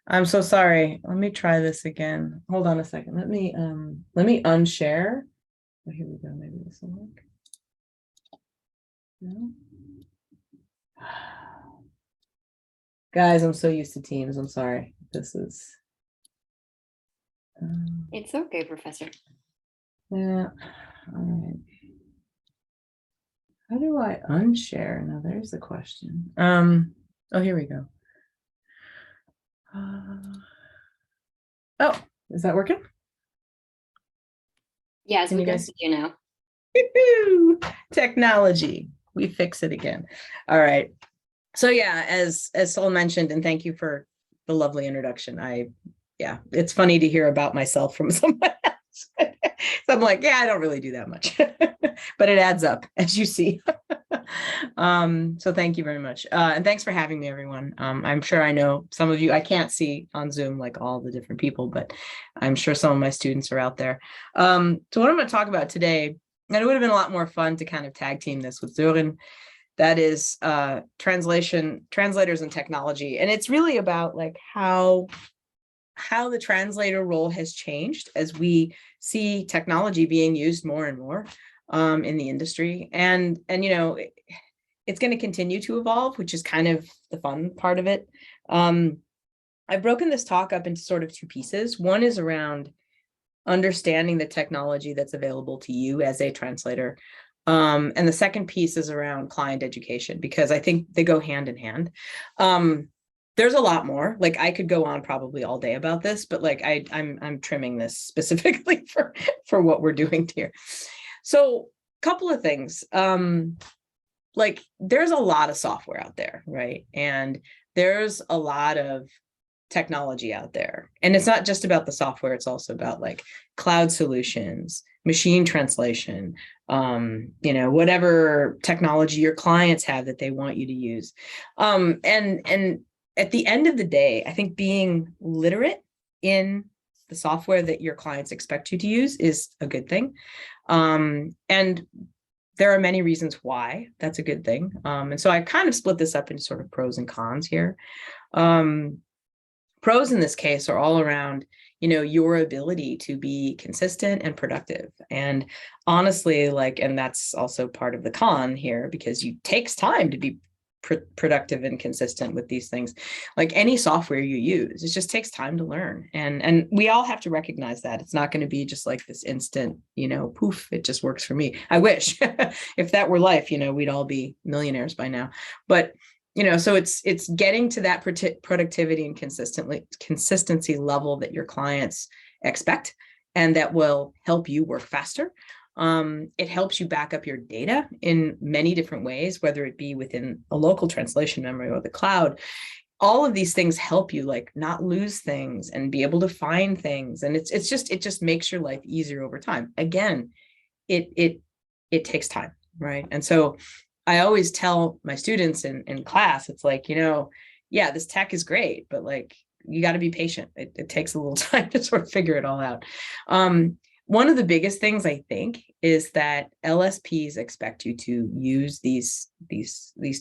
I'm so sorry. Let me try this again. Hold on a second. Let me unshare. Oh, here we go. Maybe this will work. No. Guys, I'm so used to Teams. I'm sorry. This is. It's okay, Professor. Yeah. All right. How do I unshare? Now there's the question. Oh, here we go. Oh, is that working? Yes, Can we you can guys see you now. Woo-hoo! Technology. We fix it again. All right. So yeah, as Sol mentioned, and thank you for the lovely introduction. Yeah, it's funny to hear about myself from someone else. So I'm like, yeah, I don't really do that much, but it adds up, as you see. So thank you very much. And thanks for having me, everyone. I'm sure I know some of you, I can't see on Zoom like all the different people, but I'm sure some of my students are out there. So what I'm going to talk about today, and it would have been a lot more fun to kind of tag team this with Zoran, that is translators and technology. And it's really about like how the translator role has changed as we see technology being used more and more in the industry. And you know, it's going to continue to evolve, which is kind of the fun part of it. I've broken this talk up into sort of 2 pieces. One is around understanding the technology that's available to you as a translator. And the second piece is around client education, because I think they go hand in hand. There's a lot more. Like I could go on probably all day about this, but like I'm trimming this specifically for what we're doing here. So a couple of things. Like there's a lot of software out there, right? And there's a lot of technology out there. And it's not just about the software, it's also about like cloud solutions, machine translation, you know, whatever technology your clients have that they want you to use. And at the end of the day, I think being literate in the software that your clients expect you to use is a good thing. And there are many reasons why that's a good thing. And so I kind of split this up into sort of pros and cons here. Pros in this case are all around, you know, your ability to be consistent and productive. And honestly, like, and that's also part of the con here, because it takes time to be productive and consistent with these things. Like any software you use, it just takes time to learn. And we all have to recognize that. It's not going to be just like this instant, you know, poof, it just works for me. I wish if that were life, you know, we'd all be millionaires by now. But you know, so it's getting to that productivity and consistency level that your clients expect, and that will help you work faster. It helps you back up your data in many different ways, whether it be within a local translation memory or the cloud. All of these things help you like not lose things and be able to find things. And it just makes your life easier over time. Again, it takes time, right? And so I always tell my students in class, it's like, you know, yeah, this tech is great, but like, you got to be patient. It takes a little time to sort of figure it all out. One of the biggest things I think is that LSPs expect you to use these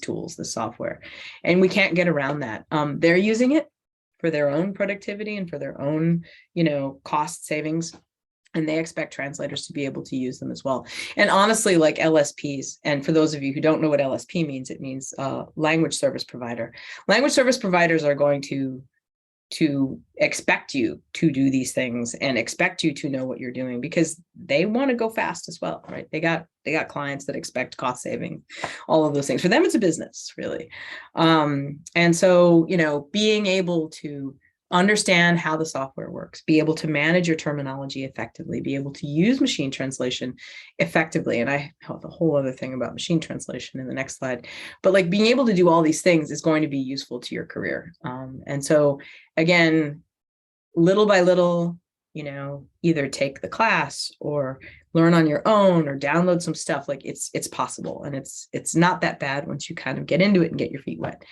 tools, the software, and we can't get around that. They're using it for their own productivity and for their own, you know, cost savings. And they expect translators to be able to use them as well. And honestly, like LSPs, and for those of you who don't know what LSP means, it means language service provider. Language service providers are going to expect you to do these things and expect you to know what you're doing, because they want to go fast as well, right? They got clients that expect cost saving, all of those things. For them, it's a business, really. And so, you know, being able to understand how the software works, be able to manage your terminology effectively, be able to use machine translation effectively. And I have a whole other thing about machine translation in the next slide, but like being able to do all these things is going to be useful to your career. And so again, little by little, either take the class or learn on your own or download some stuff. Like it's possible, and it's not that bad once you kind of get into it and get your feet wet.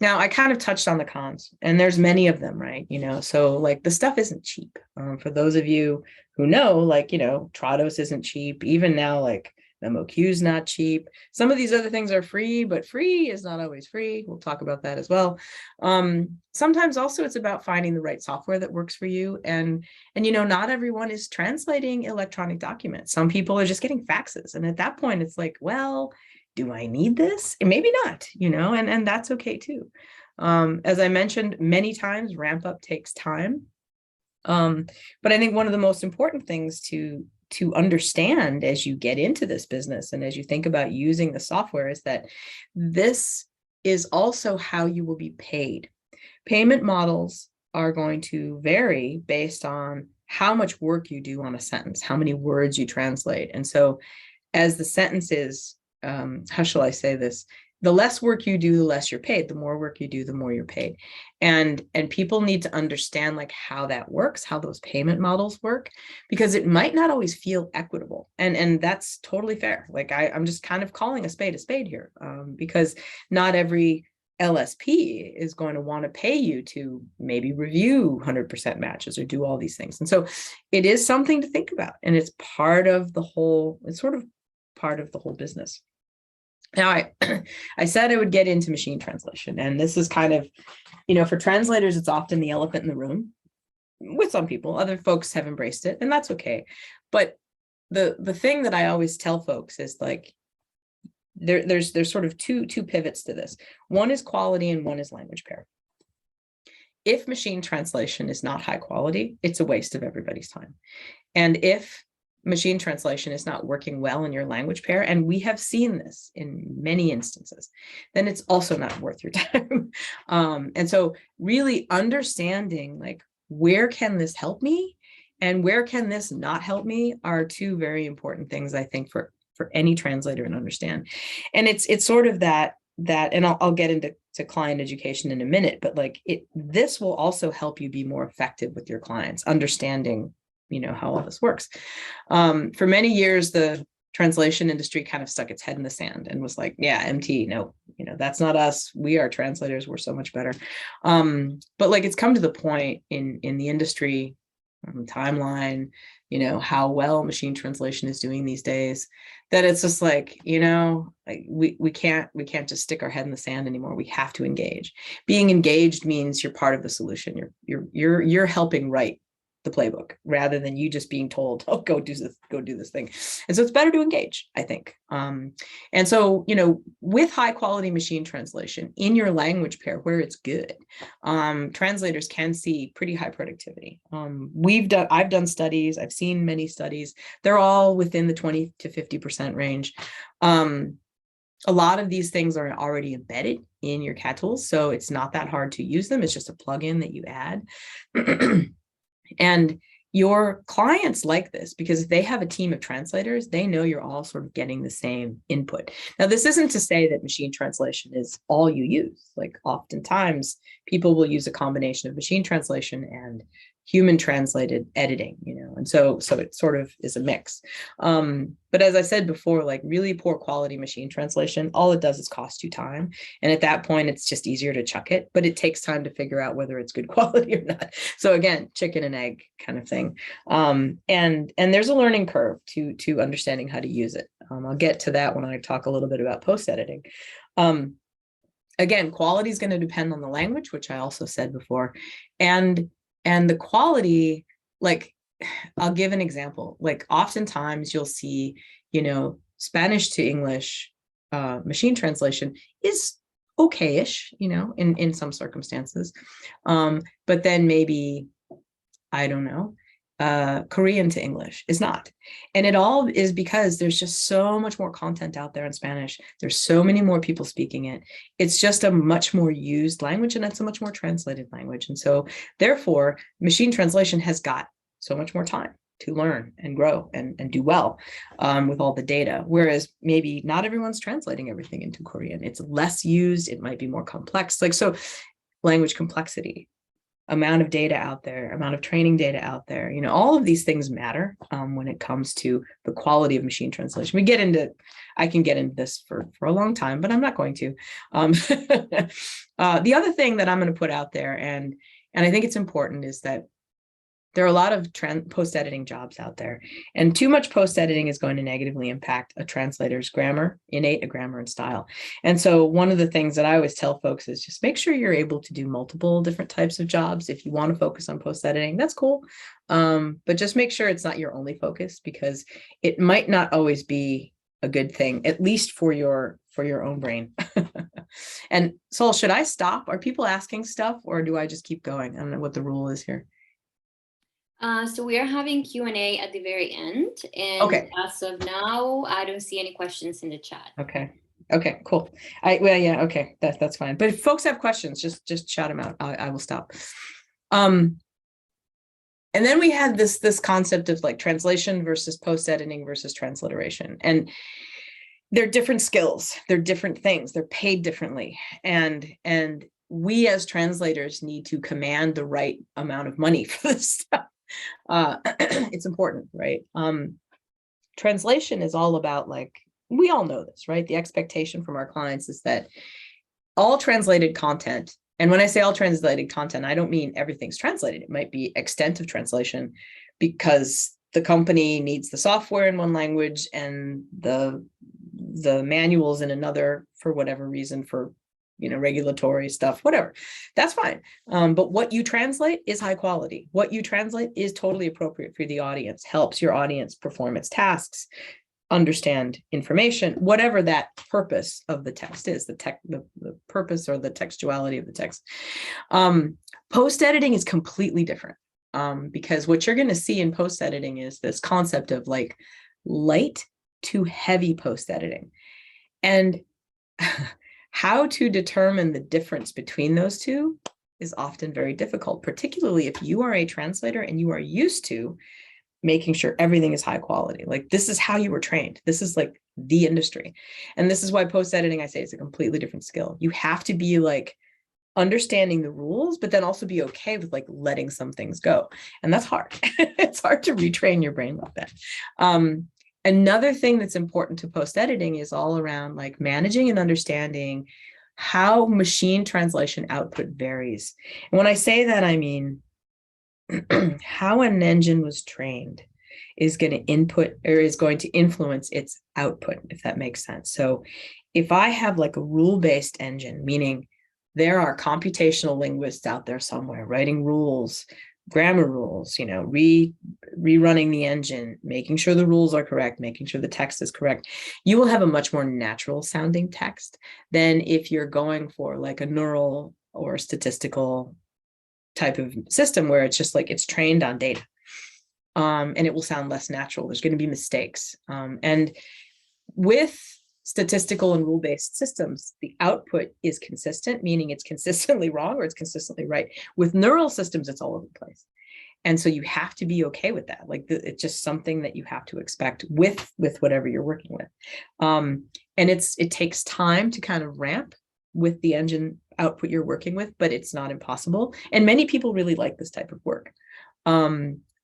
Now, I kind of touched on the cons, and there's many of them, right? So like the stuff isn't cheap. For those of you who know, like, Trados isn't cheap. Even now, like MOQ is not cheap. Some of these other things are free, but free is not always free. We'll talk about that as well. Sometimes also it's about finding the right software that works for you. And not everyone is translating electronic documents. Some people are just getting faxes. And at that point, it's like, well, do I need this? And maybe not, and that's okay too. As I mentioned many times, ramp up takes time. But I think one of the most important things to understand as you get into this business and as you think about using the software is that this is also how you will be paid. Payment models are going to vary based on how much work you do on a sentence, how many words you translate. And so as the sentence is, how shall I say this? The less work you do, the less you're paid. The more work you do, the more you're paid. And people need to understand like how that works, how those payment models work, because it might not always feel equitable. And that's totally fair. Like I'm just kind of calling a spade here, because not every LSP is going to want to pay you to maybe review 100% matches or do all these things. And so it is something to think about. And it's part of the whole, it's sort of part of the whole business. Now, I said I would get into machine translation, and this is kind of, for translators, it's often the elephant in the room with some people. Other folks have embraced it, and that's okay. But the thing that I always tell folks is like, there's sort of two pivots to this. One is quality and one is language pair. If machine translation is not high quality, it's a waste of everybody's time. And if machine translation is not working well in your language pair, and we have seen this in many instances, then it's also not worth your time. And so really understanding like, where can this help me and where can this not help me are two very important things, I think, for any translator to understand. And it's sort of that, and I'll get into client education in a minute, but like this will also help you be more effective with your clients, understanding how all this works. For many years, the translation industry kind of stuck its head in the sand and was like, yeah, MT, no, that's not us. We are translators. We're so much better. But like, it's come to the point in the industry timeline, how well machine translation is doing these days, that it's just like, we can't just stick our head in the sand anymore. We have to engage. Being engaged means you're part of the solution. You're helping write the playbook rather than you just being told, oh, go do this thing. And so it's better to engage, I think. And so, with high quality machine translation in your language pair where it's good, translators can see pretty high productivity. I've done studies, I've seen many studies. They're all within the 20 to 50% range. A lot of these things are already embedded in your CAT tools, so it's not that hard to use them. It's just a plugin that you add. And your clients like this because if they have a team of translators, they know you're all sort of getting the same input. Now, this isn't to say that machine translation is all you use. Like oftentimes people will use a combination of machine translation and human translated editing, and so it sort of is a mix. But as I said before, like really poor quality machine translation, all it does is cost you time. And at that point, it's just easier to chuck it, but it takes time to figure out whether it's good quality or not. So again, chicken and egg kind of thing. And there's a learning curve to understanding how to use it. I'll get to that when I talk a little bit about post editing. Again, quality is going to depend on the language, which I also said before. And the quality, like, I'll give an example. Like oftentimes you'll see, Spanish to English machine translation is okay-ish, in some circumstances. But then maybe, I don't know, Korean to English is not. And it all is because there's just so much more content out there in Spanish. There's so many more people speaking it. It's just a much more used language, and it's a much more translated language. And so therefore, machine translation has got so much more time to learn and grow and do well with all the data. Whereas maybe not everyone's translating everything into Korean. It's less used. It might be more complex. Like, so language complexity amount of data out there, amount of training data out there, all of these things matter when it comes to the quality of machine translation. I can get into this for a long time, but I'm not going to. The other thing that I'm going to put out there, and I think it's important, is that there are a lot of post-editing jobs out there, and too much post-editing is going to negatively impact a translator's grammar, innate grammar and style. And so one of the things that I always tell folks is just make sure you're able to do multiple different types of jobs. If you want to focus on post-editing, that's cool. But just make sure it's not your only focus, because it might not always be a good thing, at least for your own brain. And Sol, should I stop? Are people asking stuff, or do I just keep going? I don't know what the rule is here. So we are having Q&A at the very end. And okay. As of now, I don't see any questions in the chat. Okay. Okay, cool. Okay, that's fine. But if folks have questions, just shout them out. I will stop. And then we had this concept of like translation versus post-editing versus transliteration. And they're different skills. They're different things. They're paid differently. And we as translators need to command the right amount of money for this stuff. It's important, right? Translation is all about, like, we all know this, right? The expectation from our clients is that all translated content, and when I say all translated content, I don't mean everything's translated. It might be extent of translation because the company needs the software in one language and the manuals in another for whatever reason, for regulatory stuff, whatever. That's fine. But what you translate is high quality. What you translate is totally appropriate for the audience, helps your audience perform its tasks, understand information, whatever that purpose of the text is, the purpose or the textuality of the text. Post-editing is completely different because what you're going to see in post-editing is this concept of like light to heavy post-editing. And how to determine the difference between those two is often very difficult, particularly if you are a translator and you are used to making sure everything is high quality. Like, this is how you were trained. This is like the industry. And this is why post-editing, I say, is a completely different skill. You have to be like understanding the rules, but then also be okay with like letting some things go. And that's hard. It's hard to retrain your brain like that. Another thing that's important to post-editing is all around like managing and understanding how machine translation output varies. And when I say that, I mean how an engine was trained is going to input or is going to influence its output, if that makes sense. So if I have like a rule-based engine, meaning there are computational linguists out there somewhere writing rules, grammar rules, rerunning the engine, making sure the rules are correct, making sure the text is correct, you will have a much more natural sounding text than if you're going for like a neural or statistical type of system where it's just like it's trained on data. And it will sound less natural. There's going to be mistakes. And with statistical and rule-based systems, the output is consistent, meaning it's consistently wrong or it's consistently right. With neural systems, it's all over the place. And so you have to be okay with that. Like it's just something that you have to expect with whatever you're working with. And it takes time to kind of ramp with the engine output you're working with, but it's not impossible. And many people really like this type of work.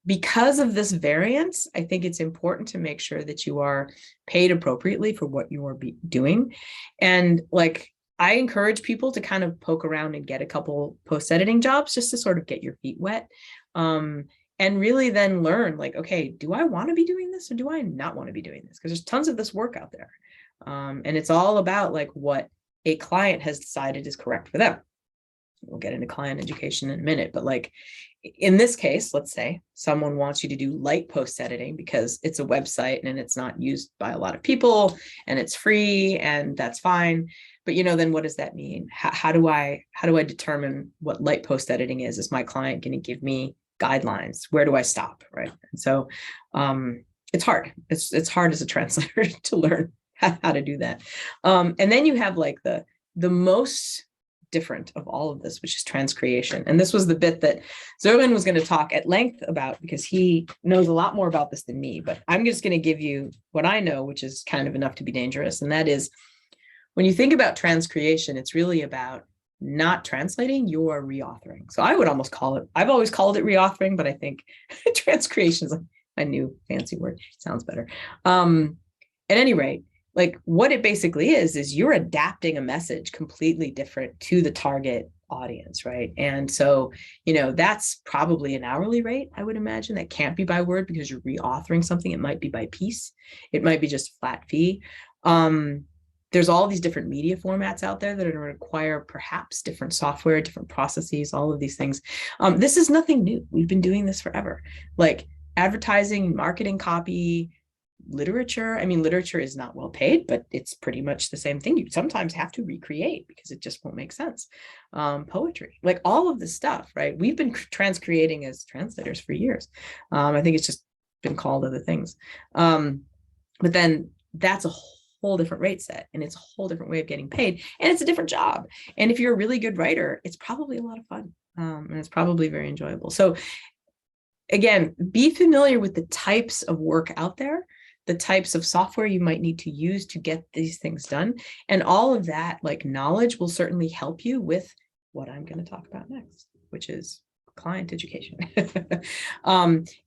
Because of this variance, I think it's important to make sure that you are paid appropriately for what you are doing. And like, I encourage people to kind of poke around and get a couple post-editing jobs just to sort of get your feet wet. And really then learn like, okay, do I want to be doing this or do I not want to be doing this? Because there's tons of this work out there. And it's all about like what a client has decided is correct for them. We'll get into client education in a minute, but like in this case, let's say someone wants you to do light post editing because it's a website and it's not used by a lot of people and it's free and that's fine. But then what does that mean? How do I determine what light post editing is? Is my client going to give me guidelines? Where do I stop? Right. And so it's hard. It's hard as a translator to learn how to do that. And then you have like the most different of all of this, which is transcreation. And this was the bit that Zerlin was going to talk at length about because he knows a lot more about this than me, but I'm just going to give you what I know, which is kind of enough to be dangerous. And that is when you think about transcreation, it's really about not translating, you're reauthoring. So I would almost call it, I've always called it reauthoring, but I think transcreation is a new fancy word. Sounds better. At any rate, like what it basically is you're adapting a message completely different to the target audience, right? And so, that's probably an hourly rate, I would imagine. That can't be by word because you're reauthoring something. It might be by piece. It might be just flat fee. There's all these different media formats out there that are going to require perhaps different software, different processes, all of these things. This is nothing new. We've been doing this forever. Like advertising, marketing, copy, literature. I mean, literature is not well paid, but it's pretty much the same thing. You sometimes have to recreate because it just won't make sense. Poetry, like all of this stuff, right? We've been transcreating as translators for years. I think it's just been called other things. But then that's a whole different rate set, and it's a whole different way of getting paid, and it's a different job. And if you're a really good writer, it's probably a lot of fun, and it's probably very enjoyable. So again, be familiar with the types of work out there, the types of software you might need to use to get these things done. And all of that, like knowledge, will certainly help you with what I'm going to talk about next, which is client education.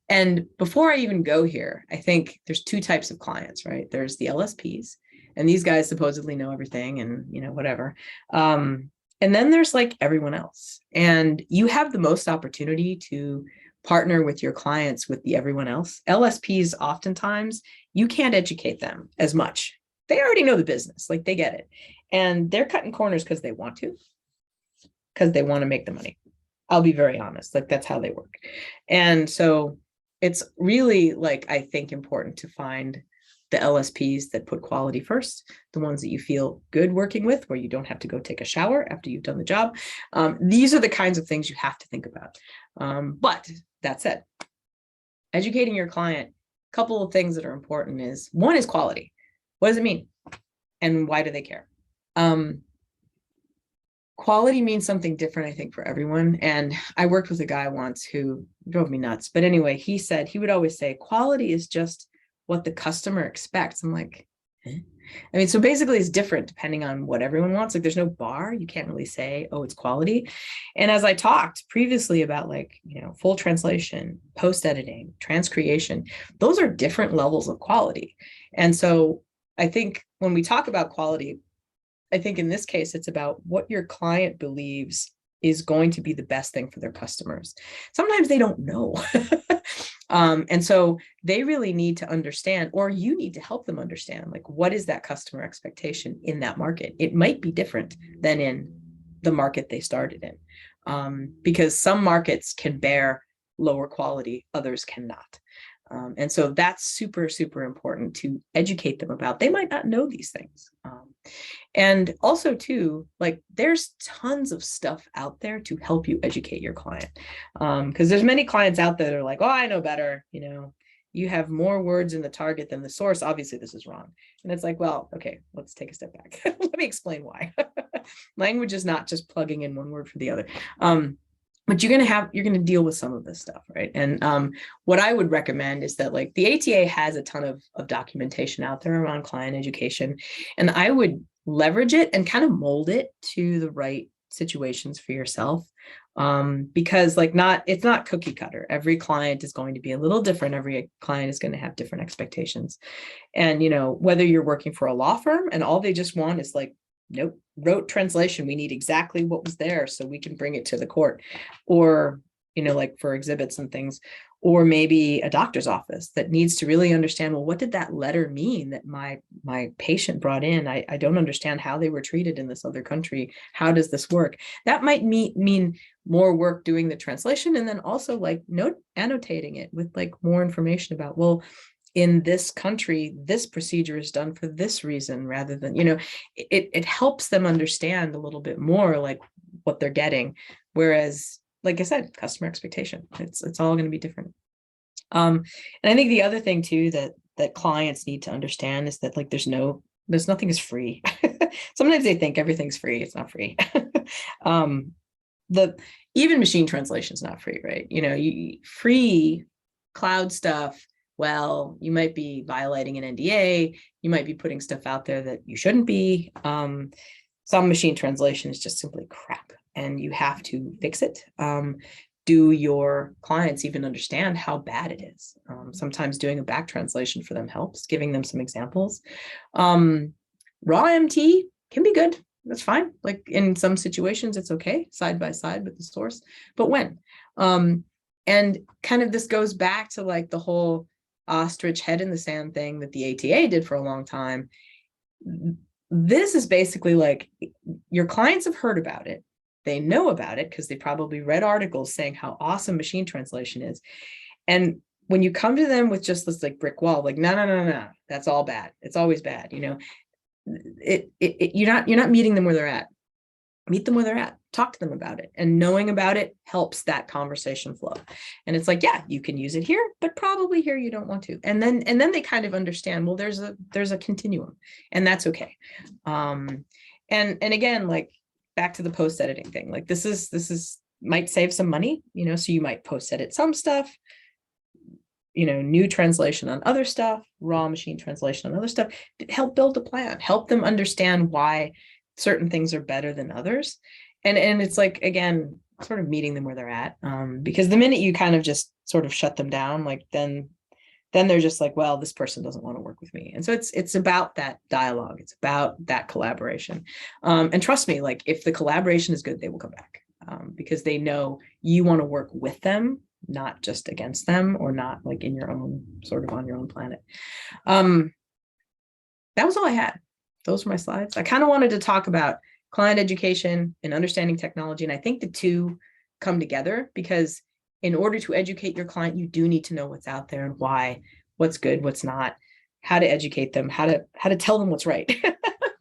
And before I even go here, I think there's two types of clients, right? There's the LSPs, and these guys supposedly know everything and, whatever. And then there's like everyone else. And you have the most opportunity to partner with your clients with the everyone else. LSPs, oftentimes, you can't educate them as much. They already know the business, like they get it. And they're cutting corners because they want to make the money. I'll be very honest, like that's how they work. And so it's really like, I think, important to find the LSPs that put quality first, the ones that you feel good working with, where you don't have to go take a shower after you've done the job. These are the kinds of things you have to think about. But that said, educating your client, a couple of things that are important is, one is quality. What does it mean? And why do they care? Quality means something different, I think, for everyone. And I worked with a guy once who drove me nuts. But anyway, he said, he would always say, quality is just what the customer expects. I'm like, eh? I mean, so basically it's different depending on what everyone wants. Like there's no bar. You can't really say, oh, it's quality. And as I talked previously about like, full translation, post-editing, transcreation, those are different levels of quality. And so I think when we talk about quality, I think in this case, it's about what your client believes is going to be the best thing for their customers. Sometimes they don't know. And so they really need to understand, or you need to help them understand, like, what is that customer expectation in that market? It might be different than in the market they started in, because some markets can bear lower quality, others cannot. And so that's super, super important to educate them about. They might not know these things. And also too, like there's tons of stuff out there to help you educate your client. Because there's many clients out there that are like, oh, I know better. You have more words in the target than the source. Obviously, this is wrong. And it's like, well, okay, let's take a step back. Let me explain why. Language is not just plugging in one word for the other. But you're going to deal with some of this stuff, right? And what I would recommend is that like the ATA has a ton of documentation out there around client education, and I would leverage it and kind of mold it to the right situations for yourself. Because like it's not cookie cutter. Every client is going to be a little different. Every client is going to have different expectations. And, whether you're working for a law firm and all they just want is like, nope, rote translation. We need exactly what was there so we can bring it to the court, or, like for exhibits and things, or maybe a doctor's office that needs to really understand, well, what did that letter mean that my patient brought in? I don't understand how they were treated in this other country. How does this work? That might mean more work doing the translation, and then also like annotating it with like more information about, well, in this country, this procedure is done for this reason, rather than, it helps them understand a little bit more like what they're getting. Whereas, like I said, customer expectation, it's all going to be different. And I think the other thing too, that clients need to understand is that like, there's nothing is free. Sometimes they think everything's free. It's not free. Even machine translation is not free, right? Free cloud stuff. Well, you might be violating an NDA. You might be putting stuff out there that you shouldn't be. some machine translation is just simply crap and you have to fix it. Do your clients even understand how bad it is? Sometimes doing a back translation for them helps, giving them some examples. Raw MT can be good. That's fine. Like in some situations, it's okay, side by side with the source, but when? And kind of this goes back to like the whole ostrich head in the sand thing that the ATA did for a long time. This is basically like your clients have heard about it. They know about it because they probably read articles saying how awesome machine translation is. And when you come to them with just this like brick wall, like, no, that's all bad. It's always bad. You know, you're not meeting them where they're at. Meet them where they're at, talk to them about it, and knowing about it helps that conversation flow. And it's like, yeah, you can use it here, but probably here you don't want to. And then they kind of understand, well, there's a continuum, and that's okay. And again, like back to the post editing thing, like this is might save some money, you know, so you might post edit some stuff, you know, new translation on other stuff, raw machine translation on other stuff, help build a plan, help them understand why certain things are better than others. And it's like, again, sort of meeting them where they're at. Because the minute you kind of just sort of shut them down, like then they're just like, well, this person doesn't want to work with me. And so it's about that dialogue. It's about that collaboration. And trust me, like if the collaboration is good, they will come back because they know you want to work with them, not just against them, or not like in your own sort of on your own planet. That was all I had. Those were my slides. I kind of wanted to talk about client education and understanding technology. And I think the two come together because in order to educate your client, you do need to know what's out there and why, what's good, what's not, how to educate them, how to tell them what's right,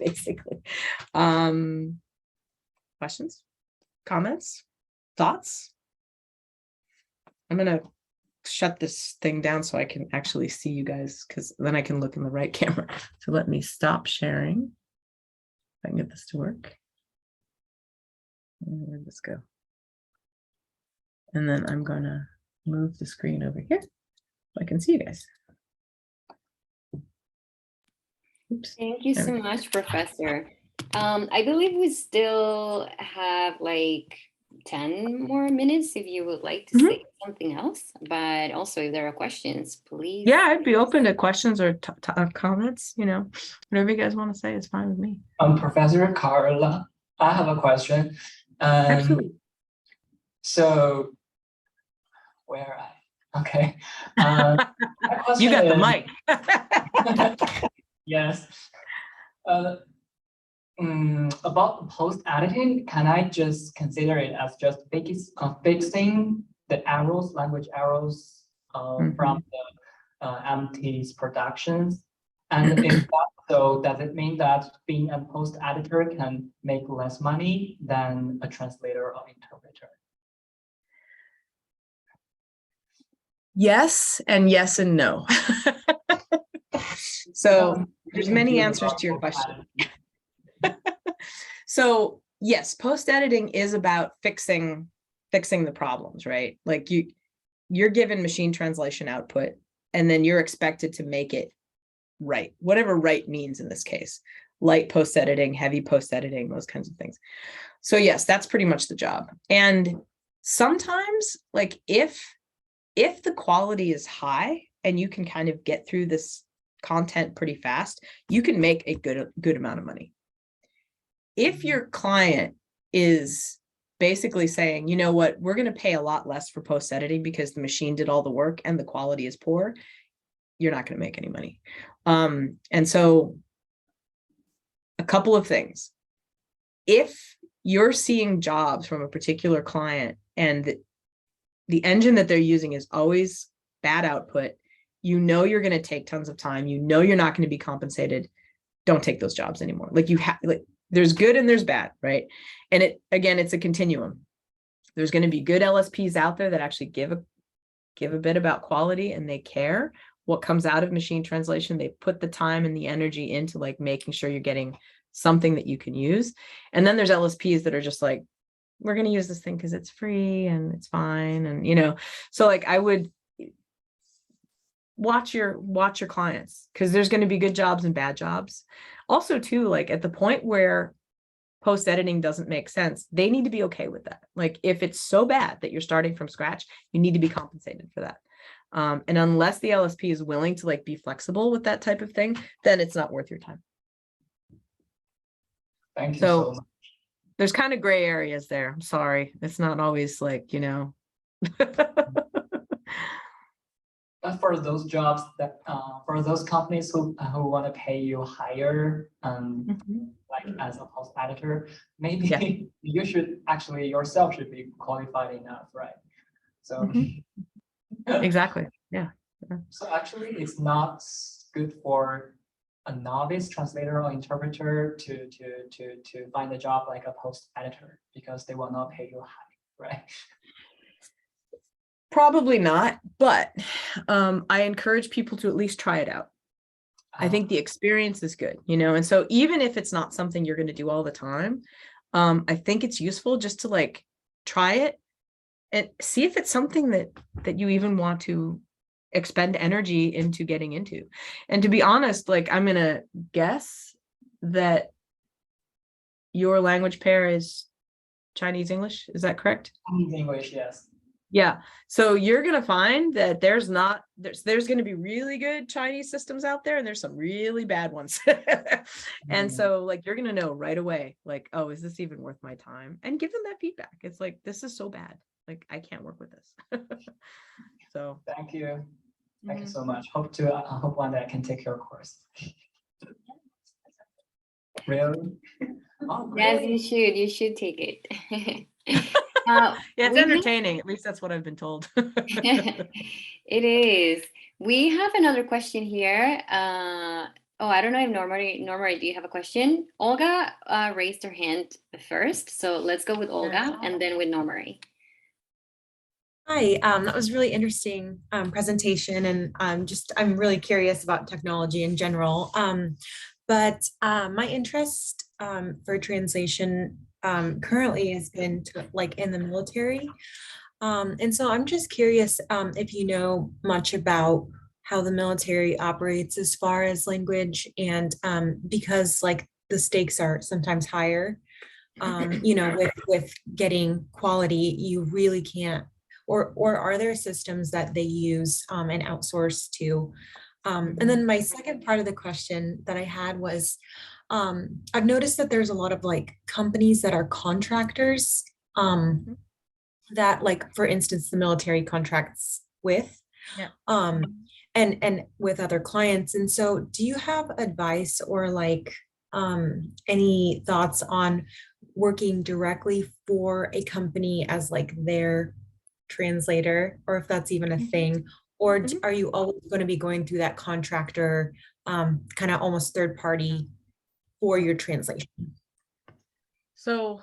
basically. Questions, comments, thoughts? I'm going to shut this thing down so I can actually see you guys, because then I can look in the right camera. So let me stop sharing. If I can get this to work. Where'd this go? And then I'm gonna move the screen over here so I can see you guys. Oops. Thank you so much, Professor. I believe we still have like 10 more minutes if you would like to say something else, but also if there are questions, please. Yeah, I'd be open to questions or comments, you know, whatever you guys want to say is fine with me. Professor Carla, I have a question. Absolutely. So, where I? Okay. You got the mic. Yes. About the post editing, can I just consider it as just fixing the errors, language errors from the MT's productions? And if that so, does it mean that being a post editor can make less money than a translator or interpreter? Yes, and yes and no. So there's many answers to your question. So yes, post editing is about fixing the problems, right? Like you're given machine translation output, and then you're expected to make it right, whatever right means in this case, light post editing, heavy post editing, those kinds of things. So yes, that's pretty much the job. And sometimes, like if the quality is high and you can kind of get through this content pretty fast, you can make a good amount of money. If your client is basically saying, you know what, we're going to pay a lot less for post editing because the machine did all the work and the quality is poor, you're not going to make any money. And so a couple of things. If you're seeing jobs from a particular client and the engine that they're using is always bad output, you know you're going to take tons of time, you know you're not going to be compensated, don't take those jobs anymore. Like you have, like there's good and there's bad, right? And it's a continuum. There's going to be good LSPs out there that actually give a bit about quality and they care what comes out of machine translation. They put the time and the energy into like making sure you're getting something that you can use. And then there's LSPs that are just like, we're going to use this thing because it's free and it's fine. And, you know, so like I would watch your clients, because there's going to be good jobs and bad jobs. Also too, like at the point where post editing doesn't make sense, they need to be okay with that. Like if it's so bad that you're starting from scratch, you need to be compensated for that. And unless the LSP is willing to like be flexible with that type of thing, then it's not worth your time. Thank you so much. There's kind of gray areas there. I'm sorry. It's not always like, you know. But for those jobs that, for those companies who want to pay you higher, like as a post editor, maybe you should actually yourself should be qualified enough, right? So Exactly. Yeah. So actually, it's not good for a novice translator or interpreter to find a job like a post editor because they will not pay you high, right? Probably not, but I encourage people to at least try it out. I think the experience is good, you know, and so even if it's not something you're going to do all the time, I think it's useful just to like try it and see if it's something that you even want to expend energy into getting into. And to be honest, like I'm going to guess that your language pair is Chinese English. Is that correct? Chinese English, yes. Yeah. So you're going to find that there's going to be really good Chinese systems out there and there's some really bad ones. And so like, you're going to know right away, like, oh, is this even worth my time? And give them that feedback. It's like, this is so bad. Like, I can't work with this. So thank you. Thank you so much. I hope one day I can take your course. Really? Oh, Yes, great. you should take it. Yeah, it's entertaining. At least that's what I've been told. It is. We have another question here. Oh, I don't know if Norma, do you have a question? Olga raised her hand first, so let's go with Olga and then with Norma. Hi, that was really interesting presentation, and I'm really curious about technology in general. But my interest for translation currently has been like in the military. And so I'm just curious if you know much about how the military operates as far as language, and because like the stakes are sometimes higher, you know, with getting quality, you really can't, or are there systems that they use and outsource to? And then my second part of the question that I had was, I've noticed that there's a lot of like companies that are contractors that like, for instance, the military contracts with, and with other clients. And so do you have advice or like any thoughts on working directly for a company as like their translator, or if that's even a thing, or are you always going to be going through that contractor kind of almost third party for your translation? So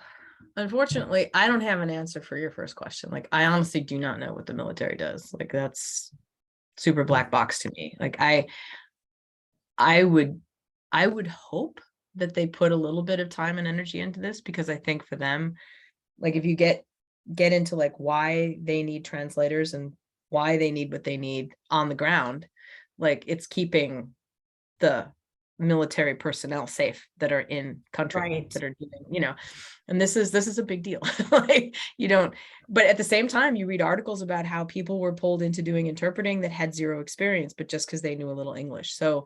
unfortunately, I don't have an answer for your first question. Like, I honestly do not know what the military does. Like, that's super black box to me. Like, I would hope that they put a little bit of time and energy into this, because I think for them, like if you get into like why they need translators and why they need what they need on the ground, like it's keeping the military personnel safe that are in country, that are doing, you know, and this is a big deal. Like you don't, but at the same time, you read articles about how people were pulled into doing interpreting that had zero experience, but just because they knew a little English. So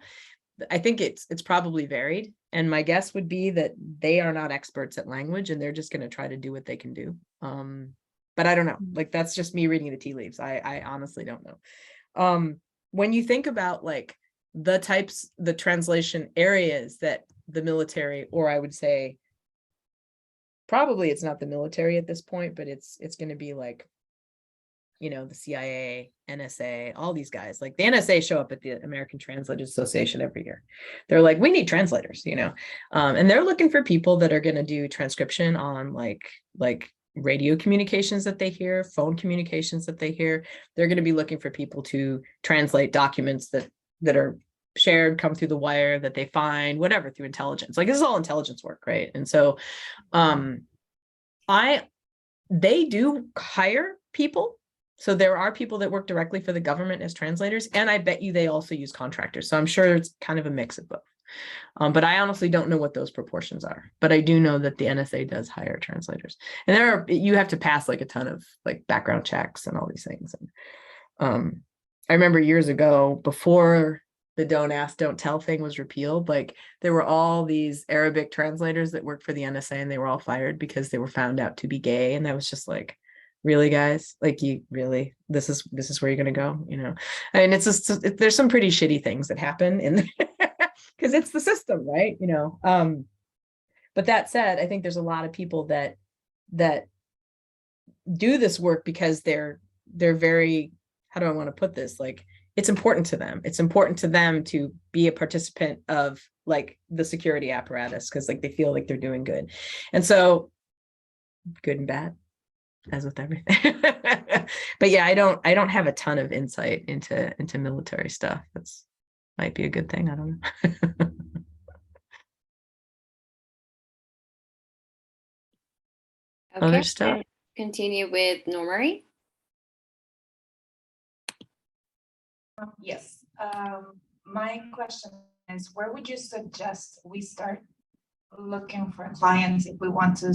I think it's probably varied. And my guess would be that they are not experts at language and they're just going to try to do what they can do. But I don't know, like, that's just me reading the tea leaves. I honestly don't know. When you think about like the translation areas that the military, or I would say, probably it's not the military at this point, but it's going to be like, you know, the CIA, NSA, all these guys. Like the NSA show up at the American Translators Association every year. They're like, we need translators, you know, and they're looking for people that are going to do transcription on like radio communications that they hear, phone communications that they hear. They're going to be looking for people to translate documents that are shared, come through the wire, that they find, whatever, through intelligence. Like this is all intelligence work, right? And so they do hire people. So there are people that work directly for the government as translators, and I bet you they also use contractors. So I'm sure it's kind of a mix of both. But I honestly don't know what those proportions are. But I do know that the NSA does hire translators, and you have to pass like a ton of like background checks and all these things. And I remember years ago, before the don't ask, don't tell thing was repealed, like there were all these Arabic translators that worked for the NSA, and they were all fired because they were found out to be gay. And I was just like, really, guys? Like, you really, this is where you're gonna go, you know? I mean, it's just, there's some pretty shitty things that happen in because it's the system, right? You know. But that said, I think there's a lot of people that do this work because they're very, how do I want to put this? Like, it's important to them. It's important to them to be a participant of like the security apparatus because like they feel like they're doing good. And so good and bad, as with everything. But yeah, I don't have a ton of insight into military stuff. That's might be a good thing. I don't know. Other Okay, stuff. continue with Normari. Yes, my question is, where would you suggest we start looking for clients if we want to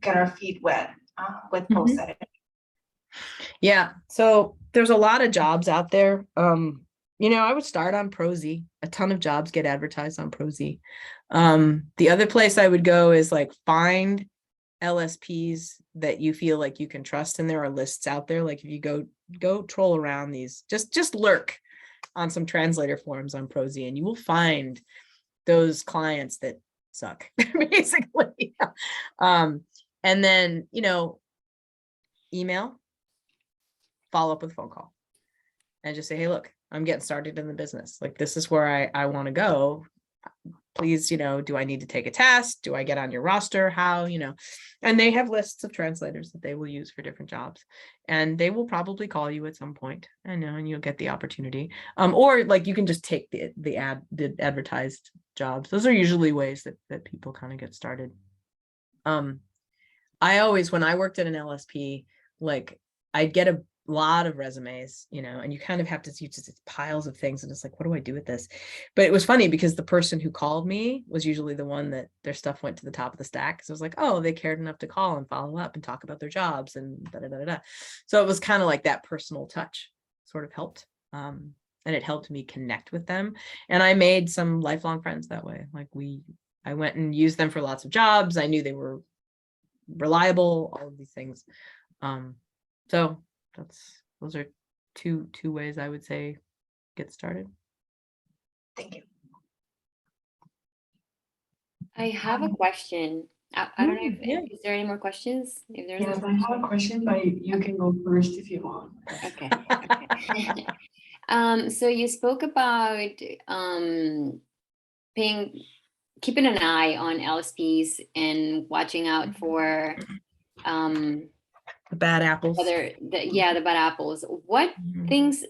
get our feet wet with post editing? Yeah, so there's a lot of jobs out there. You know, I would start on Prosy. A ton of jobs get advertised on Prosy. The other place I would go is like find LSPs that you feel like you can trust, and there are lists out there. Like if you go troll around these, just lurk on some translator forums on Prosy, and you will find those clients that suck, basically. And then, you know, email, follow up with a phone call, and just say, hey, look, I'm getting started in the business. Like, this is where I want to go. Please, you know, do I need to take a test? Do I get on your roster? How, you know? And they have lists of translators that they will use for different jobs, and they will probably call you at some point. I know, and you'll get the opportunity. Or like you can just take the advertised jobs. Those are usually ways that people kind of get started. I always, when I worked at an LSP, like I'd get a lot of resumes, you know, and you kind of have to see just piles of things, and it's like, what do I do with this? But it was funny because the person who called me was usually the one that their stuff went to the top of the stack. So it was like, oh, they cared enough to call and follow up and talk about their jobs and da da da da. So it was kind of like that personal touch sort of helped. And it helped me connect with them. And I made some lifelong friends that way. Like I went and used them for lots of jobs. I knew they were reliable, all of these things. So those are two ways I would say get started. Thank you. I have a question. I don't know if is there any more questions? If there's Yes, I have a question, but you can go first if you want. Okay. So you spoke about keeping an eye on LSPs and watching out for the bad apples. The bad apples. What things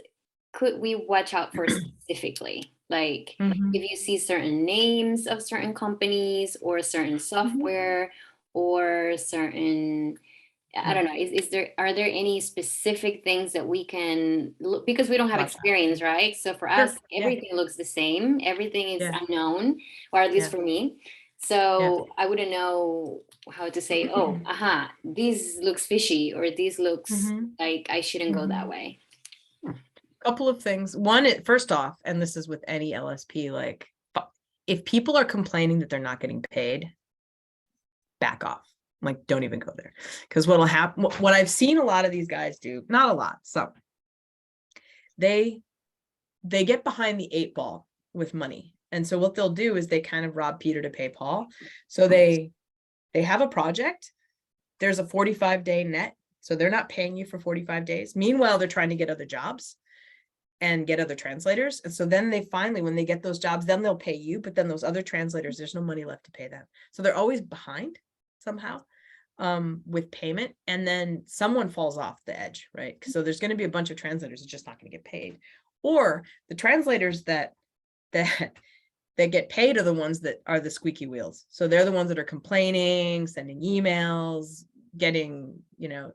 could we watch out for specifically? Like if you see certain names of certain companies or certain software or certain, I don't know, are there any specific things that we can look, because we don't have experience, right? So for us, everything looks the same. Everything is unknown, or at least for me. So I wouldn't know how to say, oh, this looks fishy, or this looks like I shouldn't go that way. Couple of things. One, first off, and this is with any LSP, like if people are complaining that they're not getting paid, back off. Like, don't even go there. Because what'll happen, what I've seen a lot of these guys do, not a lot, some, they get behind the 8 ball with money. And so what they'll do is they kind of rob Peter to pay Paul. So they have a project. There's a 45-day net. So they're not paying you for 45 days. Meanwhile, they're trying to get other jobs and get other translators. And so then they finally, when they get those jobs, then they'll pay you. But then those other translators, there's no money left to pay them. So they're always behind somehow with payment. And then someone falls off the edge, right? So there's going to be a bunch of translators that's just not going to get paid. Or the translators that get paid are the ones that are the squeaky wheels. So they're the ones that are complaining, sending emails, getting, you know,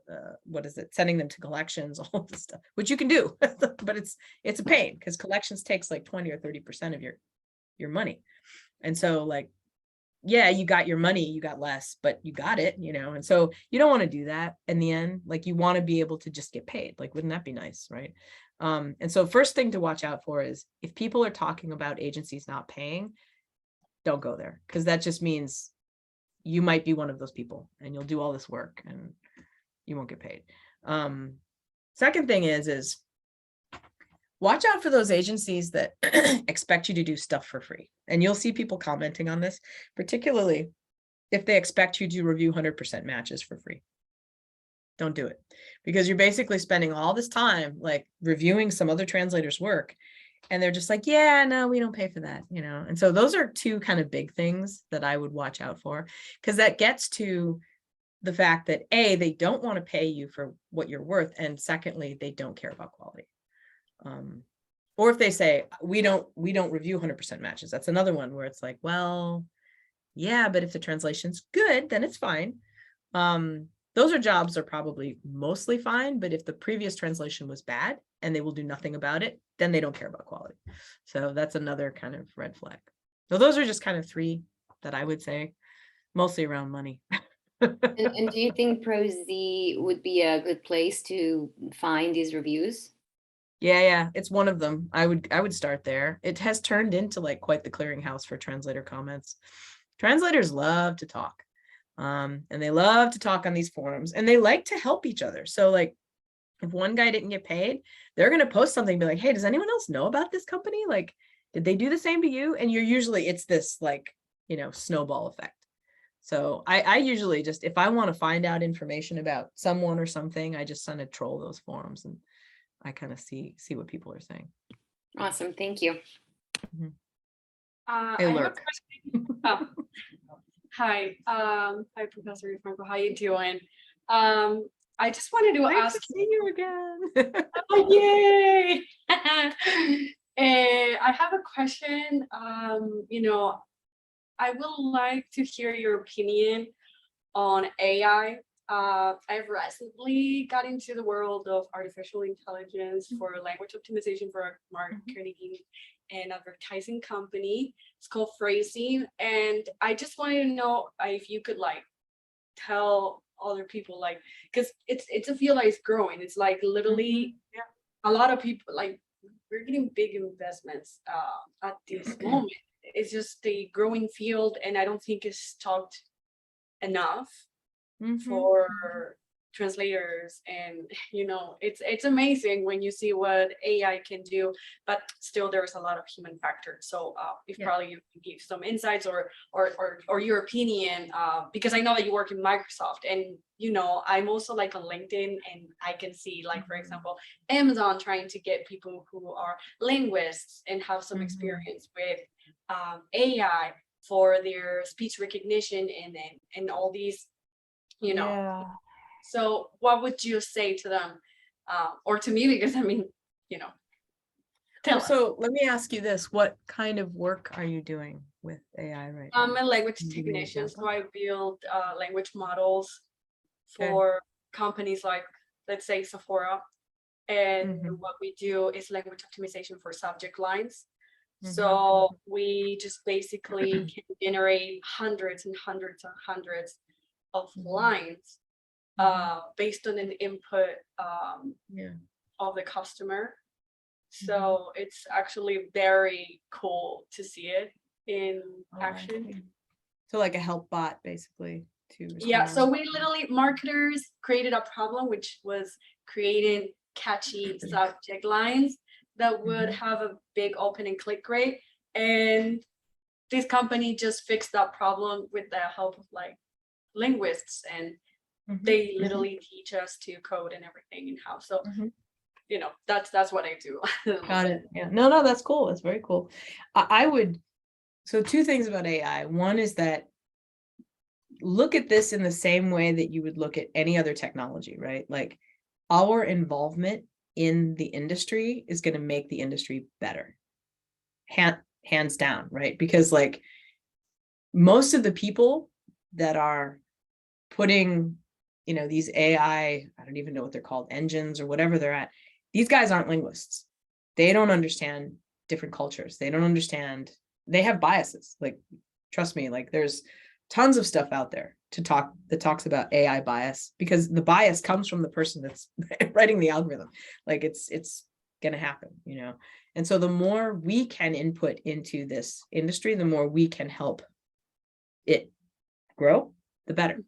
sending them to collections, all of this stuff, which you can do, but it's a pain because collections takes like 20 or 30% of your money. And so like, yeah, you got your money, you got less, but you got it, you know? And so you don't want to do that in the end. Like you want to be able to just get paid. Like, wouldn't that be nice? Right. And so first thing to watch out for is if people are talking about agencies not paying, don't go there, because that just means you might be one of those people and you'll do all this work and you won't get paid. Second thing is watch out for those agencies that expect you to do stuff for free. And you'll see people commenting on this, particularly if they expect you to review 100% matches for free. Don't do it, because you're basically spending all this time like reviewing some other translator's work. And they're just like, yeah, no, we don't pay for that, you know? And so those are two kind of big things that I would watch out for, because that gets to the fact that A, they don't want to pay you for what you're worth. And secondly, they don't care about quality. Or if they say, we don't review 100% matches. That's another one where it's like, well, yeah, but if the translation's good, then it's fine. Those jobs are probably mostly fine, but if the previous translation was bad and they will do nothing about it, then they don't care about quality. So that's another kind of red flag. So those are just kind of three that I would say, mostly around money. And do you think ProZ would be a good place to find these reviews? Yeah, it's one of them. I would start there. It has turned into like quite the clearinghouse for translator comments. Translators love to talk. And they love to talk on these forums, and they like to help each other. So like if one guy didn't get paid, they're going to post something and be like, hey, does anyone else know about this company? Like, did they do the same to you? And it's this like, you know, snowball effect. So I usually just, if I want to find out information about someone or something, I just send a troll those forums and I kind of see what people are saying. Awesome. Thank you. I Hey, have a Lurk. question. Hi, Professor Franco, how you doing? I just wanted to Nice ask to see you again. Oh, yay! I have a question. You know, I would like to hear your opinion on AI. I've recently got into the world of artificial intelligence for language optimization for a marketing and advertising company. It's called Phrasing, and I just wanted to know if you could like tell other people, like, because it's a field that is growing. It's like literally a lot of people, like, we're getting big investments at this moment. It's just a growing field, and I don't think it's talked enough for translators. And you know, it's amazing when you see what AI can do, but still there's a lot of human factor. So if probably you can give some insights or your opinion, because I know that you work in Microsoft, and you know, I'm also like on LinkedIn, and I can see, like, for example, Amazon trying to get people who are linguists and have some experience with AI for their speech recognition and all these, you know. So what would you say to them, or to me, because I mean, you know, tell us. So let me ask you this: what kind of work are you doing with AI right now? I'm a language technician, so I build language models for companies like, let's say, Sephora. And what we do is language optimization for subject lines. So we just basically can generate hundreds and hundreds and hundreds of lines based on an input of the customer. So it's actually very cool to see it in action. So like a help bot, basically. Yeah, so we literally, marketers created a problem, which was creating catchy subject lines that would have a big open and click rate. And this company just fixed that problem with the help of like linguists, and they literally teach us to code and everything in-house. So you know, that's what I do. Got it. Yeah. No, that's cool. That's very cool. I would, so two things about AI. One is that look at this in the same way that you would look at any other technology, right? Like our involvement in the industry is going to make the industry better. Hands down, right? Because like most of the people that are putting, you know, these AI, I don't even know what they're called, engines or whatever they're at, these guys aren't linguists. They don't understand different cultures. They don't understand they have biases. Like, trust me, like there's tons of stuff out there that talks about AI bias, because the bias comes from the person that's writing the algorithm. Like it's gonna happen, you know. And so the more we can input into this industry, the more we can help it grow, the better.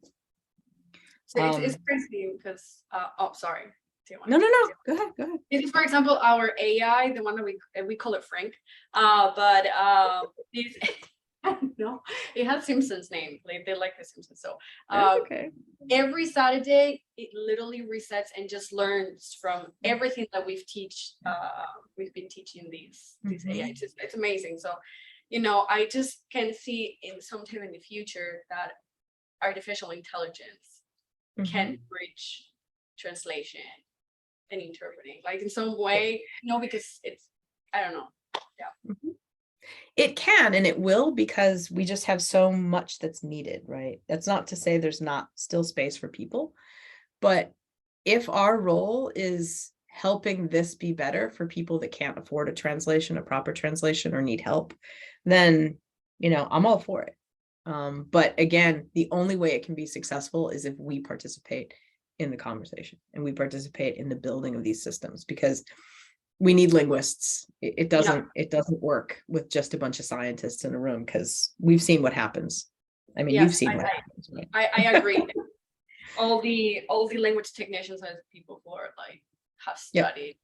So it's crazy because, oh, sorry. Do you want No, to- go ahead, go ahead. It is, for example, our AI, the one that we call it Frank, but this, I don't know, it has Simpsons name. Like they like the Simpsons, so Okay. every Saturday it literally resets and just learns from everything that we've been teaching these AI. It's amazing. So, you know, I just can see in sometime in the future that artificial intelligence can bridge translation and interpreting, like in some way, you know, because it's, I don't know. Yeah. It can and it will, because we just have so much that's needed, right? That's not to say there's not still space for people, but if our role is helping this be better for people that can't afford a translation, a proper translation, or need help, then, you know, I'm all for it. But again, the only way it can be successful is if we participate in the conversation and we participate in the building of these systems, because we need linguists. It doesn't work with just a bunch of scientists in a room, because we've seen what happens. I mean, you've seen what happens, right? I agree. all the language technicians are people who are like have studied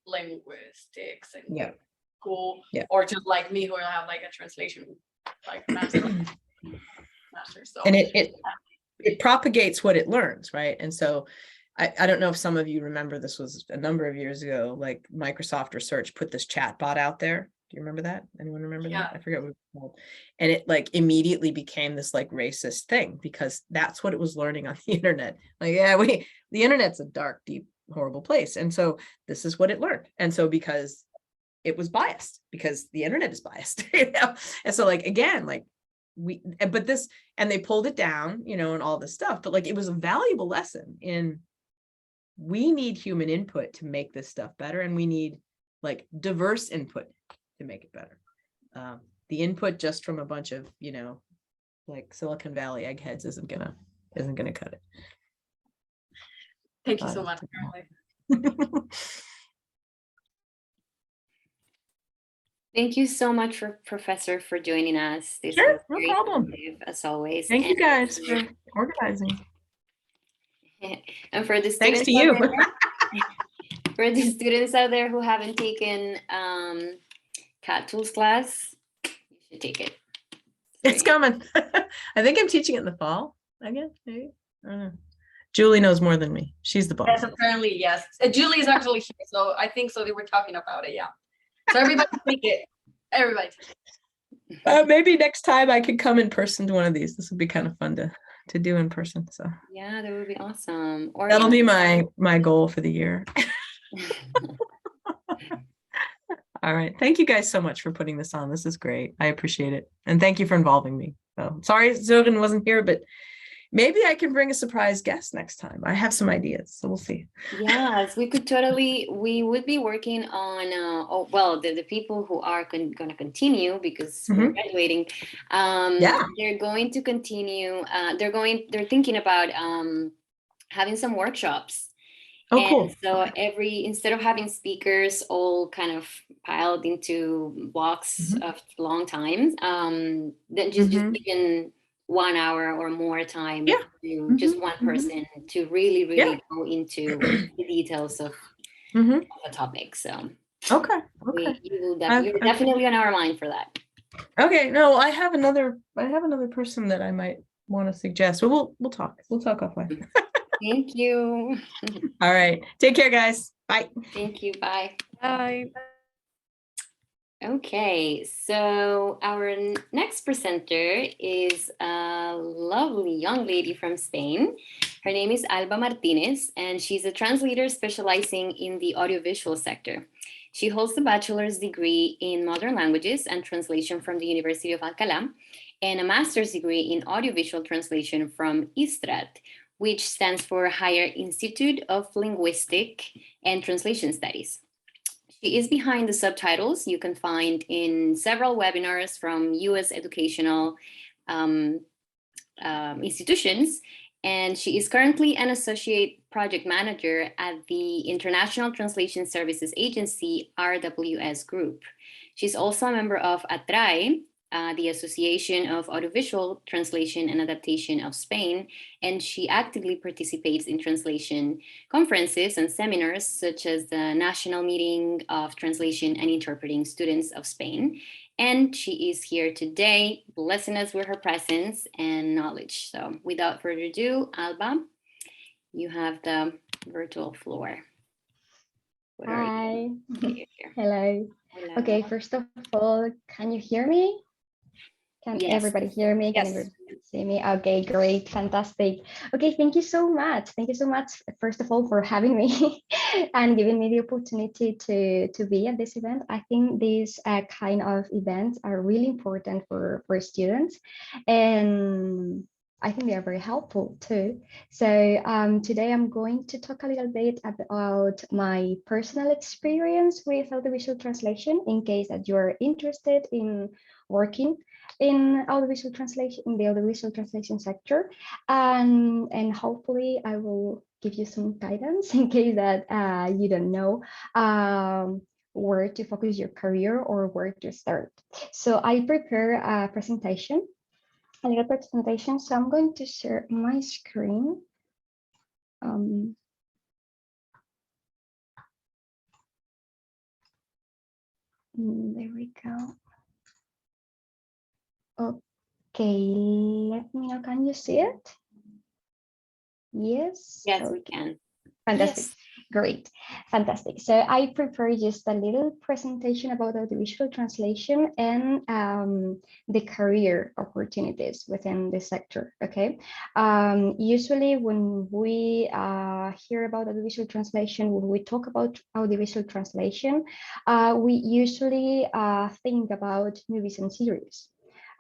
linguistics and school, or just like me who have like a translation like master. So and it propagates what it learns, right? And so I don't know if some of you remember, this was a number of years ago, like Microsoft Research put this chat bot out there. Do you remember that? Anyone remember that? I forget what it was called. And it like immediately became this like racist thing, because that's what it was learning on the internet. Like, the internet's a dark, deep, horrible place. And so this is what it learned. And so because it was biased, because the internet is biased, you know? And so like, again, like and they pulled it down, you know, and all this stuff, but like, it was a valuable lesson in, we need human input to make this stuff better. And we need like diverse input to make it better. The input just from a bunch of, you know, like Silicon Valley eggheads isn't gonna cut it. Thank you so much, Caroline. Thank you so much, for Professor, for joining us. This Sure, was no very problem. informative, as always. Thank you guys for organizing. And for the Thanks students to you. out there, for the students out there who haven't taken CAT Tools class, you should take it. It's coming. I think I'm teaching it in the fall again, maybe. I don't know. Julie knows more than me. She's the boss. Yes, apparently, yes. Julie is actually here, so I think so. They were talking about it, yeah. So everybody take it. Everybody take it. Maybe next time I could come in person to one of these. This would be kind of fun to do in person. So yeah, that would be awesome. Or that'll be my goal for the year. All right. Thank you guys so much for putting this on. This is great. I appreciate it. And thank you for involving me. So sorry Zogan wasn't here, but maybe I can bring a surprise guest next time. I have some ideas, so we'll see. Yes, we would be working on, the people who are going to continue, because we're graduating, they're going to continue, they're thinking about having some workshops. Oh, cool. So instead of having speakers all kind of piled into blocks of long times, then just given 1 hour or more time to just one person to really go into the details of the topic. So you're definitely on our mind for that. Okay, no, I have another person that I might want to suggest. But we'll talk offline. Thank you. All right. Take care, guys. Bye. Thank you. Bye. Bye. Okay, so our next presenter is a lovely young lady from Spain. Her name is Alba Martinez, and she's a translator specializing in the audiovisual sector. She holds a bachelor's degree in modern languages and translation from the University of Alcalá, and a master's degree in audiovisual translation from ISTRAT, which stands for Higher Institute of Linguistic and Translation Studies. She is behind the subtitles you can find in several webinars from US educational institutions. And she is currently an associate project manager at the International Translation Services Agency, RWS Group. She's also a member of ATRAE, the Association of Audiovisual Translation and Adaptation of Spain, and she actively participates in translation conferences and seminars, such as the National Meeting of Translation and Interpreting Students of Spain. And she is here today, blessing us with her presence and knowledge. So without further ado, Alba, you have the virtual floor. Where are Hi. you? Okay, you're here. Hello. Hola. Okay, first of all, can you hear me? Can Yes. everybody hear me? Can Yes. everybody see me? Okay, great, fantastic. Okay, thank you so much. Thank you so much, first of all, for having me and giving me the opportunity to be at this event. I think these kind of events are really important for students, and I think they are very helpful too. So today I'm going to talk a little bit about my personal experience with audiovisual translation, in case that you're interested in working in audiovisual translation, in the audiovisual translation sector, and hopefully I will give you some guidance in case that you don't know where to focus your career or where to start. So I prepare a presentation, a little presentation. So I'm going to share my screen. There we go. Okay, let me know. Can you see it? Yes. Yes, Okay. we can. Fantastic. Yes. Great. Fantastic. So I prepared just a little presentation about audiovisual translation and the career opportunities within the sector. Okay. Usually when we hear about audiovisual translation, when we talk about audiovisual translation, we usually think about movies and series.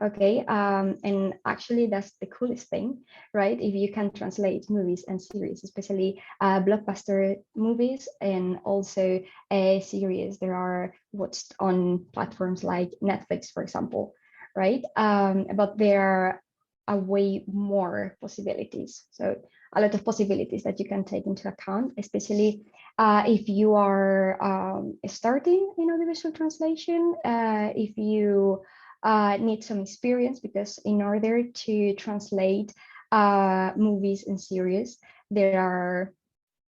Okay, and actually that's the coolest thing, right? If you can translate movies and series, especially blockbuster movies and also a series that are watched on platforms like Netflix, for example, right? But there are a way more possibilities. So a lot of possibilities that you can take into account, especially if you are starting in audiovisual translation, if you need some experience, because in order to translate movies and series that are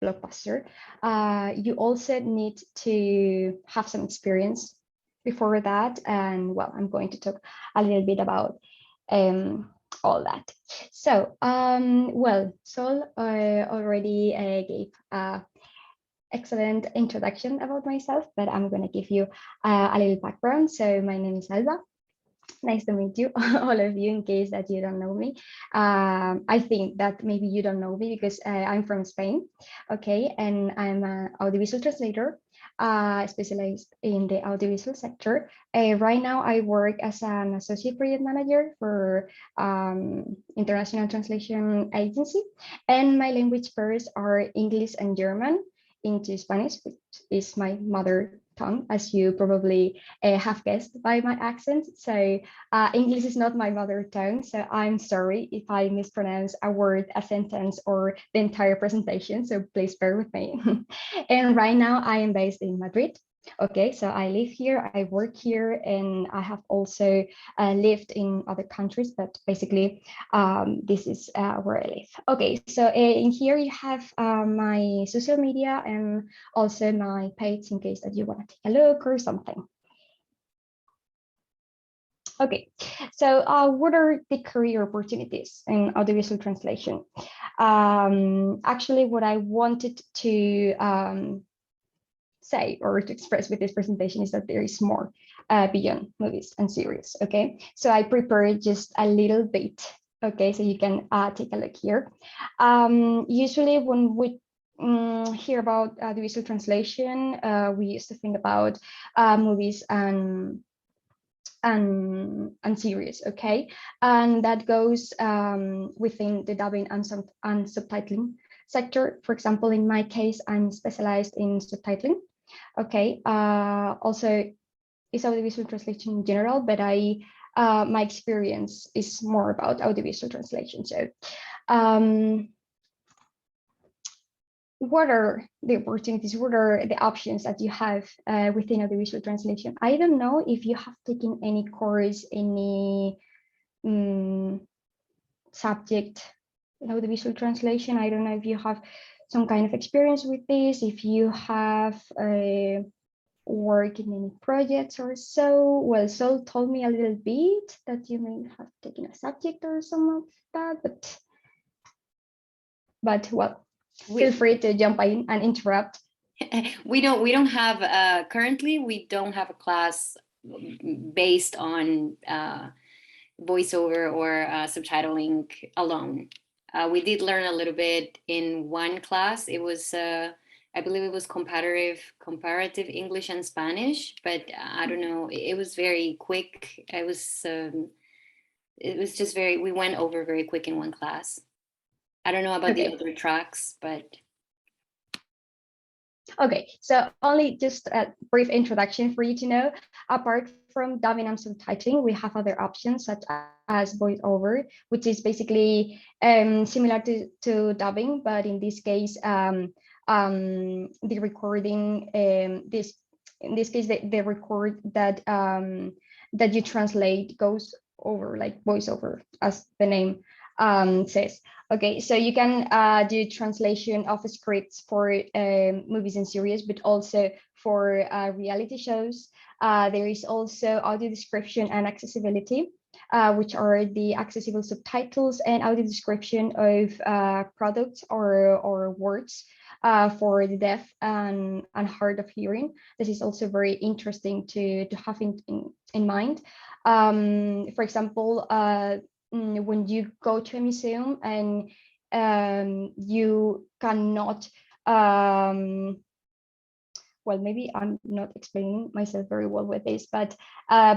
blockbuster, you also need to have some experience before that. And well, I'm going to talk a little bit about all that. So, well, Sol already gave excellent introduction about myself, but I'm going to give you a little background. So my name is Alba. Nice to meet you, all of you, in case that you don't know me. I think that maybe you don't know me because I'm from Spain, okay? And I'm an audiovisual translator, specialized in the audiovisual sector. Right now, I work as an associate project manager for International Translation Agency, and my language pairs are English and German into Spanish, which is my mother tongue, as you probably have guessed by my accent. So English is not my mother tongue, so I'm sorry if I mispronounce a word, a sentence, or the entire presentation, so please bear with me. And right now I am based in Madrid. Okay, so I live here, I work here, and I have also lived in other countries, but basically this is where I live. Okay, so in here you have my social media and also my page in case that you want to take a look or something. Okay, so what are the career opportunities in audiovisual translation? Actually, what I wanted to say or to express with this presentation is that there is more beyond movies and series. Okay, so I prepared just a little bit. Okay, so you can take a look here. Usually when we hear about audiovisual translation, we used to think about movies and series, okay, and that goes within the dubbing and subtitling sector. For example, in my case, I'm specialized in subtitling. Okay. Also, it's audiovisual translation in general, but my experience is more about audiovisual translation. So, what are the opportunities? What are the options that you have within audiovisual translation? I don't know if you have taken any course, any subject in audiovisual translation. I don't know if you have some kind of experience with this, if you have work in any projects or so. Well, Sol told me a little bit that you may have taken a subject or some of that, but well, feel free to jump in and interrupt. We don't have currently we don't have a class based on voiceover or subtitling alone. We did learn a little bit in one class. It was I believe it was comparative English and Spanish, but I don't know. It was very quick. It was just we went over very quick in one class. I don't know about the other tracks, but. Okay, so only just a brief introduction for you to know. Apart from dubbing and subtitling, we have other options such as voiceover, which is basically similar to dubbing, but in this case, the recording, in this case, the record that that you translate goes over, like voiceover, as the name says. Okay, so you can do translation of scripts for movies and series, but also for reality shows. There is also audio description and accessibility, which are the accessible subtitles and audio description of products or words for the deaf and hard of hearing. This is also very interesting to have in mind. For example, when you go to a museum and you cannot, well, maybe I'm not explaining myself very well with this, but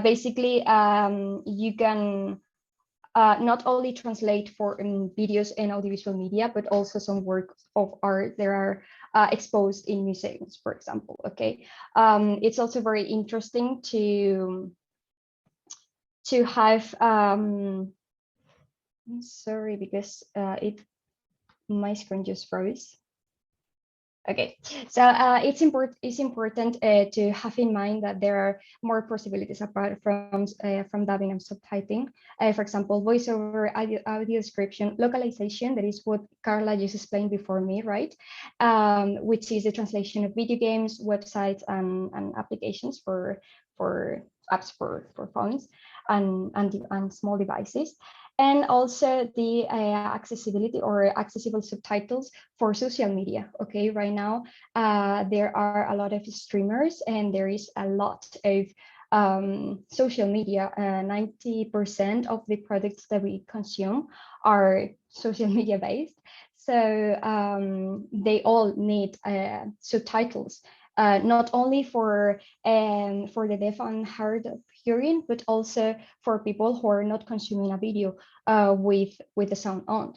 basically you can not only translate for videos and audiovisual media, but also some works of art that are exposed in museums, for example. Okay, it's also very interesting to have sorry, because my screen just froze. Okay, so it's important to have in mind that there are more possibilities apart from dubbing and subtitling. For example, voiceover, audio description, localization. That is what Carla just explained before me, right? Which is the translation of video games, websites, and applications for apps for phones and small devices. And also the accessibility or accessible subtitles for social media. Okay, right now there are a lot of streamers and there is a lot of social media. 90% of the products that we consume are social media based. So they all need subtitles. Not only for the deaf and hard of hearing, but also for people who are not consuming a video with the sound on.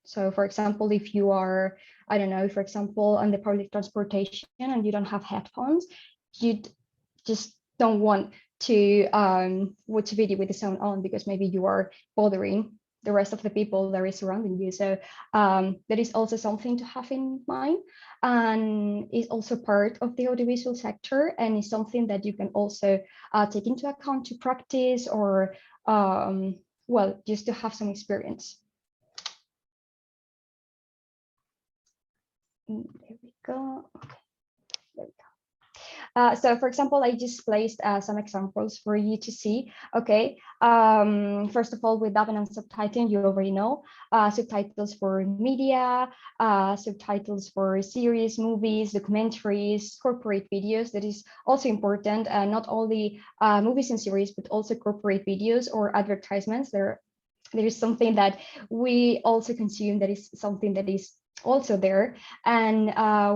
So, for example, if you are, I don't know, for example, on the public transportation and you don't have headphones, you just don't want to watch a video with the sound on because maybe you are bothering the rest of the people that is surrounding you. So that is also something to have in mind, and is also part of the audiovisual sector, and is something that you can also take into account to practice or well, just to have some experience. There we go. Okay. There we go. So for example, I just placed some examples for you to see. Okay, first of all, with dubbing and subtitling, you already know subtitles for media, subtitles for series, movies, documentaries, corporate videos. That is also important, not only movies and series, but also corporate videos or advertisements. There is something that we also consume, that is something that is also there, and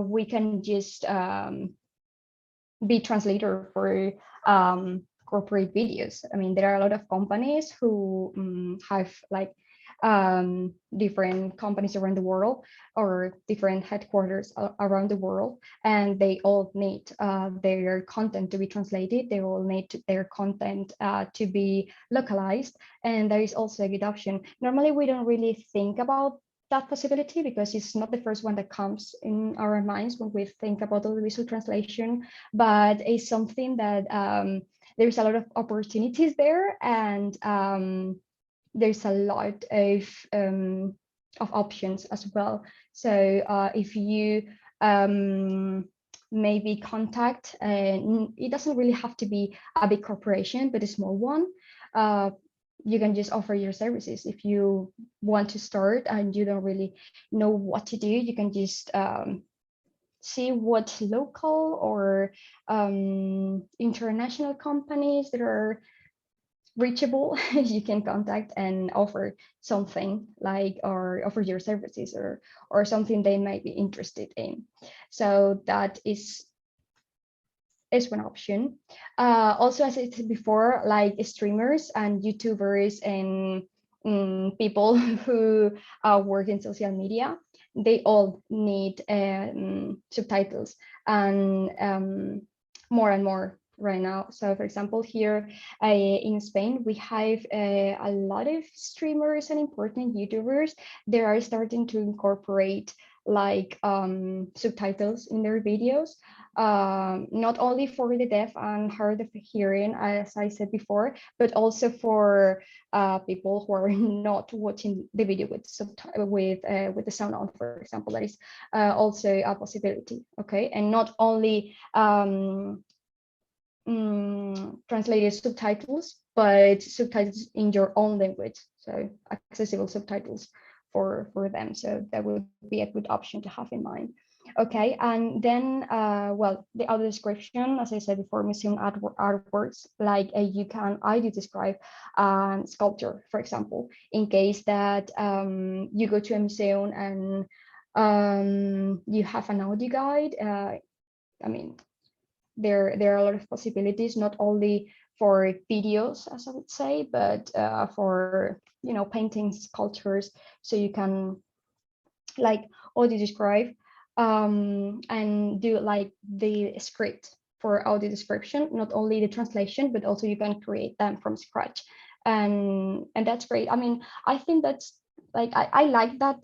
we can just be translator for corporate videos. I mean, there are a lot of companies who have like different companies around the world or different headquarters around the world, and they all need their content to be translated. They all need their content to be localized, and there is also a good option. Normally, we don't really think about that possibility because it's not the first one that comes in our minds when we think about audiovisual translation, but it's something that there's a lot of opportunities there, and there's a lot of options as well. So if you maybe contact, it doesn't really have to be a big corporation, but a small one. You can just offer your services. If you want to start and you don't really know what to do, you can just see what local or international companies that are reachable you can contact and offer something like, or offer your services or something they might be interested in. So that is one option. Also, as I said before, like streamers and YouTubers and people who work in social media, they all need subtitles, and more right now. So for example, here in Spain, we have a lot of streamers and important YouTubers. They are starting to incorporate like subtitles in their videos, not only for the deaf and hard of hearing, as I said before, but also for people who are not watching the video with the sound on, for example. That is also a possibility. Okay, and not only translated subtitles, but subtitles in your own language, so accessible subtitles for them. So that would be a good option to have in mind. Okay, and then well, the other description, as I said before, museum artworks, like you can audio describe sculpture, for example, in case that you go to a museum and you have an audio guide. I mean, there are a lot of possibilities, not only for videos, as I would say, but for, you know, paintings, sculptures. So you can like audio describe and do like the script for audio description, not only the translation, but also you can create them from scratch. And that's great. I mean, I think that's like, I like that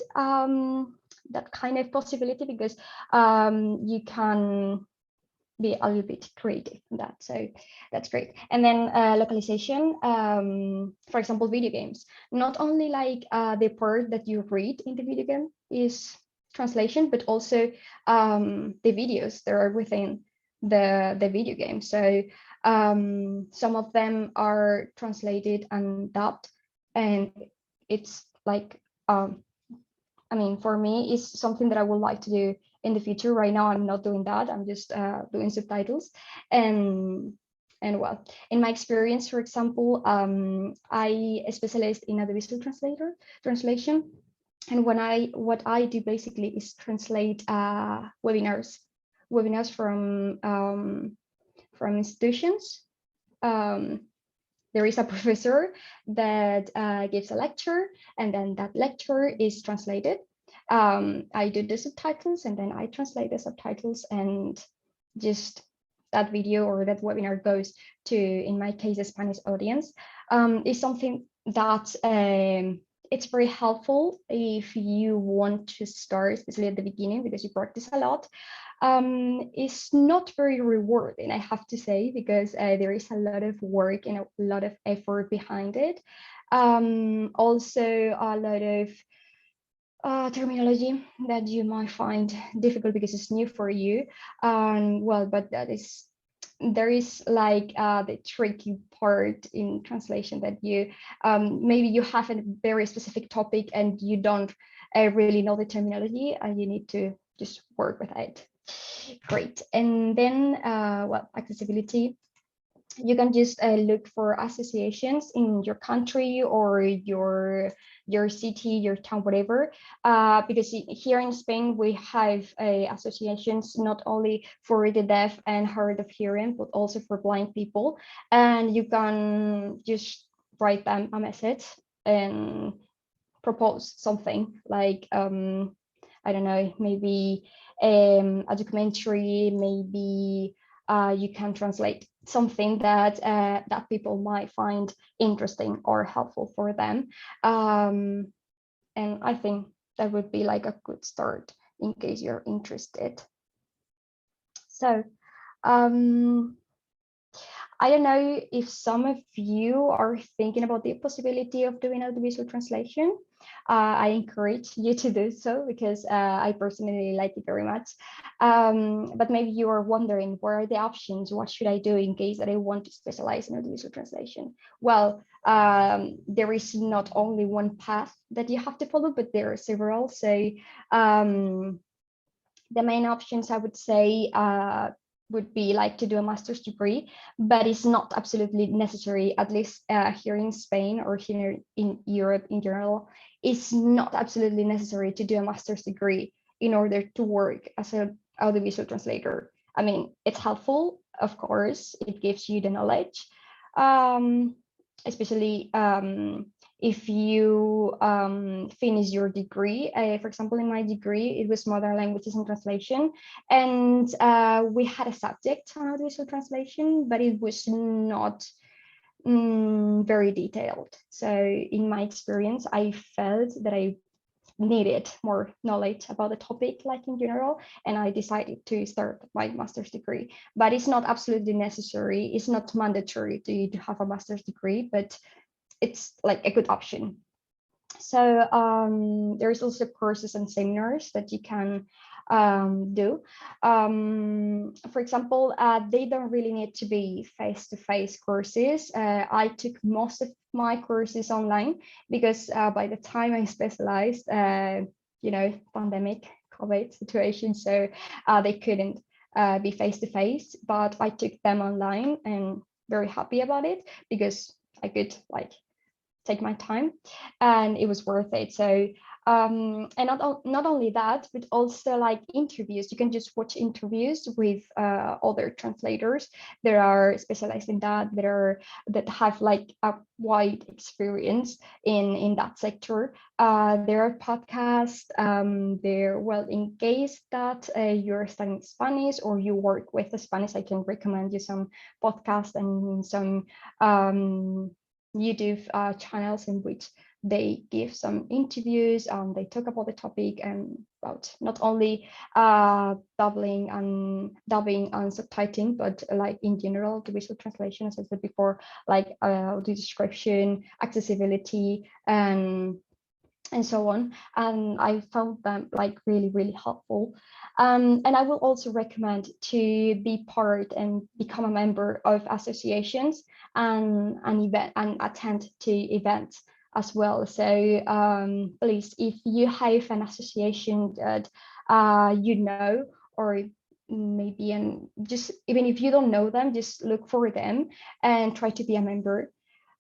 that kind of possibility, because you can be a little bit creative in that. So that's great. And then localization, for example, video games, not only like the part that you read in the video game is translation, but also the videos that are within the video game. So some of them are translated and dubbed, and it's like I mean, for me, it's something that I would like to do in the future. Right now, I'm not doing that. I'm just doing subtitles. And well, in my experience, for example, I specialized in audiovisual translation. And what I do basically is translate webinars from institutions. There is a professor that gives a lecture, and then that lecture is translated. I do the subtitles, and then I translate the subtitles, and just that video or that webinar goes to, in my case, a Spanish audience. Is something that it's very helpful if you want to start, especially at the beginning, because you practice a lot. It's not very rewarding, I have to say, because there is a lot of work and a lot of effort behind it. Also, a lot of terminology that you might find difficult because it's new for you. Well, but there is like the tricky part in translation, that you maybe you have a very specific topic and you don't really know the terminology, and you need to just work with it. Great. And then well, accessibility, you can just look for associations in your country or your city, your town, whatever, because here in Spain we have associations not only for the deaf and hard of hearing, but also for blind people, and you can just write them a message and propose something like I don't know, maybe a documentary, maybe you can translate something that that people might find interesting or helpful for them. And I think that would be like a good start in case you're interested. So I don't know if some of you are thinking about the possibility of doing audiovisual translation. I encourage you to do so because I personally like it very much. But maybe you are wondering, what are the options? What should I do in case that I want to specialize in audiovisual translation? Well, there is not only one path that you have to follow, but there are several. So the main options I would say would be like to do a master's degree, but it's not absolutely necessary, at least here in Spain or here in Europe in general, it's not absolutely necessary to do a master's degree in order to work as an audiovisual translator. I mean, it's helpful, of course, it gives you the knowledge, especially if you finish your degree. For example, in my degree, it was modern languages and translation, and we had a subject on audiovisual translation, but it was not very detailed. So in my experience, I felt that I needed more knowledge about the topic, like in general, and I decided to start my master's degree. But it's not absolutely necessary, it's not mandatory to have a master's degree, but it's like a good option. So there's also courses and seminars that you can do. For example, they don't really need to be face-to-face courses. I took most of my courses online because by the time I specialized, you know, pandemic, COVID situation, so they couldn't be face-to-face, but I took them online and very happy about it because I could like take my time and it was worth it. So and not only that, but also like interviews. You can just watch interviews with other translators that are specialized in that have like a wide experience in that sector. There are podcasts. There, well, in case that you're studying Spanish or you work with the Spanish, I can recommend you some podcasts and some YouTube channels in which they give some interviews. They talk about the topic and about not only dubbing and subtitling, but like in general, the visual translation, as I said before, like the description, accessibility, and so on. And I found them like really, really helpful. And I will also recommend to be part and become a member of associations and attend to events as well. So please, if you have an association that you know, or maybe, and just even if you don't know them, just look for them and try to be a member.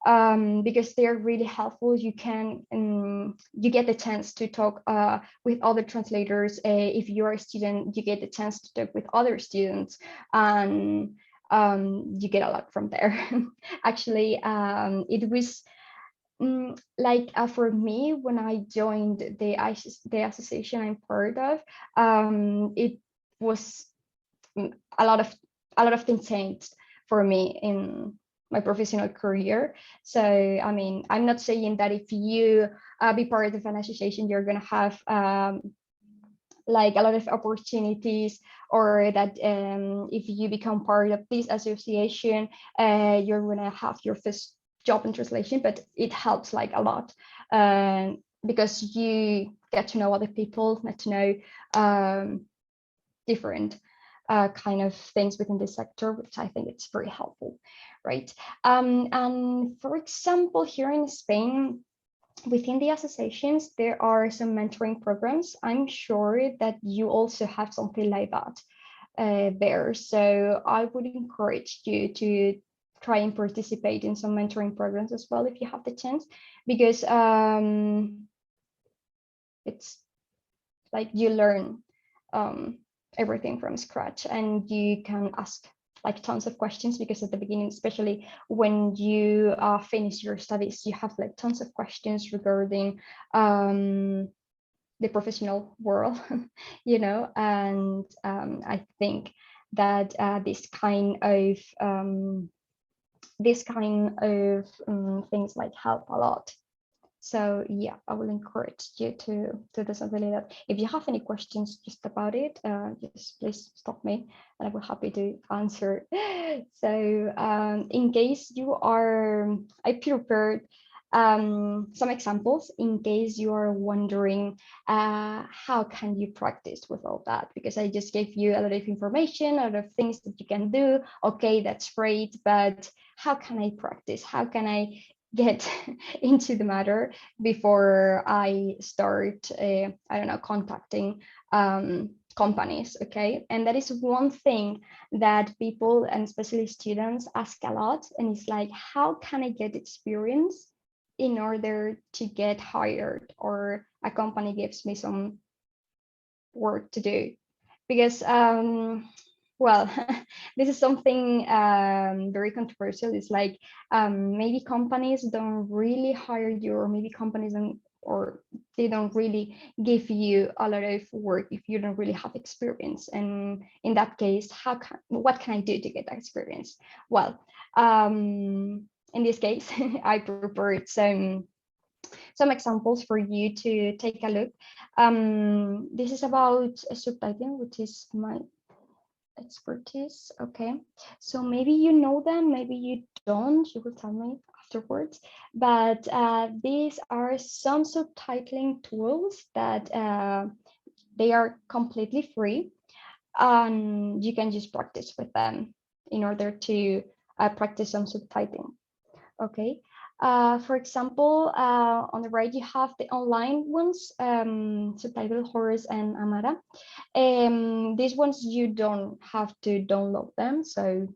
Because they're really helpful. You can you get the chance to talk with other translators. If you're a student, you get the chance to talk with other students, and you get a lot from there. Actually, it was like for me, when I joined the association I'm part of, it was a lot of things changed for me in my professional career. So I mean, I'm not saying that if you be part of an association, you're going to have like a lot of opportunities, or that if you become part of this association, you're going to have your first job in translation. But it helps like a lot because you get to know other people, get to know different kind of things within this sector, which I think it's very helpful, right? And for example, here in Spain, within the associations, there are some mentoring programs. I'm sure that you also have something like that there. So I would encourage you to try and participate in some mentoring programs as well if you have the chance, because it's like you learn everything from scratch, and you can ask like tons of questions, because at the beginning, especially when you finish your studies, you have like tons of questions regarding the professional world, you know, and I think that this kind of things like help a lot. So yeah, I will encourage you to do something like that. If you have any questions just about it, just please stop me and I will happy to answer. So in case you are, I prepared some examples in case you are wondering how can you practice with all that, because I just gave you a lot of information, a lot of things that you can do. Okay, that's great, but how can I practice? How can I get into the matter before I start, I don't know, contacting companies, okay? And that is one thing that people, and especially students, ask a lot, and it's like, how can I get experience in order to get hired, or a company gives me some work to do? Because well, this is something very controversial. It's like maybe companies don't really hire you, or maybe companies don't, or they don't really give you a lot of work if you don't really have experience. And in that case, what can I do to get that experience? Well, in this case, I prepared some examples for you to take a look. This is about subtitling, which is my expertise. Okay, so maybe you know them, maybe you don't, you will tell me afterwards, but these are some subtitling tools that they are completely free, and you can just practice with them in order to practice some subtitling. Okay, for example, on the right you have the online ones, Subtitled Horse and Amara. These ones you don't have to download them, so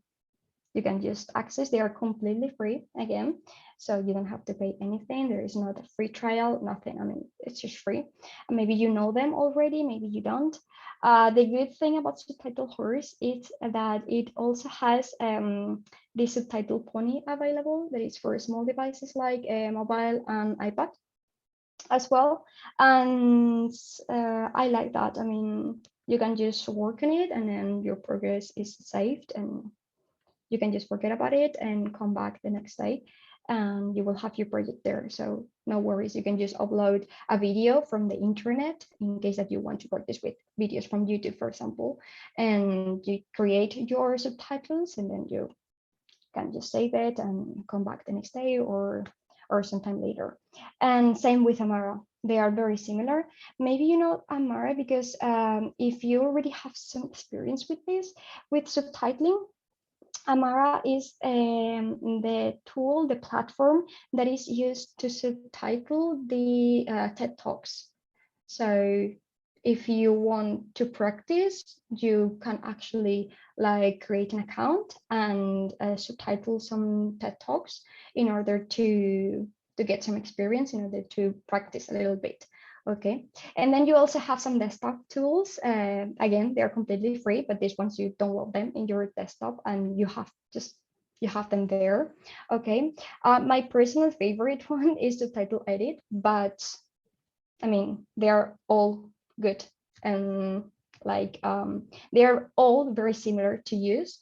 you can just access. They are completely free again, so you don't have to pay anything. There is not a free trial, nothing. I mean, it's just free. And maybe you know them already, maybe you don't. The good thing about Subtitled Horse is that it also has the Subtitle Pony available, that is for small devices like mobile and iPad as well. And I like that. I mean, you can just work on it, and then your progress is saved, and you can just forget about it and come back the next day, and you will have your project there. So no worries, you can just upload a video from the internet in case that you want to practice with videos from YouTube, for example, and you create your subtitles, and then you can just save it and come back the next day or sometime later. And same with Amara, they are very similar. Maybe you know Amara because if you already have some experience with this, with subtitling, Amara is the tool, the platform that is used to subtitle the TED Talks. So if you want to practice, you can actually like create an account and subtitle some TED Talks in order to get some experience, in order to practice a little bit. Okay, and then you also have some desktop tools. Again, they are completely free, but these ones you download them in your desktop and you have them there. Okay, my personal favorite one is the Title Edit, but I mean, they are all good, and like they are all very similar to use.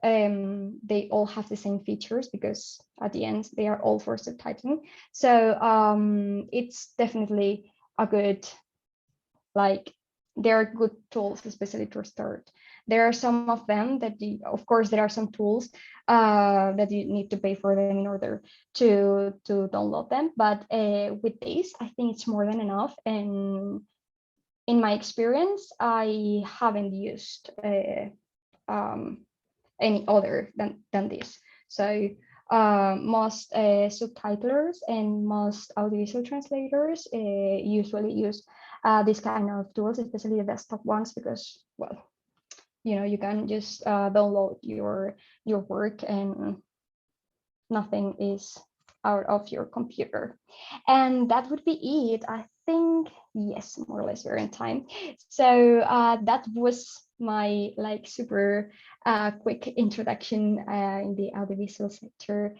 They all have the same features because at the end they are all for subtitling. So it's definitely a good, like, they're good tools, especially to start. There are some of them that of course there are some tools that you need to pay for them in order to download them, but with this I think it's more than enough. And in my experience I haven't used any other than this. So most subtitlers and most audiovisual translators usually use this kind of tools, especially the desktop ones, because, well, you know, you can just download your work and nothing is out of your computer. And that would be it. I think, yes, more or less we're in time. So that was my like super quick introduction in the audiovisual sector.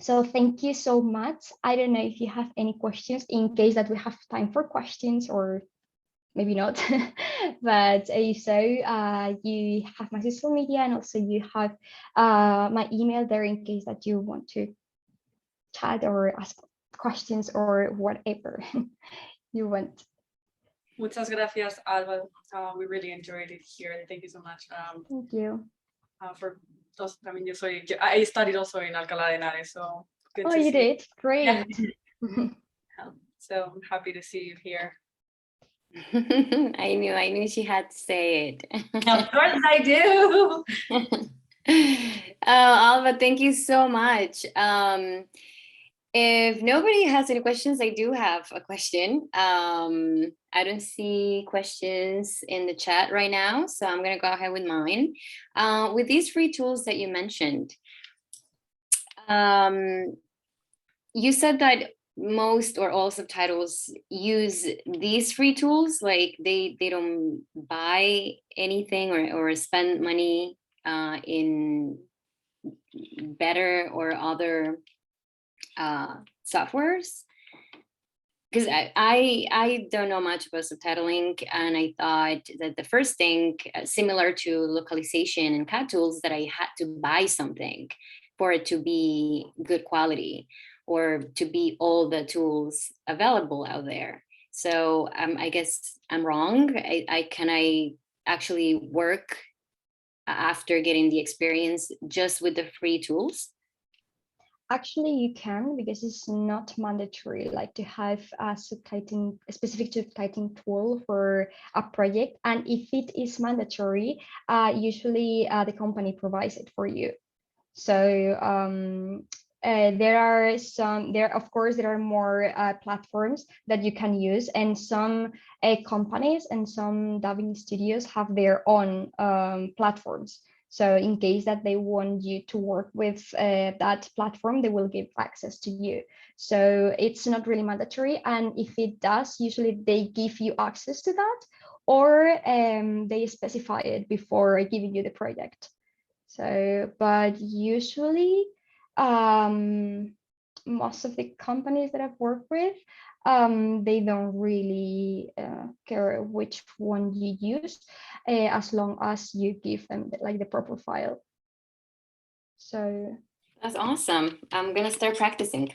So thank you so much. I don't know if you have any questions in case that we have time for questions, or maybe not. But if so, you have my social media, and also you have my email there in case that you want to chat or ask questions or whatever you want. Muchas gracias, Alba. We really enjoyed it here. Thank you so much. Thank you. For those, I mean, I studied also in Alcalá de Henares, so good Oh, to you see did? Great. Yeah. So I'm happy to see you here. I knew she had to say it. Of course I do. Oh, Alba, thank you so much. If nobody has any questions, I do have a question. I don't see questions in the chat right now, so I'm gonna go ahead with mine. With these free tools that you mentioned, you said that most or all subtitles use these free tools, like they don't buy anything or spend money in better or other softwares, because I don't know much about subtitling, and I thought that the first thing similar to localization and CAD tools, that I had to buy something for it to be good quality or to be all the tools available out there. So I guess I'm wrong. Can I actually work after getting the experience just with the free tools? Actually, you can, because it's not mandatory, like to have a specific subtitling tool for a project. And if it is mandatory, usually the company provides it for you. So of course, there are more platforms that you can use, and some companies and some dubbing studios have their own platforms. So in case that they want you to work with that platform, they will give access to you. So it's not really mandatory. And if it does, usually they give you access to that, or they specify it before giving you the project. So, but usually most of the companies that I've worked with, they don't really care which one you use, as long as you give them like the proper file. So that's awesome. I'm gonna start practicing.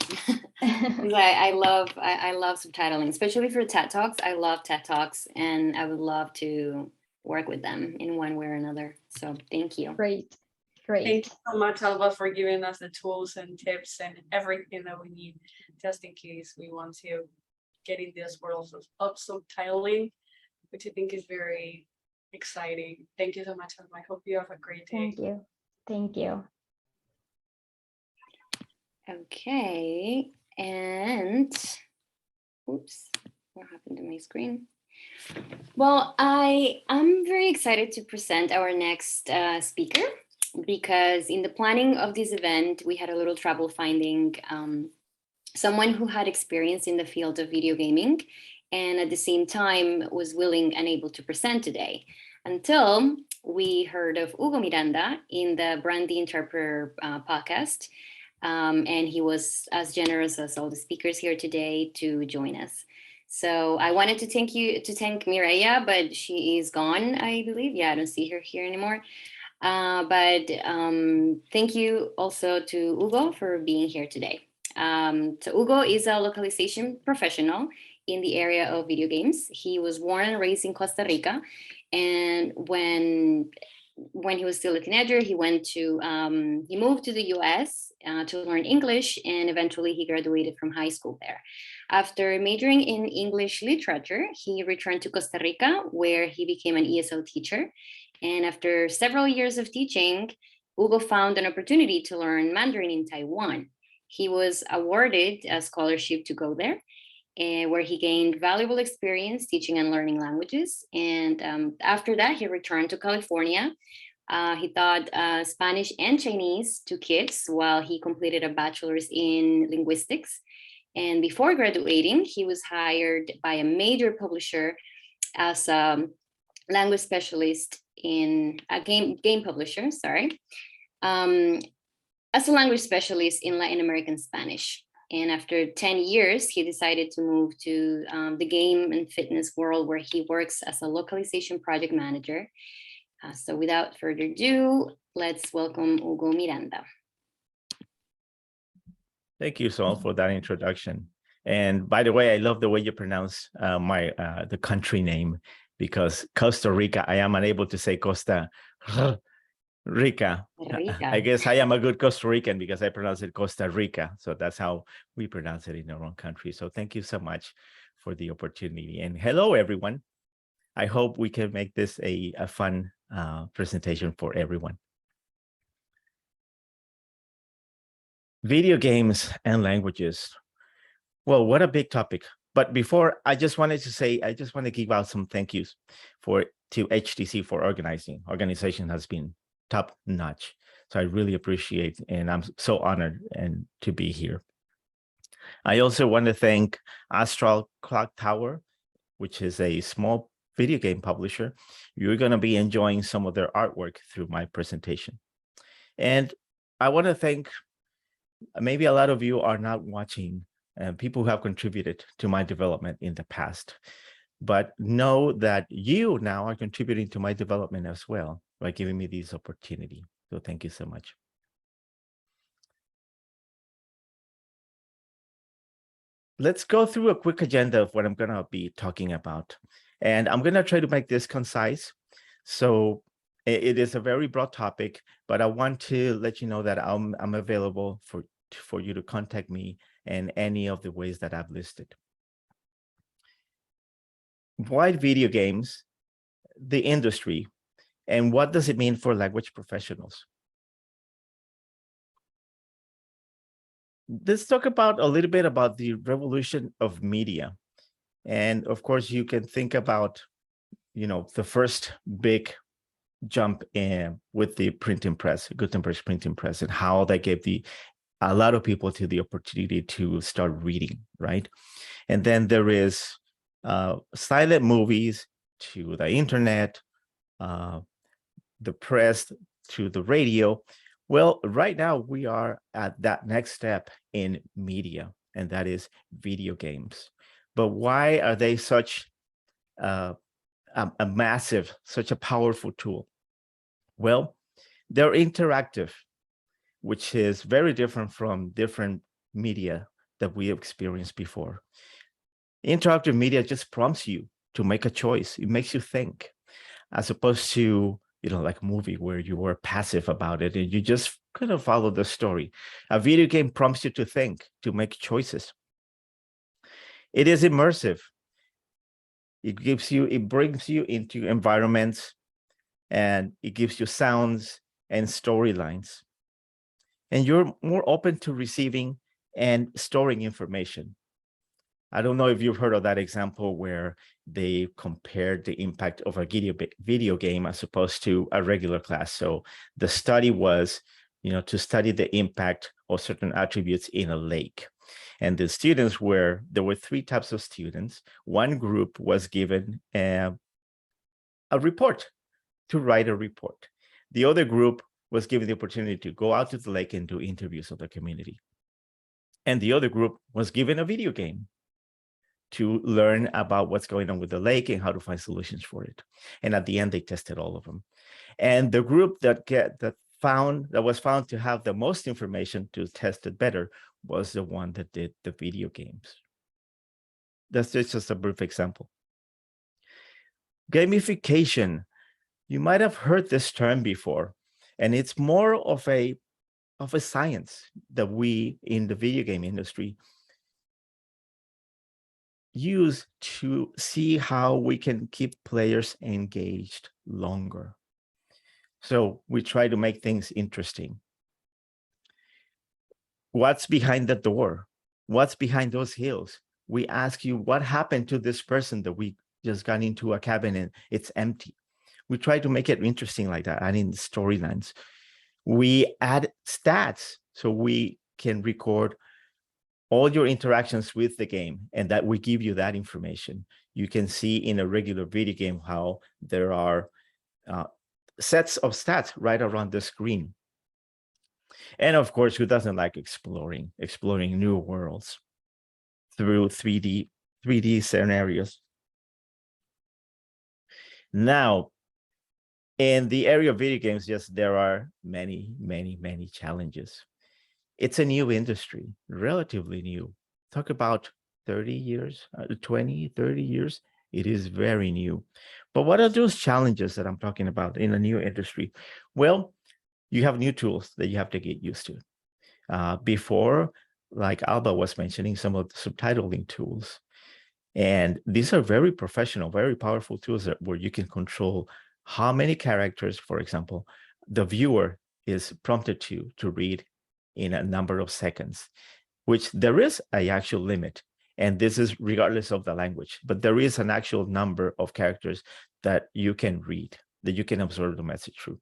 I love subtitling, especially for TED Talks. I love TED Talks, and I would love to work with them in one way or another. So thank you. Great. Thank you so much, Alba, for giving us the tools and tips and everything that we need, just in case we want to get in this world of subtitling, which I think is very exciting. Thank you so much, Alba. I hope you have a great day. Thank you. Thank you. Okay, and oops, what happened to my screen? Well, I'm very excited to present our next speaker, because in the planning of this event, we had a little trouble finding someone who had experience in the field of video gaming, and at the same time was willing and able to present today, until we heard of Hugo Miranda in the Brand the Interpreter podcast. And he was as generous as all the speakers here today to join us. So I wanted to thank Mireia, but she is gone, I believe. Yeah, I don't see her here anymore. But thank you also to Hugo for being here today. So Hugo is a localization professional in the area of video games. He was born and raised in Costa Rica, and when he was still a teenager, he moved to the US to learn English, and eventually he graduated from high school there. After majoring in English literature, he returned to Costa Rica, where he became an ESL teacher. And after several years of teaching, Hugo found an opportunity to learn Mandarin in Taiwan. He was awarded a scholarship to go there, where he gained valuable experience teaching and learning languages. And after that, he returned to California. He taught Spanish and Chinese to kids while he completed a bachelor's in linguistics. And before graduating, he was hired by a major publisher as a language specialist in a game publisher, sorry, as a language specialist in Latin American Spanish. And after 10 years, he decided to move to the game and fitness world, where he works as a localization project manager. So without further ado, let's welcome Hugo Miranda. Thank you, Sol, for that introduction. And by the way, I love the way you pronounce the country name, because Costa Rica, I am unable to say Costa Rica. I guess I am a good Costa Rican because I pronounce it Costa Rica. So that's how we pronounce it in our own country. So thank you so much for the opportunity. And hello, everyone. I hope we can make this a fun presentation for everyone. Video games and languages. Well, what a big topic. But before, I just wanted to say, I just want to give out some thank yous to HTC for organizing. Organization has been top notch. So I really appreciate, and I'm so honored to be here. I also want to thank Astral Clock Tower, which is a small video game publisher. You're going to be enjoying some of their artwork through my presentation. And I want to thank, maybe a lot of you are not watching, people who have contributed to my development in the past, but know that you now are contributing to my development as well by giving me this opportunity. So thank you so much. Let's go through a quick agenda of what I'm going to be talking about. And I'm going to try to make this concise. So it is a very broad topic, but I want to let you know that I'm available for you to contact me in any of the ways that I've listed. Why video games, the industry, and what does it mean for language professionals? Let's talk about a little bit about the revolution of media. And of course, you can think about, the first big jump in with the printing press, Gutenberg's printing press, and how that gave a lot of people to the opportunity to start reading, right? And then there is silent movies to the internet, the press to the radio. Well, right now we are at that next step in media, and that is video games. But why are they such a massive, such a powerful tool? Well, they're interactive, which is very different from different media that we have experienced before. Interactive media just prompts you to make a choice. It makes you think, as opposed to, like a movie where you were passive about it and you just kind of follow the story. A video game prompts you to think, to make choices. It is immersive. It brings you into environments, and it gives you sounds and storylines. And you're more open to receiving and storing information. I don't know if you've heard of that example where they compared the impact of a video game as opposed to a regular class. So the study was, to study the impact of certain attributes in a lake. And the students there were three types of students. One group was given a report, to write a report. The other group was given the opportunity to go out to the lake and do interviews of the community. And the other group was given a video game to learn about what's going on with the lake and how to find solutions for it. And at the end, they tested all of them. And the group that was found to have the most information to test it better was the one that did the video games. That's just a brief example. Gamification. You might have heard this term before, and it's more of a science that we in the video game industry use to see how we can keep players engaged longer. So we try to make things interesting. What's behind the door? What's behind those hills? We ask you, what happened to this person that we just got into a cabin and it's empty? We try to make it interesting like that, adding storylines. We add stats so we can record all your interactions with the game, and that will give you that information. You can see in a regular video game how there are sets of stats right around the screen. And of course, who doesn't like exploring new worlds through 3D scenarios? Now, in the area of video games, yes, there are many, many, many challenges. It's a new industry, relatively new. Talk about 30 years, 20, 30 years. It is very new. But what are those challenges that I'm talking about in a new industry? Well, you have new tools that you have to get used to. Before, like Alba was mentioning, some of the subtitling tools. And these are very professional, very powerful tools where you can control how many characters, for example, the viewer is prompted to read in a number of seconds, which there is an actual limit. And this is regardless of the language, but there is an actual number of characters that you can read, that you can absorb the message through.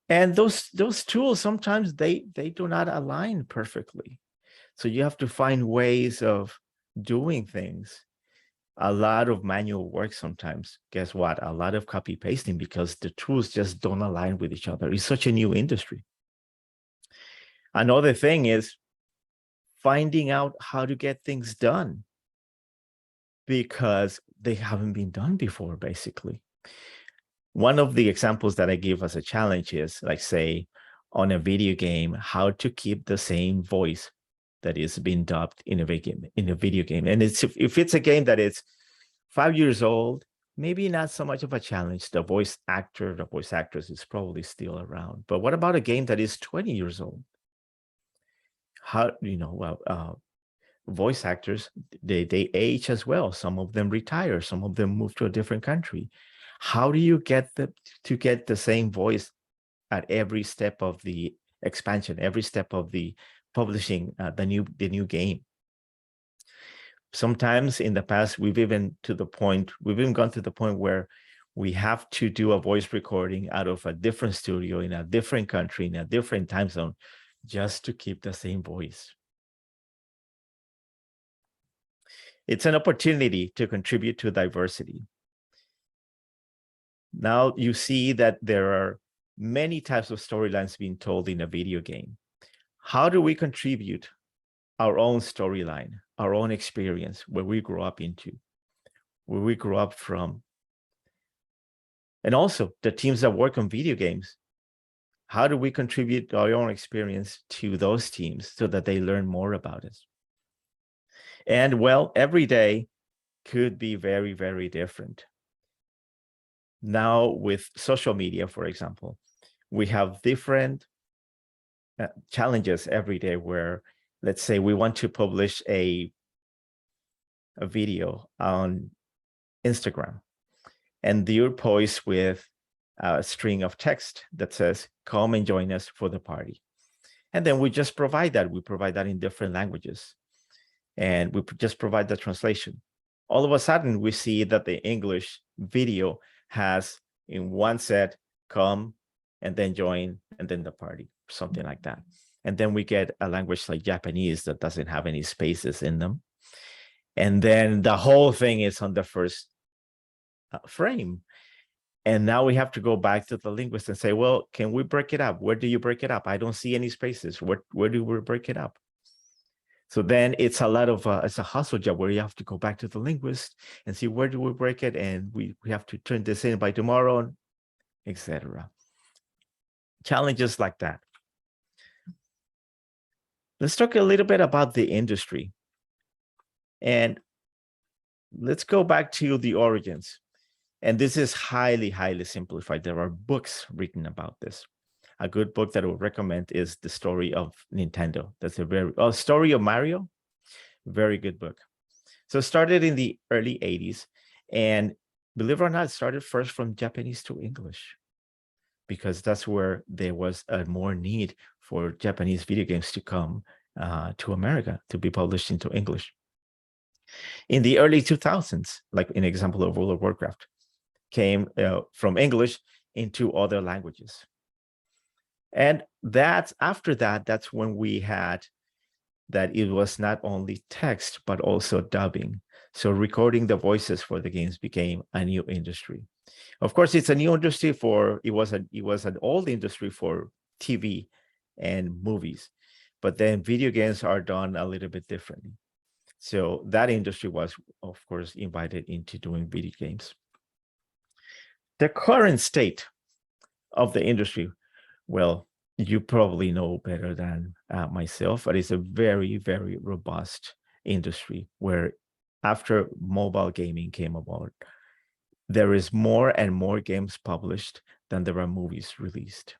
And those tools, sometimes they do not align perfectly. So you have to find ways of doing things. A lot of manual work sometimes. Guess what? A lot of copy pasting because the tools just don't align with each other. It's such a new industry. Another thing is finding out how to get things done because they haven't been done before, basically. One of the examples that I give as a challenge is, like, say, on a video game, how to keep the same voice that is being dubbed in a video game. And it's if it's a game that is 5 years old, maybe not so much of a challenge. The voice actor, the voice actress is probably still around. But what about a game that is 20 years old? How, voice actors, they age as well. Some of them retire, some of them move to a different country. How do you get the same voice at every step of the expansion, every step of the publishing the new game? Sometimes in the past, we've even gone to the point where we have to do a voice recording out of a different studio in a different country, in a different time zone, just to keep the same voice. It's an opportunity to contribute to diversity. Now you see that there are many types of storylines being told in a video game. How do we contribute our own storyline, our own experience, where we grew up into, where we grew up from? And also the teams that work on video games, how do we contribute our own experience to those teams so that they learn more about us? And well, every day could be very, very different. Now with social media, for example, we have different challenges every day where, let's say we want to publish a video on Instagram, and you're poised with a string of text that says, come and join us for the party. And then we just provide that. We provide that in different languages. And we just provide the translation. All of a sudden, we see that the English video has in one set, come and then join and then the party, something like that. And then we get a language like Japanese that doesn't have any spaces in them. And then the whole thing is on the first frame. And now we have to go back to the linguist and say, well, can we break it up? Where do you break it up? I don't see any spaces. Where do we break it up? So then it's a lot of, it's a hustle job where you have to go back to the linguist and see where do we break it? And we have to turn this in by tomorrow, etc. Challenges like that. Let's talk a little bit about the industry. And let's go back to the origins. And this is highly, highly simplified. There are books written about this. A good book that I would recommend is The Story of Nintendo. That's a Story of Mario. Very good book. So it started in the early 80s. And believe it or not, it started first from Japanese to English, because that's where there was a more need for Japanese video games to come to America, to be published into English. In the early 2000s, like an example of World of Warcraft, came from English into other languages. And after that, that's when we had that it was not only text, but also dubbing. So recording the voices for the games became a new industry. Of course, it's a new industry it was an old industry for TV and movies, but then video games are done a little bit differently. So that industry was, of course, invited into doing video games. The current state of the industry, well, you probably know better than myself, but it's a very, very robust industry where after mobile gaming came about, there is more and more games published than there are movies released.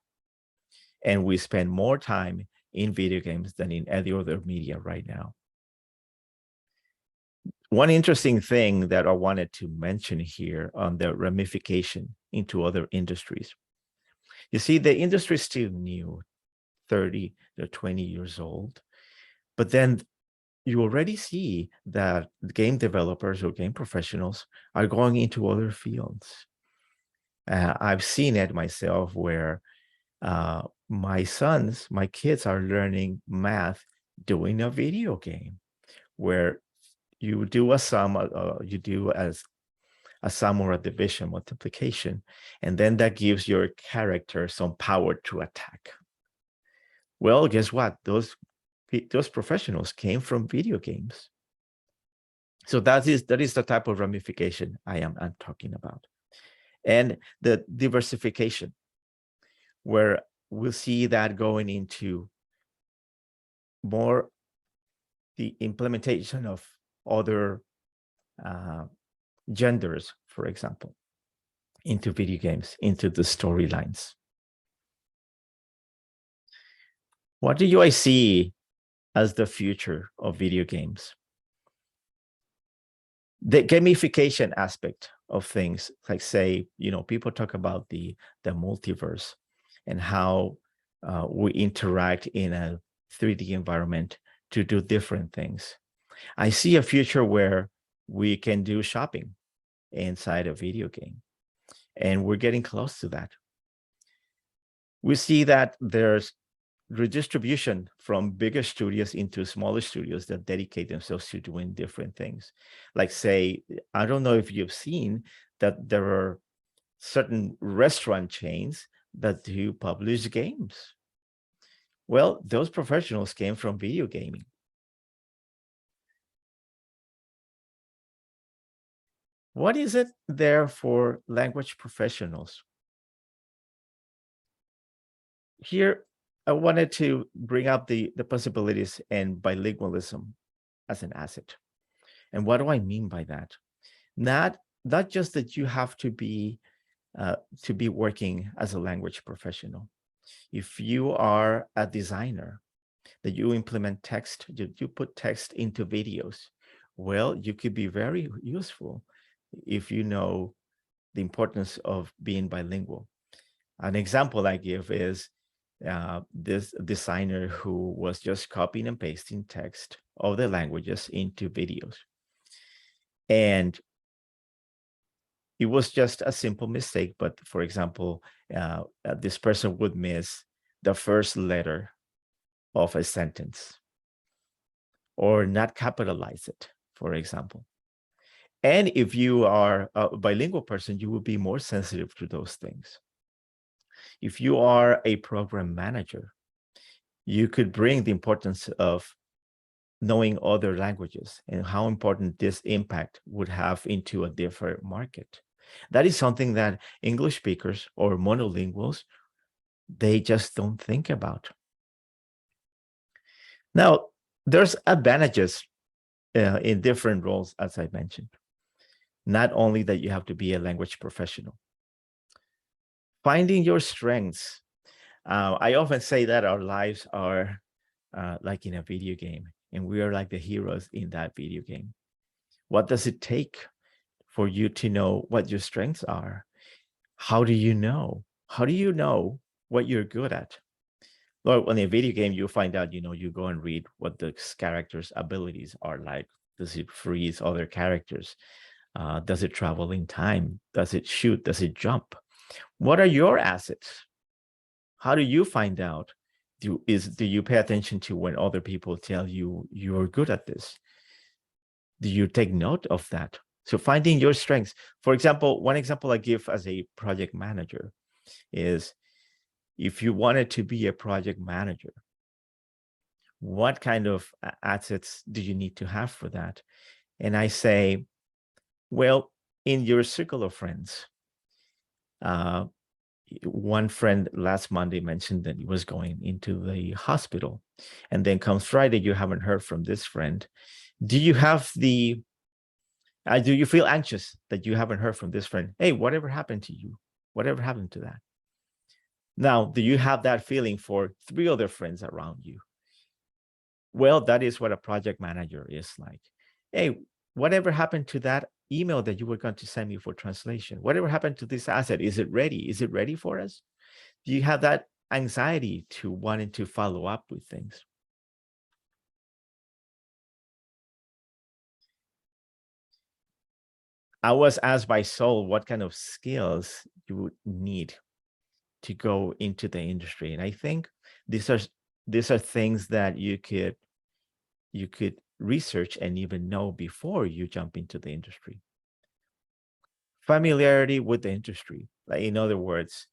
And we spend more time in video games than in any other media right now. One interesting thing that I wanted to mention here on the ramification into other industries. You see, the industry is still new, 30 to 20 years old, but then you already see that game developers or game professionals are going into other fields. I've seen it myself where my kids are learning math doing a video game where you do a sum, you do as a sum or a division multiplication, and then that gives your character some power to attack. Well, guess what? Those professionals came from video games. So that is the type of ramification I'm talking about. And the diversification, where we'll see that going into more the implementation of other genders, for example, into video games, into the storylines. What do I see as the future of video games? The gamification aspect of things, like say, people talk about the multiverse and how we interact in a 3D environment to do different things. I see a future where we can do shopping inside a video game, and we're getting close to that. We see that there's redistribution from bigger studios into smaller studios that dedicate themselves to doing different things. Like say, I don't know if you've seen that there are certain restaurant chains that do publish games. Well, those professionals came from video gaming. What is it there for language professionals? Here, I wanted to bring up the possibilities and bilingualism as an asset. And what do I mean by that? Not just that you have to be working as a language professional. If you are a designer, that you implement text, you put text into videos, well, you could be very useful if you know the importance of being bilingual. An example I give is this designer who was just copying and pasting text of the languages into videos. And it was just a simple mistake, but for example, this person would miss the first letter of a sentence or not capitalize it, for example. And if you are a bilingual person, you will be more sensitive to those things. If you are a program manager, you could bring the importance of knowing other languages and how important this impact would have into a different market. That is something that English speakers or monolinguals, they just don't think about. Now, there's advantages in different roles, as I mentioned. Not only that you have to be a language professional. Finding your strengths. I often say that our lives are like in a video game, and we are like the heroes in that video game. What does it take for you to know what your strengths are? How do you know? How do you know what you're good at? Well, in a video game, you find out, you go and read what the character's abilities are like. Does it freeze other characters? Does it travel in time? Does it shoot? Does it jump? What are your assets? How do you find out Do you pay attention to when other people tell you you're good at this? Do you take note of that? So finding your strengths. For example, one example I give as a project manager is if you wanted to be a project manager, what kind of assets do you need to have for that? And I say, well, in your circle of friends, one friend last Monday mentioned that he was going into the hospital, and then comes Friday, you haven't heard from this friend. Do you have do you feel anxious that you haven't heard from this friend? Hey, whatever happened to you? Whatever happened to that? Now, do you have that feeling for 3 other friends around you? Well, that is what a project manager is like. Hey, whatever happened to that email that you were going to send me for translation? Whatever happened to this asset? Is it ready? Is it ready for us? Do you have that anxiety to wanting to follow up with things? I was asked by Sol what kind of skills you would need to go into the industry. And I think these are things that you could research and even know before you jump into the industry. Familiarity with the industry. Like, in other words,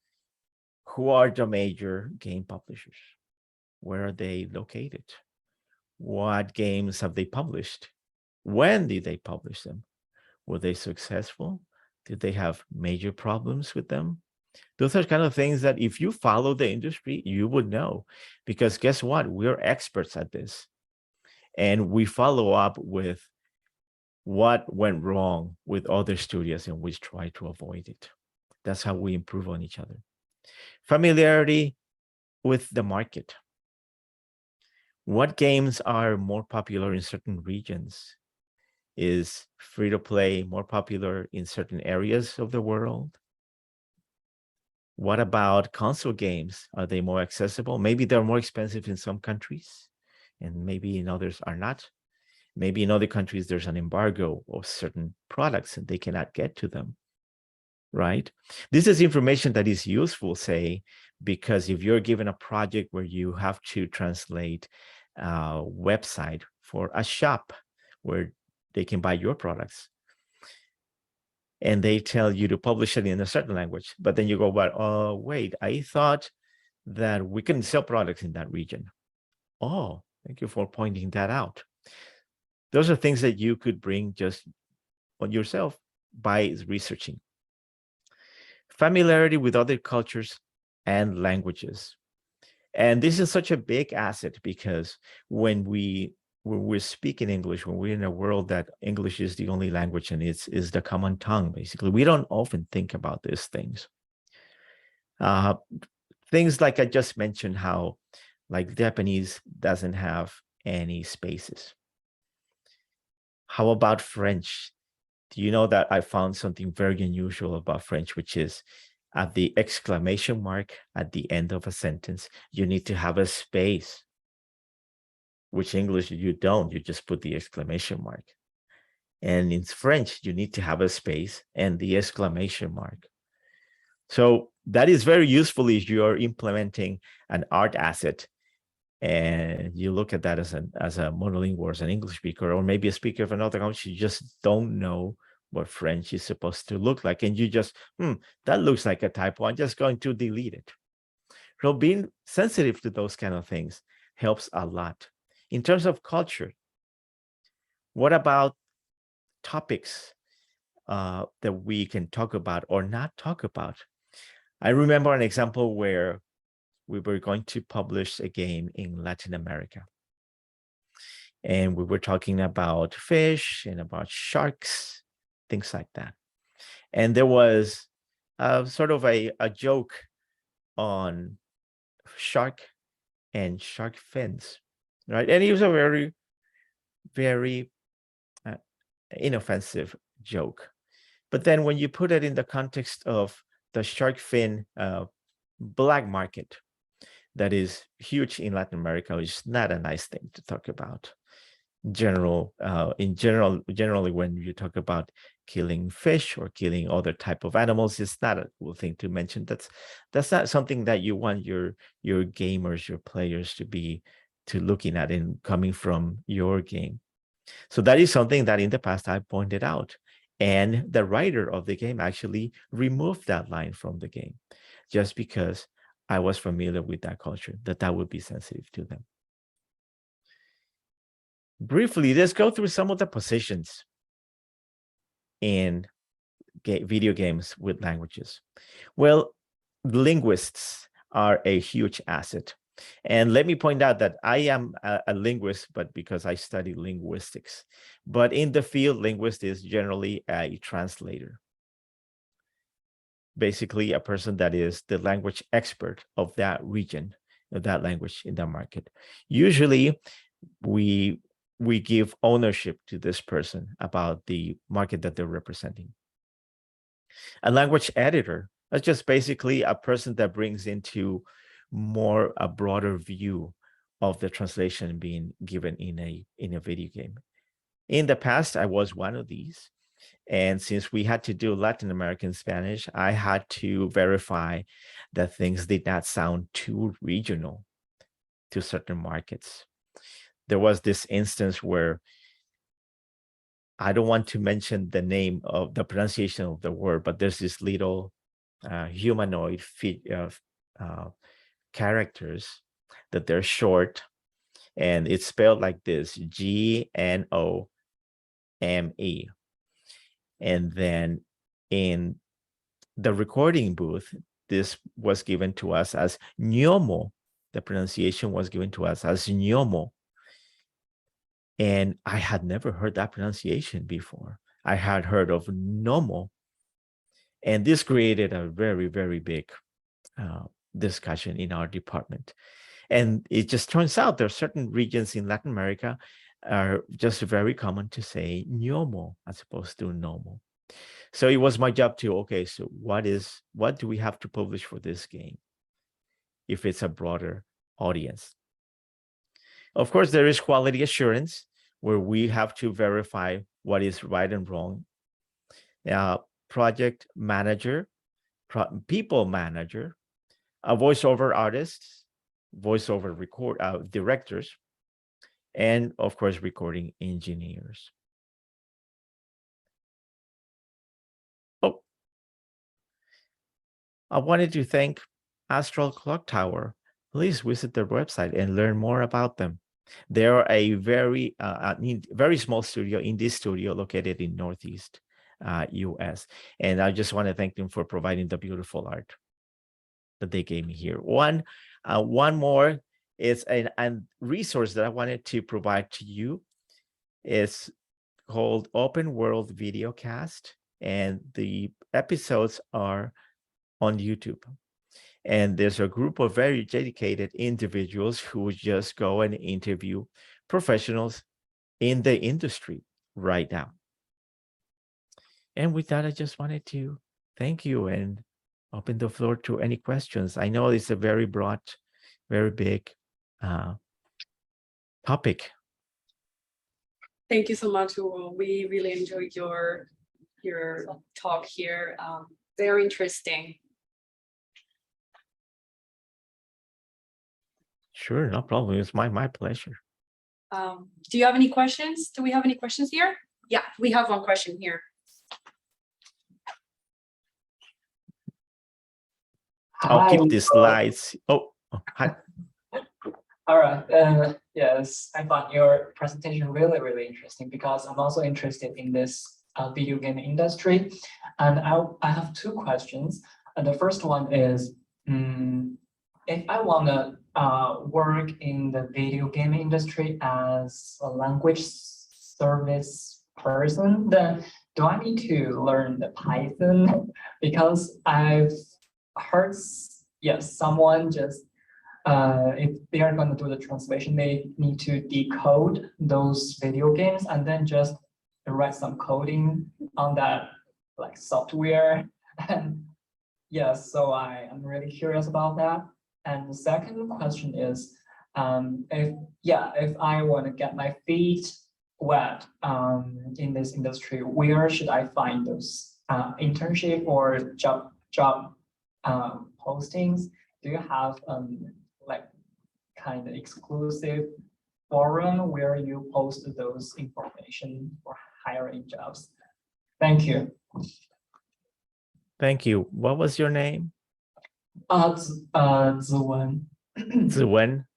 who are the major game publishers? Where are they located? What games have they published? When did they publish them? Were they successful? Did they have major problems with them? Those are kind of things that if you follow the industry, you would know. Because guess what? We're experts at this. And we follow up with what went wrong with other studios and we try to avoid it. That's how we improve on each other. Familiarity with the market. What games are more popular in certain regions? Is free-to-play more popular in certain areas of the world? What about console games? Are they more accessible? Maybe they're more expensive in some countries, and maybe in others are not. Maybe in other countries, there's an embargo of certain products and they cannot get to them, right? This is information that is useful, say, because if you're given a project where you have to translate a website for a shop where they can buy your products, and they tell you to publish it in a certain language, but then you go, but oh, wait, I thought that we couldn't sell products in that region. Oh, thank you for pointing that out. Those are things that you could bring just on yourself by researching. Familiarity with other cultures and languages. And this is such a big asset because when we're speaking English, when we're in a world that English is the only language and is the common tongue, basically, we don't often think about these things. Things like I just mentioned, how like Japanese doesn't have any spaces. How about French? Do you know that I found something very unusual about French, which is at the exclamation mark at the end of a sentence, you need to have a space, which English you don't, you just put the exclamation mark. And in French, you need to have a space and the exclamation mark. So that is very useful if you're implementing an art asset and you look at that as a monolingual or as an English speaker, or maybe a speaker of another language, you just don't know what French is supposed to look like. And you just, that looks like a typo. I'm just going to delete it. So being sensitive to those kind of things helps a lot. In terms of culture, what about topics that we can talk about or not talk about? I remember an example where we were going to publish a game in Latin America. And we were talking about fish and about sharks, things like that. And there was sort of a joke on shark and shark fins, right? And it was a very, very inoffensive joke. But then when you put it in the context of the shark fin black market, that is huge in Latin America, which is not a nice thing to talk about. generally when you talk about killing fish or killing other type of animals, it's not a cool thing to mention. That's not something that you want your gamers, your players to looking at and coming from your game. So that is something that in the past I pointed out, and the writer of the game actually removed that line from the game, just because I was familiar with that culture, that would be sensitive to them. Briefly, let's go through some of the positions in video games with languages. Well, linguists are a huge asset. And let me point out that I am a linguist, but because I study linguistics. But in the field, linguist is generally a translator. Basically, a person that is the language expert of that region, of that language in the market. Usually, we give ownership to this person about the market that they're representing. A language editor is just basically a person that brings into a broader view of the translation being given in a video game. In the past, I was one of these. And since we had to do Latin American Spanish, I had to verify that things did not sound too regional to certain markets. There was this instance where I don't want to mention the name of the pronunciation of the word, but there's this little humanoid characters that they're short, and it's spelled like this: GNOME. And then in the recording booth, this was given to us as Nyomo. The pronunciation was given to us as Nyomo. And I had never heard that pronunciation before. I had heard of Nomo. And this created a very, very big discussion in our department. And it just turns out there are certain regions in Latin America are just very common to say Nyomo as opposed to Nomo. So it was my job to, okay, so what do we have to publish for this game if it's a broader audience? Of course, there is quality assurance where we have to verify what is right and wrong. Project manager, people manager, a voiceover artist, voiceover directors, and of course, recording engineers. Oh, I wanted to thank Astral Clock Tower. Please visit their website and learn more about them. They are a very small studio, indie studio located in Northeast US. And I just want to thank them for providing the beautiful art that they gave me here. One more is a resource that I wanted to provide to you. It's called Open World Videocast, and the episodes are on YouTube. And there's a group of very dedicated individuals who just go and interview professionals in the industry right now. And with that, I just wanted to thank you and open the floor to any questions. I know it's a very broad, very big topic. Thank you so much, Hugo. We really enjoyed your talk here. Very interesting. Sure, no problem. It's my pleasure. Do you have any questions? Do we have any questions here? Yeah, we have one question here. I'll keep the slides. Hi. All right. Yes, I found your presentation really, really interesting because I'm also interested in this video game industry. And I have two questions. And the first one is, if I want to work in the video game industry as a language service person, then do I need to learn the Python? Because I've heard, yes, someone just, if they are going to do the translation, they need to decode those video games and then just write some coding on that like software. And yes, so I am really curious about that. And the second question is, if I want to get my feet wet in this industry, where should I find those internship or job postings? Do you have like kind of exclusive forum where you post those information for hiring jobs? Thank you. Thank you. What was your name? Ziwen.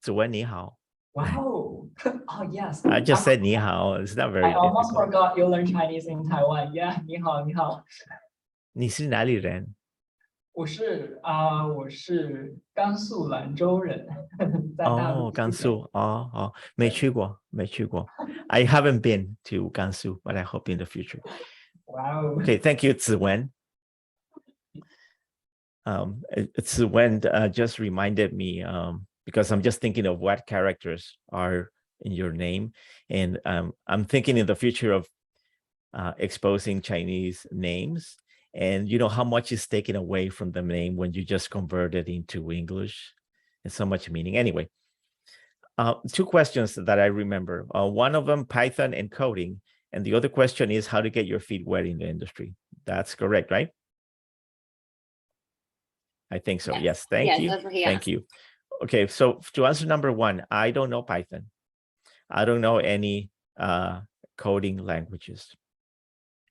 子文你好. Wow. Oh, yes. I just said 你好. It's not very I almost difficult. forgot you learn Chinese in Taiwan. Yeah, 你好,你好.你是哪里人？我是甘肃兰州人，在大陆。哦，甘肃。哦，没去过，没去过。I haven't been to Gansu, but I hope in the future. Wow. Okay, thank you, 子文. Czi Wen just reminded me because I'm just thinking of what characters are in your name, and I'm thinking in the future of exposing Chinese names, and you know how much is taken away from the name when you just convert it into English, and so much meaning. Anyway, two questions that I remember. One of them, Python and coding, and the other question is how to get your feet wet in the industry. That's correct, right? I think so. Yes. Thank you. Thank you. Okay. So to answer number one, I don't know Python. I don't know any coding languages.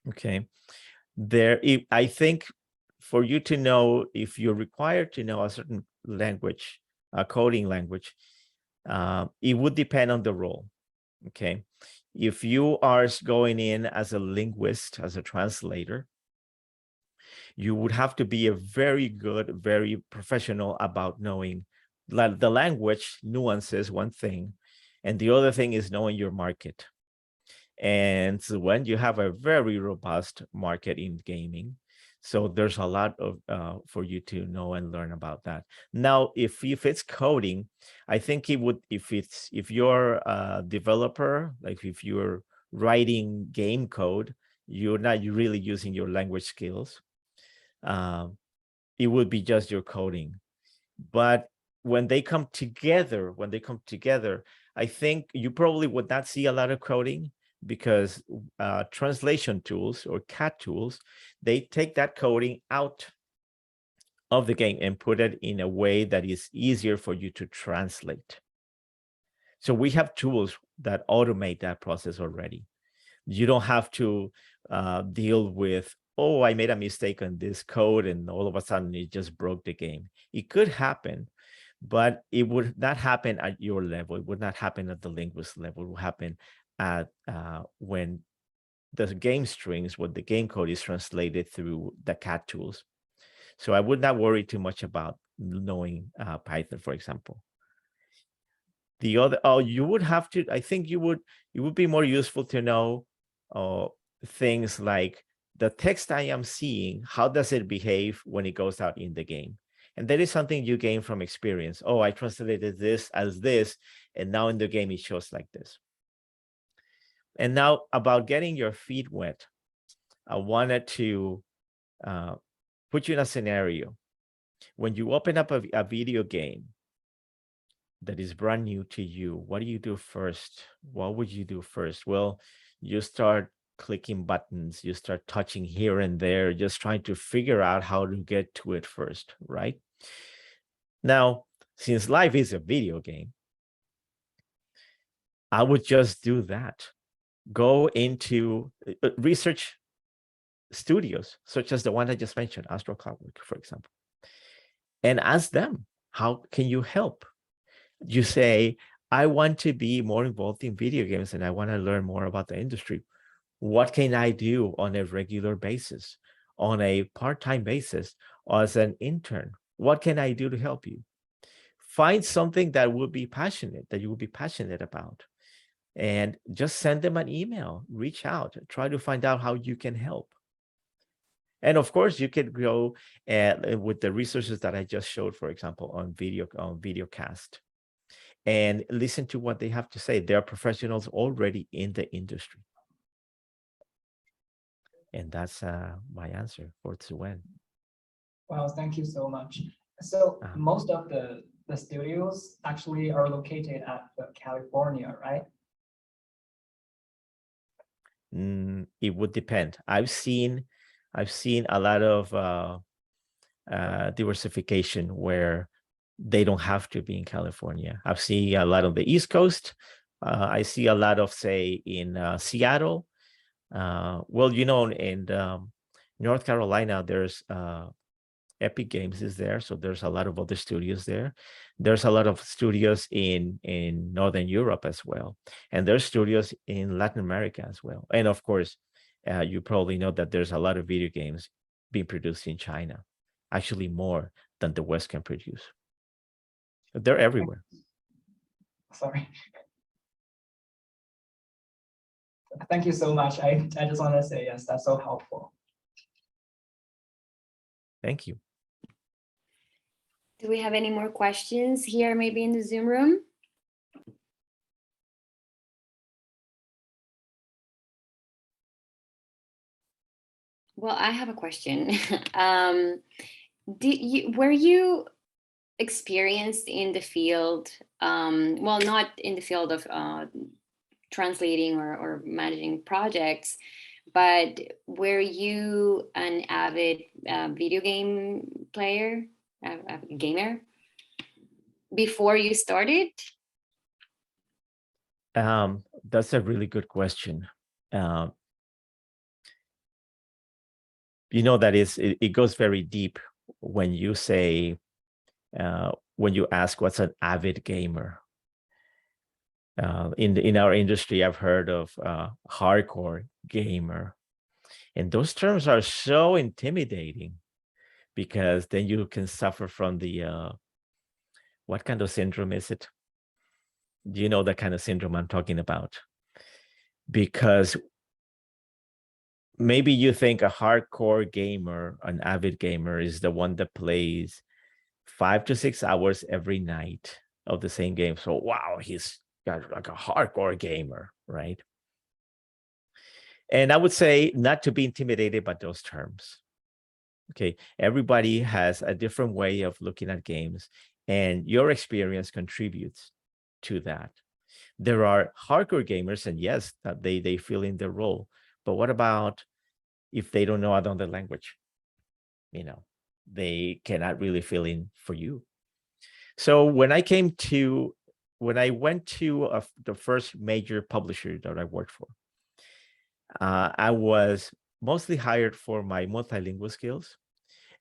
Okay. I think for you to know, if you're required to know a certain language, a coding language, it would depend on the role. Okay. If you are going in as a linguist, as a translator, you would have to be a very good, very professional about knowing the language nuances, one thing, and the other thing is knowing your market. And so when you have a very robust market in gaming, so there's a lot of for you to know and learn about that. Now, if it's coding, I think it would, if you're a developer, like if you're writing game code, you're not really using your language skills. It would be just your coding. But when they come together, I think you probably would not see a lot of coding, because translation tools or CAT tools, they take that coding out of the game and put it in a way that is easier for you to translate. So we have tools that automate that process already. You don't have to deal with, oh, I made a mistake on this code and all of a sudden it just broke the game. It could happen, but it would not happen at your level. It would not happen at the linguist level. It would happen at when the game strings, what the game code is translated through the CAT tools. So I would not worry too much about knowing Python, for example. The other, you would have to, I think it would be more useful to know things like the text I am seeing, how does it behave when it goes out in the game? And that is something you gain from experience. Oh, I translated this as this, and now in the game it shows like this. And now about getting your feet wet, I wanted to put you in a scenario. When you open up a video game that is brand new to you, what do you do first? What would you do first? Well, you start clicking buttons, you start touching here and there, just trying to figure out how to get to it first, right? Now, since life is a video game, I would just do that. Go into research studios, such as the one I just mentioned, Astro Cloudwork, for example, and ask them, how can you help? You say, I want to be more involved in video games and I want to learn more about the industry. What can I do on a regular basis, on a part-time basis, or as an intern? What can I do to help you? Find something that would be passionate, that you would be passionate about, and just send them an email, reach out, try to find out how you can help. And of course, you could go with the resources that I just showed, for example, on videocast, and listen to what they have to say. They are professionals already in the industry. And that's my answer for Czi Wen. Wow, thank you so much. So most of the studios actually are located at California, right? It would depend. I've seen a lot of diversification where they don't have to be in California. I've seen a lot on the East Coast. I see a lot of, say, in Seattle. Well, in North Carolina, there's Epic Games is there, so there's a lot of other studios there. There's a lot of studios in Northern Europe as well, and there's studios in Latin America as well. And of course, you probably know that there's a lot of video games being produced in China, actually more than the West can produce. They're everywhere. Sorry. Thank you so much. I just want to say, yes, that's so helpful. Thank you. Do we have any more questions here, maybe in the Zoom room? Well, I have a question. Were you experienced in the field, well, not in the field of translating or managing projects, but were you an avid video game player, a gamer, before you started? That's a really good question. That it goes very deep when you say, when you ask what's an avid gamer. In our industry, I've heard of hardcore gamer, and those terms are so intimidating because then you can suffer from the what kind of syndrome is it? Do you know the kind of syndrome I'm talking about? Because maybe you think a hardcore gamer, an avid gamer, is the one that plays 5 to 6 hours every night of the same game. So wow, he's got like a hardcore gamer, right? And I would say not to be intimidated by those terms. Okay, everybody has a different way of looking at games, and your experience contributes to that. There are hardcore gamers, and yes, that they fill in their role. But what about if they don't know another language? They cannot really fill in for you. So when I went to the first major publisher that I worked for, I was mostly hired for my multilingual skills,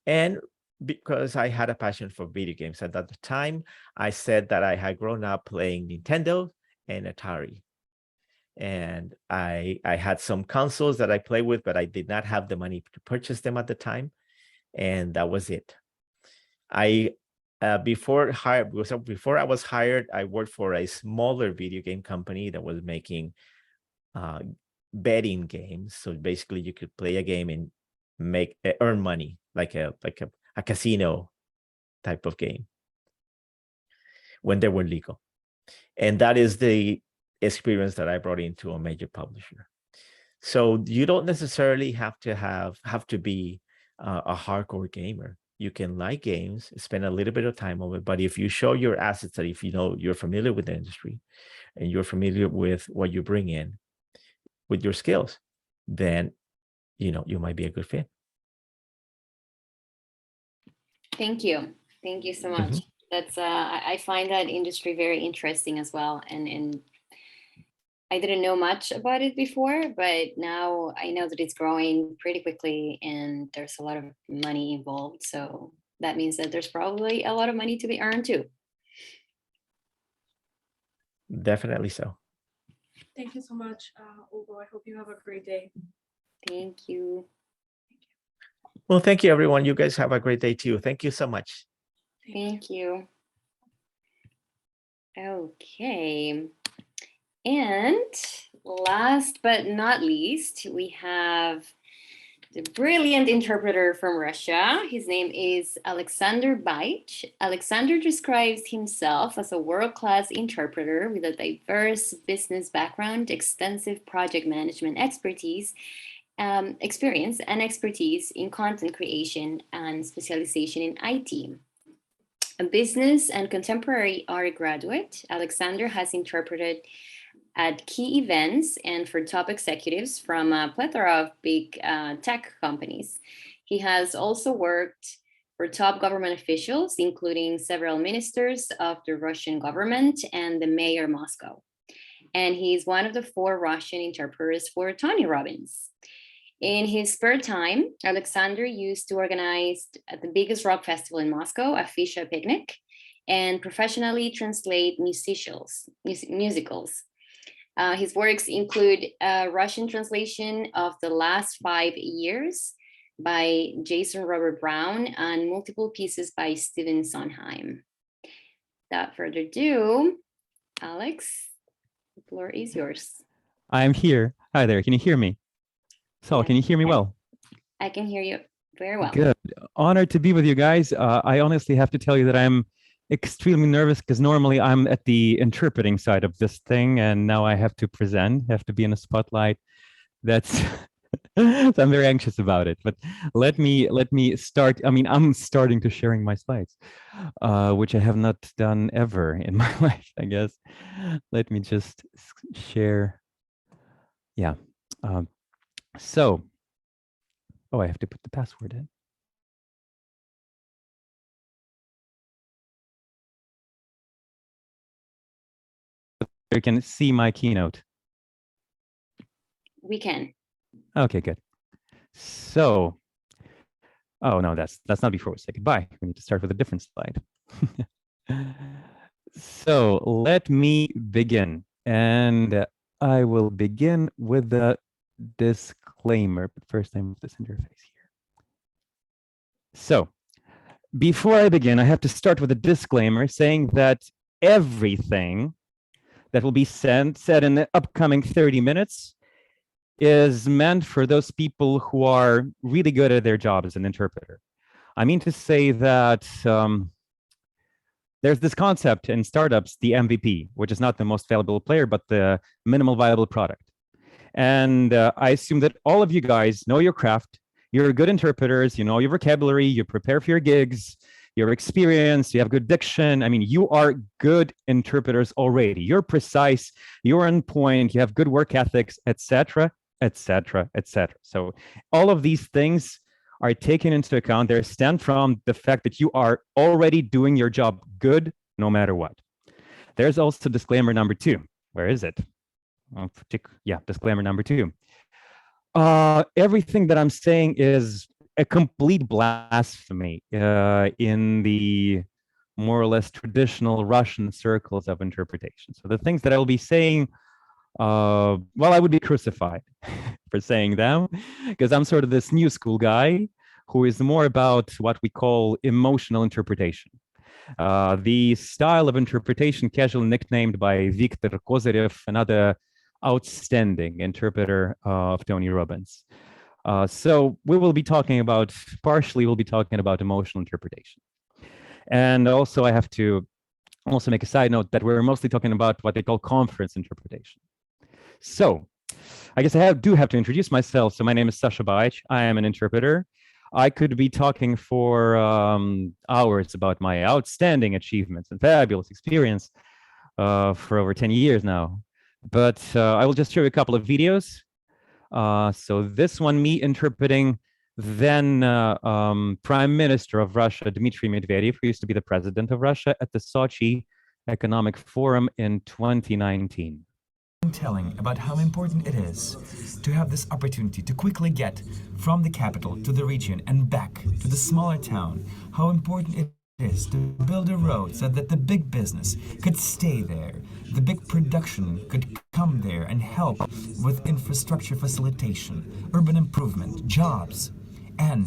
and because I had a passion for video games. At that time, I said that I had grown up playing Nintendo and Atari. And I had some consoles that I played with, but I did not have the money to purchase them at the time. And that was it. Before I was hired, I worked for a smaller video game company that was making betting games. So basically you could play a game and earn money, like a casino type of game when they were legal. And that is the experience that I brought into a major publisher. So you don't necessarily have to be a hardcore gamer. You can like games, spend a little bit of time on it, but if you show your assets, that if you're familiar with the industry and you're familiar with what you bring in with your skills, then you might be a good fit. Thank you so much. That's I find that industry very interesting as well, and I didn't know much about it before, but now I know that it's growing pretty quickly and there's a lot of money involved. So that means that there's probably a lot of money to be earned too. Definitely so. Thank you so much, Hugo. I hope you have a great day. Thank you. Well, thank you, everyone. You guys have a great day too. Thank you so much. Thank you. Okay. And last but not least, we have the brilliant interpreter from Russia. His name is Alexander Baich. Alexander describes himself as a world-class interpreter with a diverse business background, extensive project management experience, and expertise in content creation and specialization in IT. A business and contemporary art graduate, Alexander has interpreted at key events and for top executives from a plethora of big tech companies. He has also worked for top government officials, including several ministers of the Russian government and the mayor of Moscow. And he's one of the 4 Russian interpreters for Tony Robbins. In his spare time, Alexander used to organize at the biggest rock festival in Moscow, a Fisher Picnic, and professionally translate musicals. His works include a Russian translation of The Last 5 Years by Jason Robert Brown and multiple pieces by Stephen Sondheim. Without further ado, Alex, the floor is yours. I'm here. Hi there. Can you hear me? Saul, can you hear me well? I can hear you very well. Good. Honored to be with you guys. I honestly have to tell you that I'm extremely nervous because normally I'm at the interpreting side of this thing, and now I have to present, have to be in a spotlight. That's so I'm very anxious about it. But let me start. I mean, I'm starting to sharing my slides, which I have not done ever in my life, I guess. Let me just share. Yeah. So, oh, I have to put the password in. You can see my keynote. We can. Okay, good. So, oh no, that's not before we say goodbye. We need to start with a different slide. So let me begin, and I will begin with the disclaimer. But first, I move this interface here. So, before I begin, I have to start with a disclaimer saying that everything that will be said in the upcoming 30 minutes is meant for those people who are really good at their job as an interpreter. I mean to say that there's this concept in startups, the MVP, which is not the most valuable player, but the minimal viable product. And I assume that all of you guys know your craft. You're good interpreters, you know your vocabulary, you prepare for your gigs, you're experienced, you have good diction. I mean, you are good interpreters already. You're precise, you're on point, you have good work ethics, etc., etc., etc. So all of these things are taken into account. They stem from the fact that you are already doing your job good, no matter what. There's also disclaimer number 2. Where is it? Yeah, disclaimer number 2. Everything that I'm saying is a complete blasphemy in the more or less traditional Russian circles of interpretation. So the things that I will be saying, well, I would be crucified for saying them, because I'm sort of this new school guy who is more about what we call emotional interpretation. The style of interpretation casually nicknamed by Viktor Kozyrev, another outstanding interpreter of Tony Robbins. So we will be talking about, partially we'll be talking about emotional interpretation. And also I have to also make a side note that we're mostly talking about what they call conference interpretation. So I guess I do have to introduce myself. So my name is Sasha Baich. I am an interpreter. I could be talking for hours about my outstanding achievements and fabulous experience for over 10 years now. But I will just show you a couple of videos. So this one, me interpreting then Prime Minister of Russia, Dmitry Medvedev, who used to be the president of Russia, at the Sochi Economic Forum in 2019. Telling about how important it is to have this opportunity to quickly get from the capital to the region and back to the smaller town, how important it is to build a road so that the big business could stay there, the big production could come there and help with infrastructure facilitation, urban improvement, jobs. And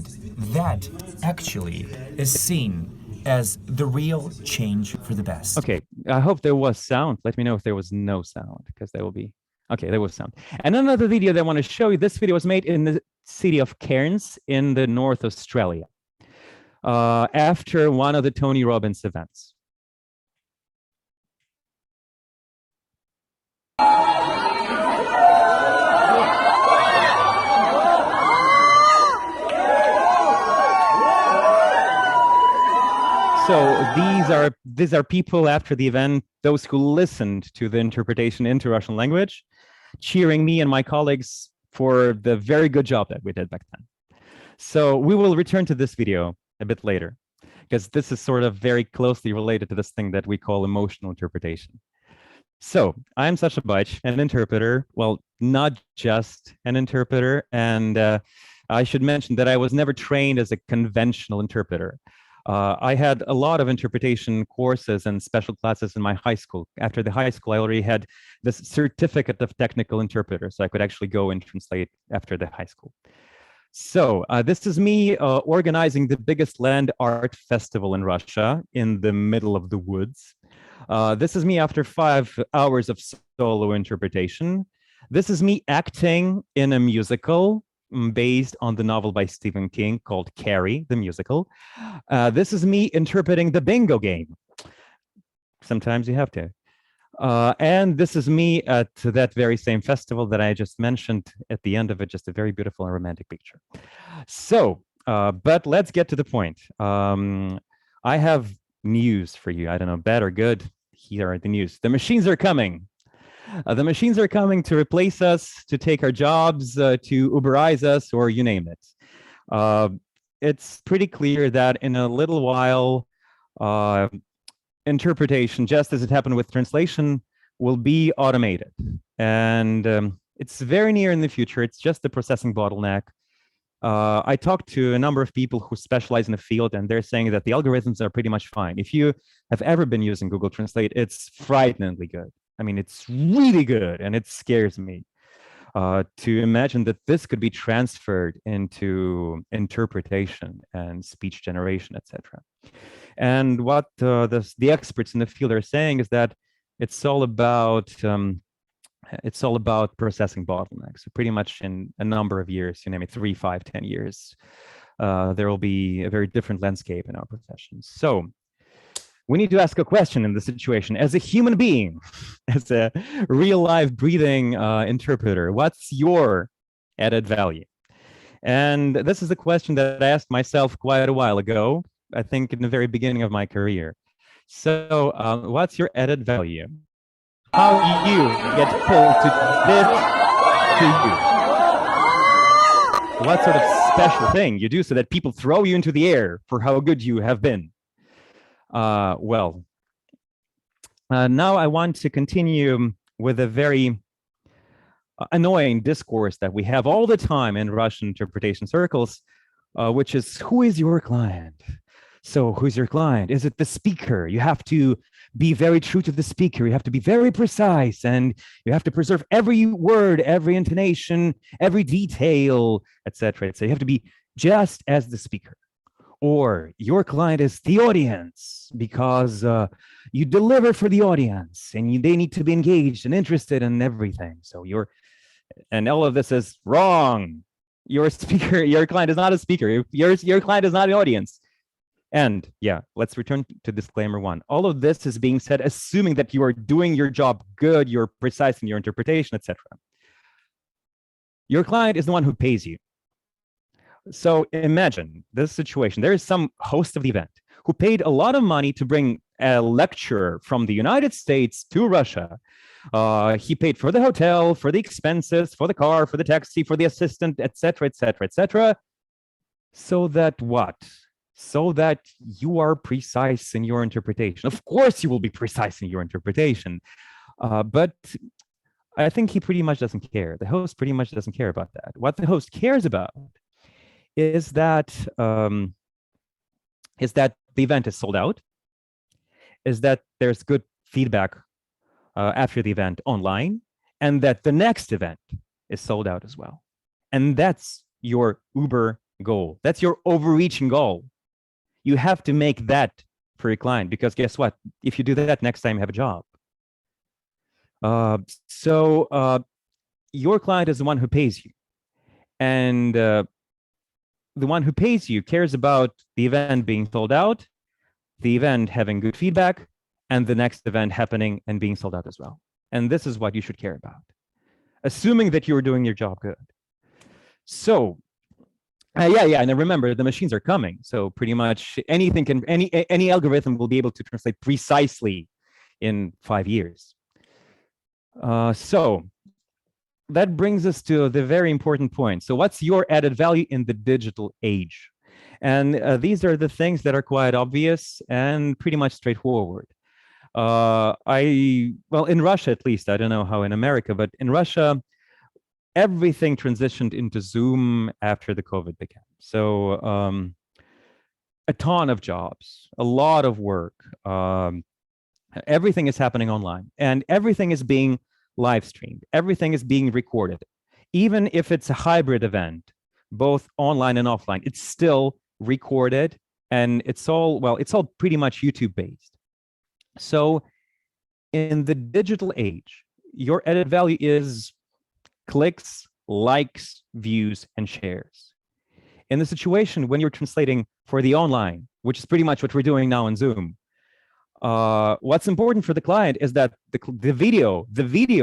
that actually is seen as the real change for the best. Okay, I hope there was sound. Let me know if there was no sound, because there will be. Okay, there was sound. And another video that I want to show you, this video was made in the city of Cairns in the North Australia, after one of the Tony Robbins events. So So these are people after the event, those who listened to the interpretation into Russian language, cheering me and my colleagues for the very good job that we did back then. So we will return to this video a bit later, because this is sort of very closely related to this thing that we call emotional interpretation. So I'm Sasha Baich, an interpreter. Well, not just an interpreter. And I should mention that I was never trained as a conventional interpreter. I had a lot of interpretation courses and special classes in my high school. After the high school, I already had this certificate of technical interpreter, so I could actually go and translate after the high school. So this is me organizing the biggest land art festival in Russia in the middle of the woods. This is me after 5 hours of solo interpretation. This is me acting in a musical based on the novel by Stephen King called Carrie, the musical. This is me interpreting the bingo game. Sometimes you have to. And this is me at that very same festival that I just mentioned. At the end of it, just a very beautiful and romantic picture. So, but let's get to the point. I have news for you. I don't know, bad or good. Here are the news. The machines are coming. The machines are coming to replace us, to take our jobs, to Uberize us, or you name it. It's pretty clear that in a little while, interpretation, just as it happened with translation, will be automated. And it's very near in the future. It's just a processing bottleneck. I talked to a number of people who specialize in the field, and they're saying that the algorithms are pretty much fine. If you have ever been using Google Translate, it's frighteningly good. I mean, it's really good, and it scares me to imagine that this could be transferred into interpretation and speech generation, etc. And what the experts in the field are saying is that it's all about processing bottlenecks. So pretty much in a number of years, you name it, 3, 5, 10 years, there will be a very different landscape in our professions. So we need to ask a question in this situation. As a human being, as a real life breathing interpreter, what's your added value? And this is a question that I asked myself quite a while ago, I think in the very beginning of my career. So what's your added value? How do you get pulled to this to you? What sort of special thing you do so that people throw you into the air for how good you have been? Now I want to continue with a very annoying discourse that we have all the time in Russian interpretation circles, which is, who is your client? So who's your client? Is it the speaker? You have to be very true to the speaker. You have to be very precise, and you have to preserve every word, every intonation, every detail, etc., etc. You have to be just as the speaker. Or your client is the audience, because you deliver for the audience, and they need to be engaged and interested in everything. So and all of this is wrong. Your speaker, your client is not a speaker. Your client is not an audience. And yeah, let's return to disclaimer 1. All of this is being said assuming that you are doing your job good, you're precise in your interpretation, etc. Your client is the one who pays you. So imagine this situation. There is some host of the event who paid a lot of money to bring a lecturer from the United States to Russia. He paid for the hotel, for the expenses, for the car, for the taxi, for the assistant, etc., etc., etc. So that what? So that you are precise in your interpretation. Of course, you will be precise in your interpretation, but I think he pretty much doesn't care. The host pretty much doesn't care about that. What the host cares about is that the event is sold out, is that there's good feedback after the event online, and that the next event is sold out as well. And that's your Uber goal. That's your overreaching goal. You have to make that for your client, because guess what? If you do that, next time you have a job. So your client is the one who pays you. And the one who pays you cares about the event being sold out, the event having good feedback, and the next event happening and being sold out as well. And this is what you should care about, assuming that you're doing your job good. So Yeah, and I remember the machines are coming, so pretty much anything can any algorithm will be able to translate precisely in 5 years. So that brings us to the very important point. So what's your added value in the digital age? And these are the things that are quite obvious and pretty much straightforward. Well, in Russia at least, I don't know how in America, but in Russia, everything transitioned into Zoom after the COVID began. So a ton of jobs, a lot of work, everything is happening online, and everything is being live streamed. Everything is being recorded. Even if it's a hybrid event, both online and offline, it's still recorded, and it's all pretty much YouTube based. So in the digital age, your added value is clicks, likes, views, and shares. In the situation when you're translating for the online, which is pretty much what we're doing now in Zoom, what's important for the client is that the video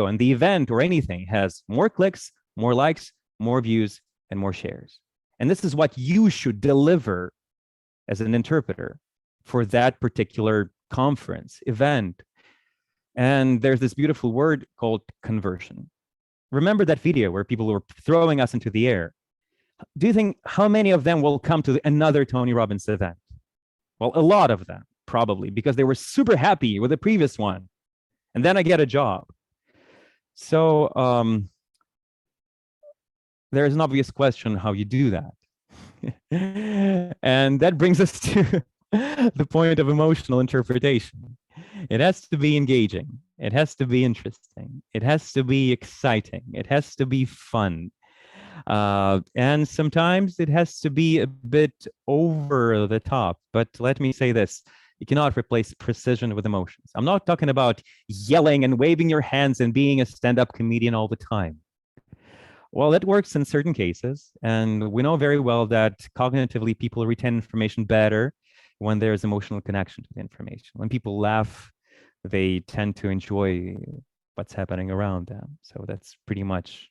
and the event or anything has more clicks, more likes, more views, and more shares. And this is what you should deliver as an interpreter for that particular conference, event. And there's this beautiful word called conversion. Remember that video where people were throwing us into the air? Do you think how many of them will come to another Tony Robbins event? Well, a lot of them, probably, because they were super happy with the previous one. And then I get a job. So there's an obvious question how you do that. And that brings us to the point of emotional interpretation. It has to be engaging. It has to be interesting. It has to be exciting. It has to be fun. And sometimes it has to be a bit over the top. But let me say this. You cannot replace precision with emotions. I'm not talking about yelling and waving your hands and being a stand-up comedian all the time. Well, that works in certain cases. And we know very well that cognitively people retain information better when there's emotional connection to the information. When people laugh, they tend to enjoy what's happening around them. So that's pretty much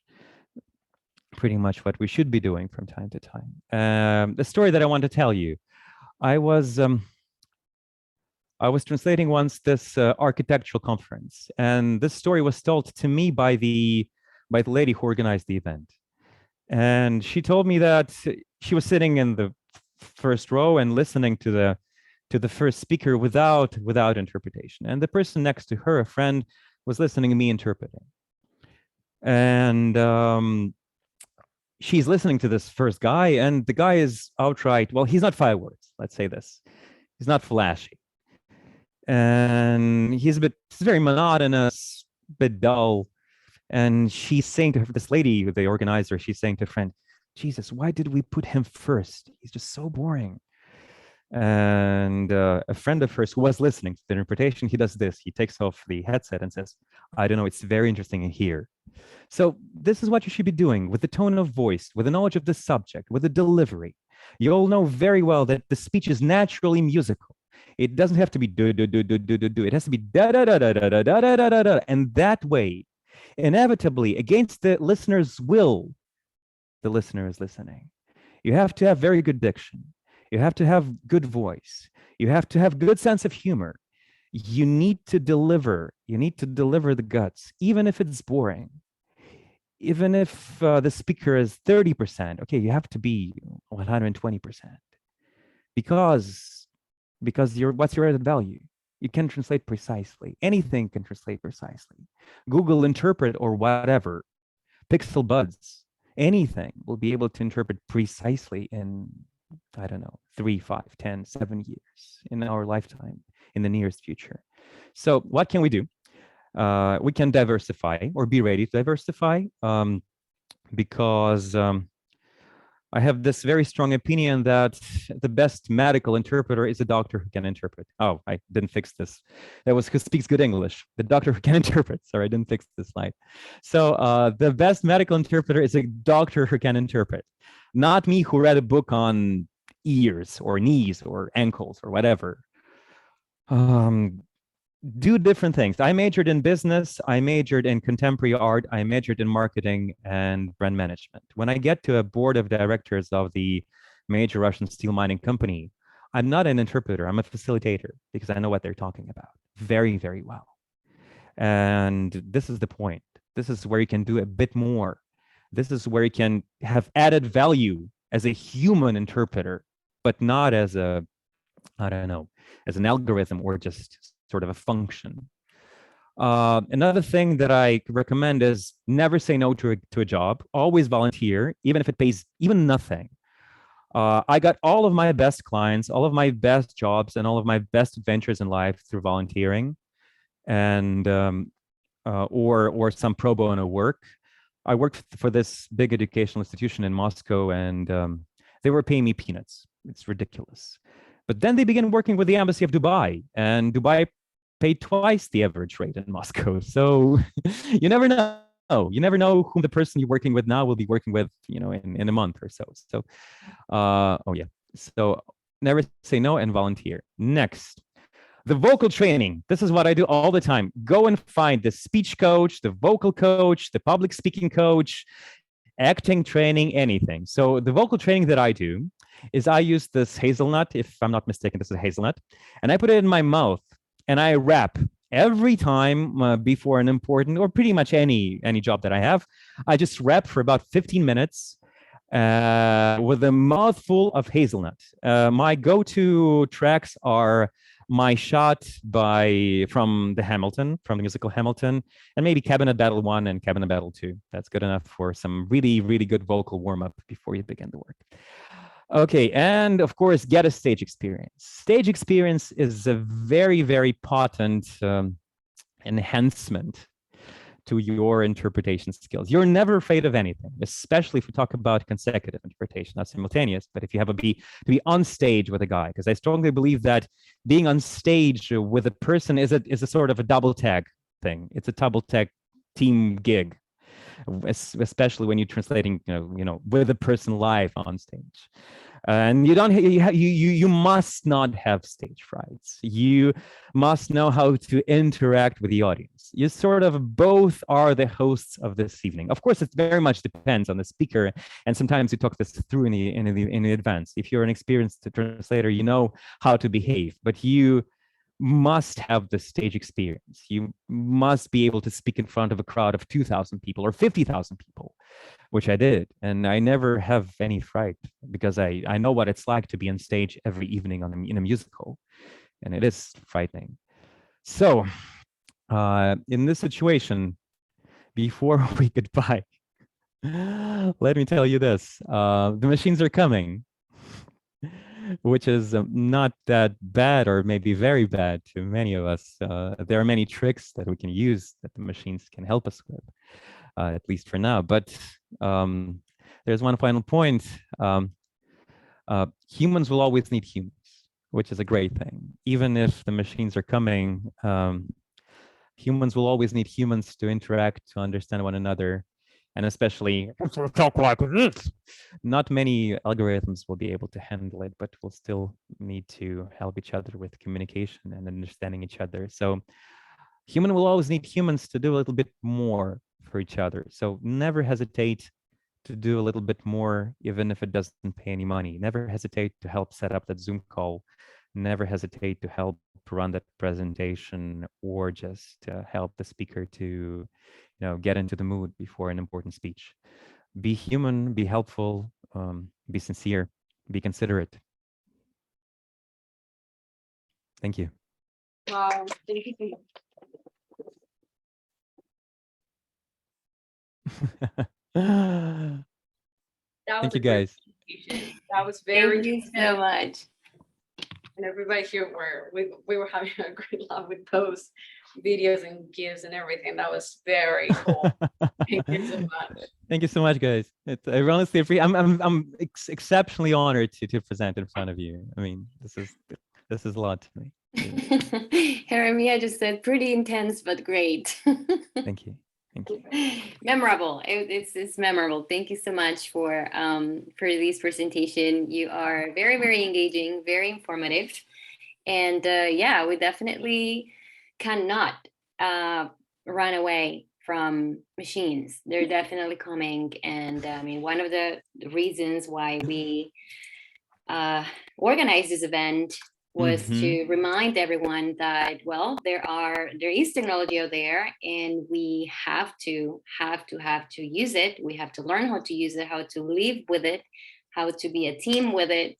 what we should be doing from time to time. The story that I want to tell you, I was translating once this architectural conference, and this story was told to me by the lady who organized the event. And she told me that she was sitting in the first row and listening to the first speaker without interpretation. And the person next to her, a friend, was listening to me interpreting. And she's listening to this first guy, and the guy is outright, well, he's not fireworks, let's say this. He's not flashy. And he's very monotonous, a bit dull. And she's saying to her, this lady, the organizer, she's saying to a friend, Jesus, why did we put him first? He's just so boring. And a friend of hers who was listening to the interpretation, he does this. He takes off the headset and says, I don't know, it's very interesting in here. So this is what you should be doing with the tone of voice, with the knowledge of the subject, with the delivery. You all know very well that the speech is naturally musical. It doesn't have to be do, do, do, do, do, do, do. It has to be da, da, da, da, da, da, da, da, da, da. And that way, inevitably, against the listener's will, the listener is listening. You have to have very good diction. You have to have good voice. You have to have good sense of humor. You need to deliver. You need to deliver the guts, even if it's boring. Even if the speaker is 30%, okay, you have to be 120%. Because what's your added value? You can translate precisely. Anything can translate precisely. Google Interpret or whatever, Pixel Buds, anything will be able to interpret precisely in, I don't know, 3, 5, 10, 7 years in our lifetime, in the nearest future. So what can we do? We can diversify or be ready to diversify because I have this very strong opinion that the best medical interpreter is a doctor who can interpret. Oh, I didn't fix this. That was who speaks good English. The doctor who can interpret. Sorry, I didn't fix this slide. So the best medical interpreter is a doctor who can interpret. Not me who read a book on ears or knees or ankles or whatever. do different things. I majored in business, I majored in contemporary art, I majored in marketing and brand management. When I get to a board of directors of the major Russian steel mining company, I'm not an interpreter, I'm a facilitator because I know what they're talking about very, very well. And this is the point. This is where you can do a bit more. This is where you can have added value as a human interpreter, but not as a, I don't know, as an algorithm or just sort of a function. Another thing that I recommend is never say no to a job. Always volunteer, even if it pays even nothing. I got all of my best clients, all of my best jobs, and all of my best adventures in life through volunteering, and or some pro bono work. I worked for this big educational institution in Moscow, and they were paying me peanuts. It's ridiculous. But then they began working with the embassy of Dubai, and Dubai paid twice the average rate in Moscow. So you never know. You never know who the person you're working with now will be working with, in a month or so. So, oh yeah. So never say no and volunteer. Next, the vocal training. This is what I do all the time. Go and find the speech coach, the vocal coach, the public speaking coach, acting training, anything. So the vocal training that I do is I use this hazelnut, if I'm not mistaken, this is a hazelnut, and I put it in my mouth and I rap every time before an important, or pretty much any job that I have. I just rap for about 15 minutes with a mouthful of hazelnut. My go-to tracks are My Shot from the musical Hamilton, and maybe Cabinet Battle 1 and Cabinet Battle 2. That's good enough for some really, really good vocal warm-up before you begin the work. Okay, and of course, get a stage experience. Stage experience is a very, very potent enhancement to your interpretation skills. You're never afraid of anything, especially if we talk about consecutive interpretation, not simultaneous, but if you have to be on stage with a guy, because I strongly believe that being on stage with a person is a sort of a double tag thing. It's a double tag team gig, especially when you're translating, with a person live on stage. And you must not have stage frights. You must know how to interact with the audience. You sort of both are the hosts of this evening. Of course, it very much depends on the speaker, and sometimes you talk this through in advance. If you're an experienced translator, you know how to behave, but you must have the stage experience. You must be able to speak in front of a crowd of 2,000 people or 50,000 people, which I did. And I never have any fright because I know what it's like to be on stage every evening in a musical, and it is frightening. So in this situation, before we goodbye, let me tell you this. The machines are coming, which is not that bad, or maybe very bad to many of us. There are many tricks that we can use that the machines can help us with, at least for now. But there's one final point. Humans will always need humans, which is a great thing. Even if the machines are coming, humans will always need humans to interact, to understand one another. And especially, talk like this. Not many algorithms will be able to handle it, but we'll still need to help each other with communication and understanding each other. So human will always need humans to do a little bit more for each other. So never hesitate to do a little bit more, even if it doesn't pay any money. Never hesitate to help set up that Zoom call. Never hesitate to help run that presentation, or just help the speaker to get into the mood before an important speech. Be human, be helpful, be sincere, be considerate. Thank you. Wow, thank you. Thank you, guys. That was very. Thank you so much. And everybody here we were having a great laugh with those videos and gifs and everything. That was very cool. Thank you so much. Thank you so much, guys. I honestly I'm exceptionally honored to present in front of you. I mean, this is a lot to me. Jeremiah just said pretty intense, but great. Thank you. Thank you. Memorable. It's memorable. Thank you so much for this presentation. You are very, very engaging, very informative. And yeah, we definitely cannot run away from machines. They're definitely coming. And I mean, one of the reasons why we organized this event was to remind everyone that, well, there is technology out there, and we have to use it. We have to learn how to use it, how to live with it, how to be a team with it,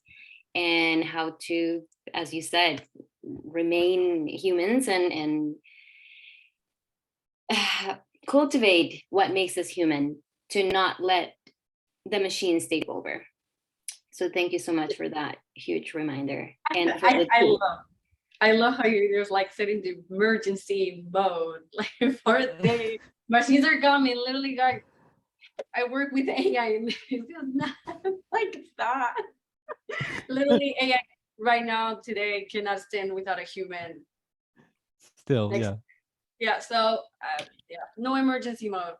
and how to, as you said, remain humans and cultivate what makes us human, to not let the machines take over. So thank you so much for that huge reminder. And for the team. I love how you're just like setting the emergency mode. Like for the machines are coming, literally like I work with AI and it feels not like that. Literally AI right now today cannot stand without a human. Still, yeah. Yeah, so yeah, no emergency mode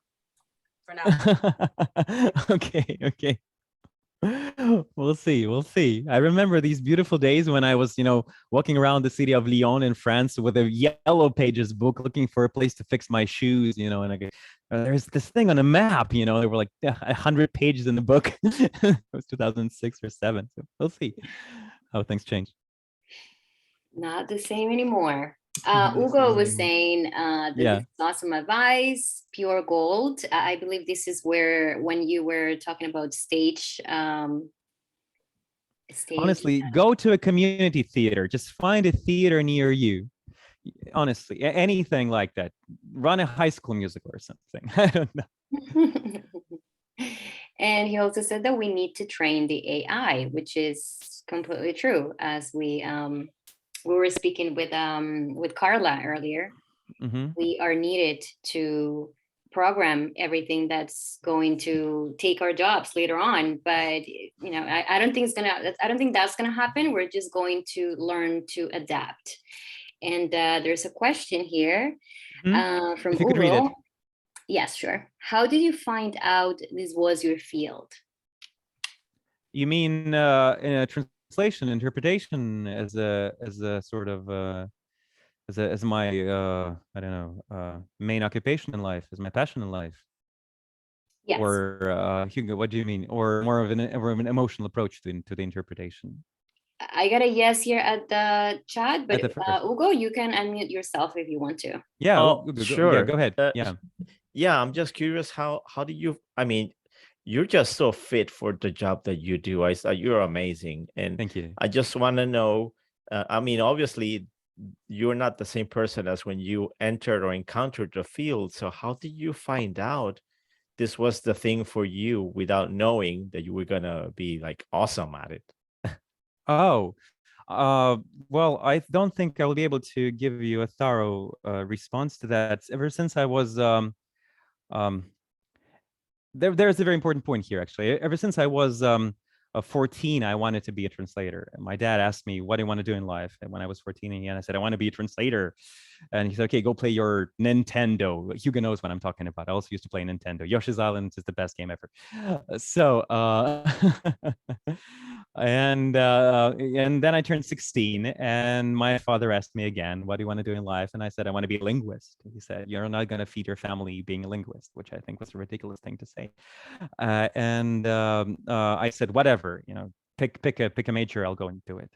for now. Okay. We'll see. I remember these beautiful days when I was, walking around the city of Lyon in France with a yellow pages book looking for a place to fix my shoes, and I go, there's this thing on a map, there were like 100 pages in the book. It was 2006 or 2007. So we'll see how things change. Not the same anymore. Ugo was saying that this is awesome advice, pure gold. I believe this is when you were talking about stage. Honestly, go to a community theater. Just find a theater near you. Honestly, anything like that. Run a High School Musical or something. I don't know. And he also said that we need to train the AI, which is completely true. As we were speaking with Carla earlier, we are needed to program everything that's going to take our jobs later on. But I don't think that's gonna happen. We're just going to learn to adapt. And there's a question here from If you could read it. Ugo. Yes, sure. How did you find out this was your field? You mean in a translation, interpretation, as a sort of as my I don't know, main occupation in life, as my passion in life? Yes. Or Hugo, what do you mean? Or more of an emotional approach to the interpretation? I got a yes here at the chat, but At Ugo, you can unmute yourself if you want to. Yeah, Oh, sure. Yeah, go ahead. Yeah, I'm just curious, how do you, I mean, you're just so fit for the job that you do. You're amazing. And thank you. I just want to know, I mean, obviously you're not the same person as when you entered or encountered the field. So how did you find out this was the thing for you without knowing that you were going to be like awesome at it? Oh, well, I don't think I will be able to give you a thorough response to that. Ever since I was, there's a very important point here, actually. Ever since I was 14, I wanted to be a translator. And my dad asked me, what do you want to do in life? And when I was 14, and I said, I want to be a translator. And he said, okay, go play your Nintendo. Hugo knows what I'm talking about. I also used to play Nintendo. Yoshi's Island is the best game ever. So, and then I turned 16, and my father asked me again, what do you want to do in life? And I said, I want to be a linguist. He said, you're not going to feed your family being a linguist, which I think was a ridiculous thing to say. I said, whatever, pick a major, I'll go and do it.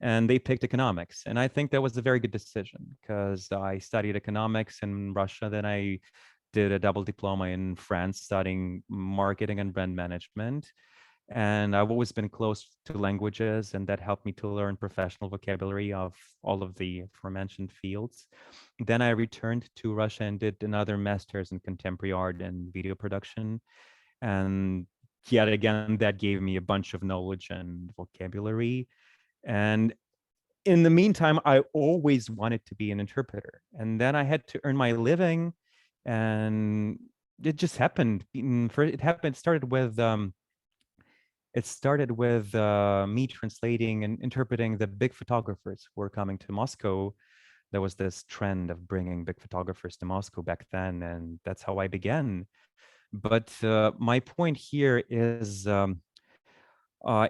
And they picked economics. And I think that was a very good decision, because I studied economics in Russia. Then I did a double diploma in France studying marketing and brand management. And I've always been close to languages, and that helped me to learn professional vocabulary of all of the aforementioned fields. Then I returned to Russia and did another master's in contemporary art and video production. And yet again, that gave me a bunch of knowledge and vocabulary. And in the meantime, I always wanted to be an interpreter. And then I had to earn my living, and it just happened. It started with me translating and interpreting the big photographers who were coming to Moscow. There was this trend of bringing big photographers to Moscow back then, and that's how I began. But my point here is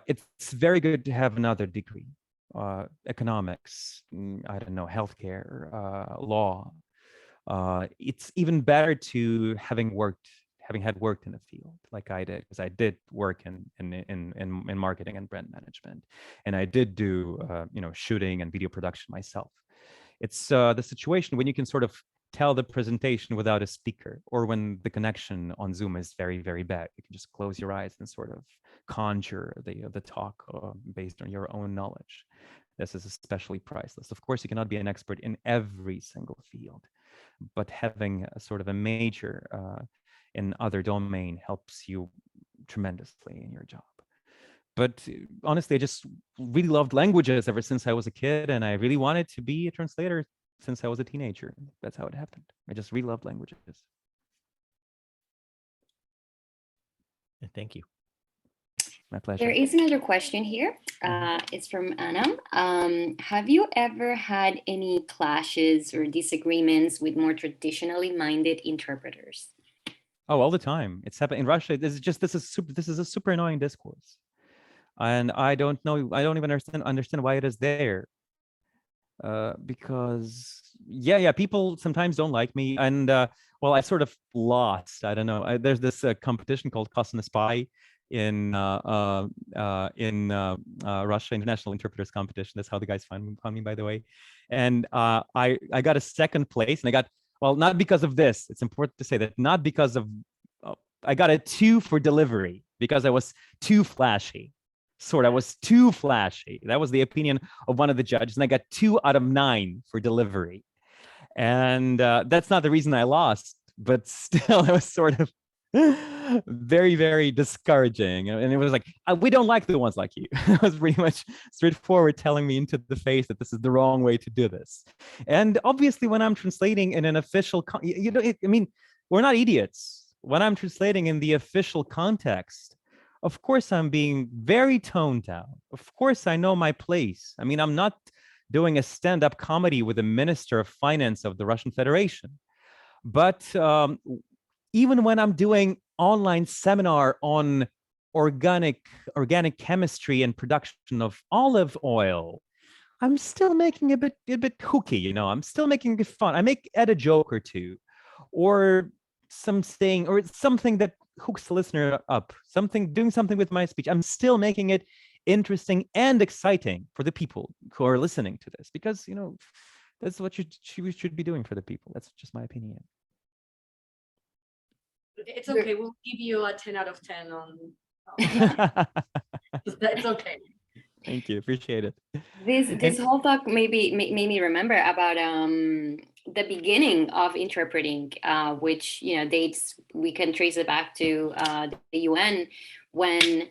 it's very good to have another degree. economics, I don't know, healthcare, law. It's even better to having had worked in the field like I did, because I did work in marketing and brand management, and I did do shooting and video production myself. It's the situation when you can sort of tell the presentation without a speaker, or when the connection on Zoom is very, very bad. You can just close your eyes and sort of conjure the talk based on your own knowledge. This is especially priceless. Of course, you cannot be an expert in every single field, but having a sort of a major in other domain helps you tremendously in your job. But honestly, I just really loved languages ever since I was a kid, and I really wanted to be a translator since I was a teenager. That's how it happened. I just really loved languages. Thank you. My pleasure. There is another question here. It's from Anna. Have you ever had any clashes or disagreements with more traditionally minded interpreters? Oh, all the time. It's happened in Russia. This is a super annoying discourse, and I don't even understand why it is there. Because people sometimes don't like me, and well, I sort of lost. I don't know. There's this competition called Cosmo Spy in Russia, International Interpreters Competition. That's how the guys found me, by the way. And I got a second place, and I got, well, not because of this. It's important to say that not because of, I got a 2 for delivery because I was too flashy. I was too flashy. That was the opinion of one of the judges, and I got 2 out of 9 for delivery. And that's not the reason I lost, but still, it was sort of very, very discouraging. And it was like, we don't like the ones like you. It was pretty much straightforward, telling me into the face that this is the wrong way to do this. And obviously, when I'm translating in an official, we're not idiots. When I'm translating in the official context, of course, I'm being very toned down. Of course, I know my place. I'm not doing a stand-up comedy with the Minister of Finance of the Russian Federation. But even when I'm doing online seminar on organic chemistry and production of olive oil, I'm still making a bit hooky, I'm still making it fun. I add a joke or two, or something that hooks the listener up, doing something with my speech. I'm still making it interesting and exciting for the people who are listening to this, because that's what you should be doing for the people. That's just my opinion. It's okay. We'll give you a 10 out of 10 on it's okay. Thank you. Appreciate it. This whole talk made me remember about the beginning of interpreting, which dates, we can trace it back to the UN, when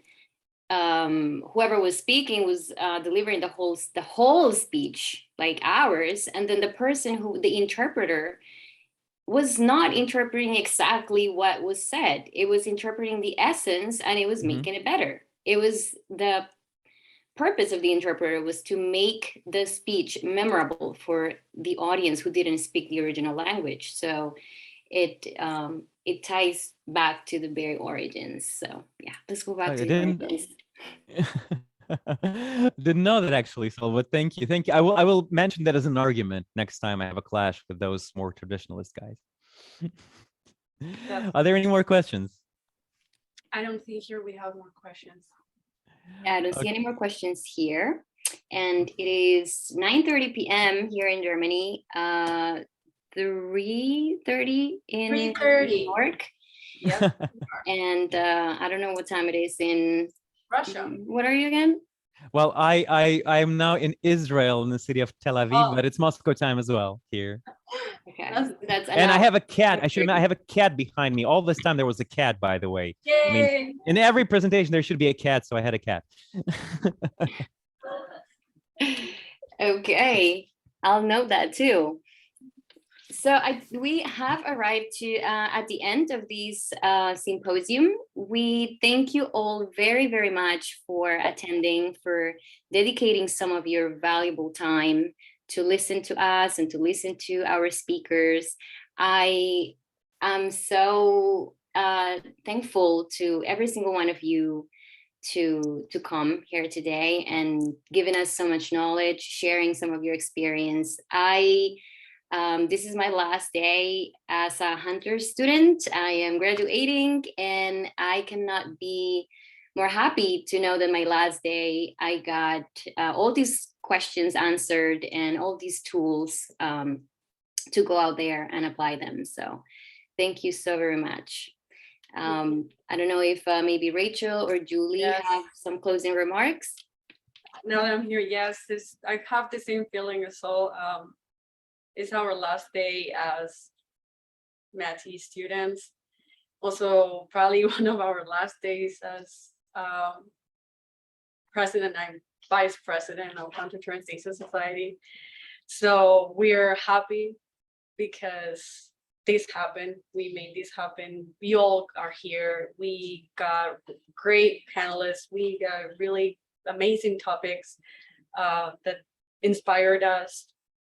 whoever was speaking was delivering the whole speech, like hours, and then the interpreter was not interpreting exactly what was said. It was interpreting the essence, and it was making it better. It was the purpose of the interpreter was to make the speech memorable for the audience who didn't speak the original language. So it ties back to the very origins. So yeah, let's go back to the origins. Didn't know that actually, so but thank you. I will mention that as an argument next time I have a clash with those more traditionalist guys. Are there any more questions? I don't think here we have more questions. Yeah, I don't see any more questions here. And it is 9:30 p.m. here in Germany, 3:30 in New York. Yep. And I don't know what time it is in Russia. What are you again? Well, I'm now in Israel, in the city of Tel Aviv, but it's Moscow time as well here. Okay, that's and I have a cat. I have a cat behind me. All this time there was a cat, by the way. Yay! In every presentation there should be a cat, so I had a cat. Okay, I'll note that too. So we have arrived to at the end of this symposium. We thank you all very, very much for attending, for dedicating some of your valuable time to listen to us and to listen to our speakers. I am so thankful to every single one of you to come here today and giving us so much knowledge, sharing some of your experience. This is my last day as a Hunter student. I am graduating, and I cannot be more happy to know that my last day I got all these questions answered and all these tools to go out there and apply them. So thank you so very much. I don't know if maybe Rachel or Julie have some closing remarks. Now that I'm here, yes, I have the same feeling as well. It's our last day as Matty students. Also, probably one of our last days as president and vice president of Hunter Translation Society. So we're happy because this happened. We made this happen. We all are here. We got great panelists. We got really amazing topics that inspired us.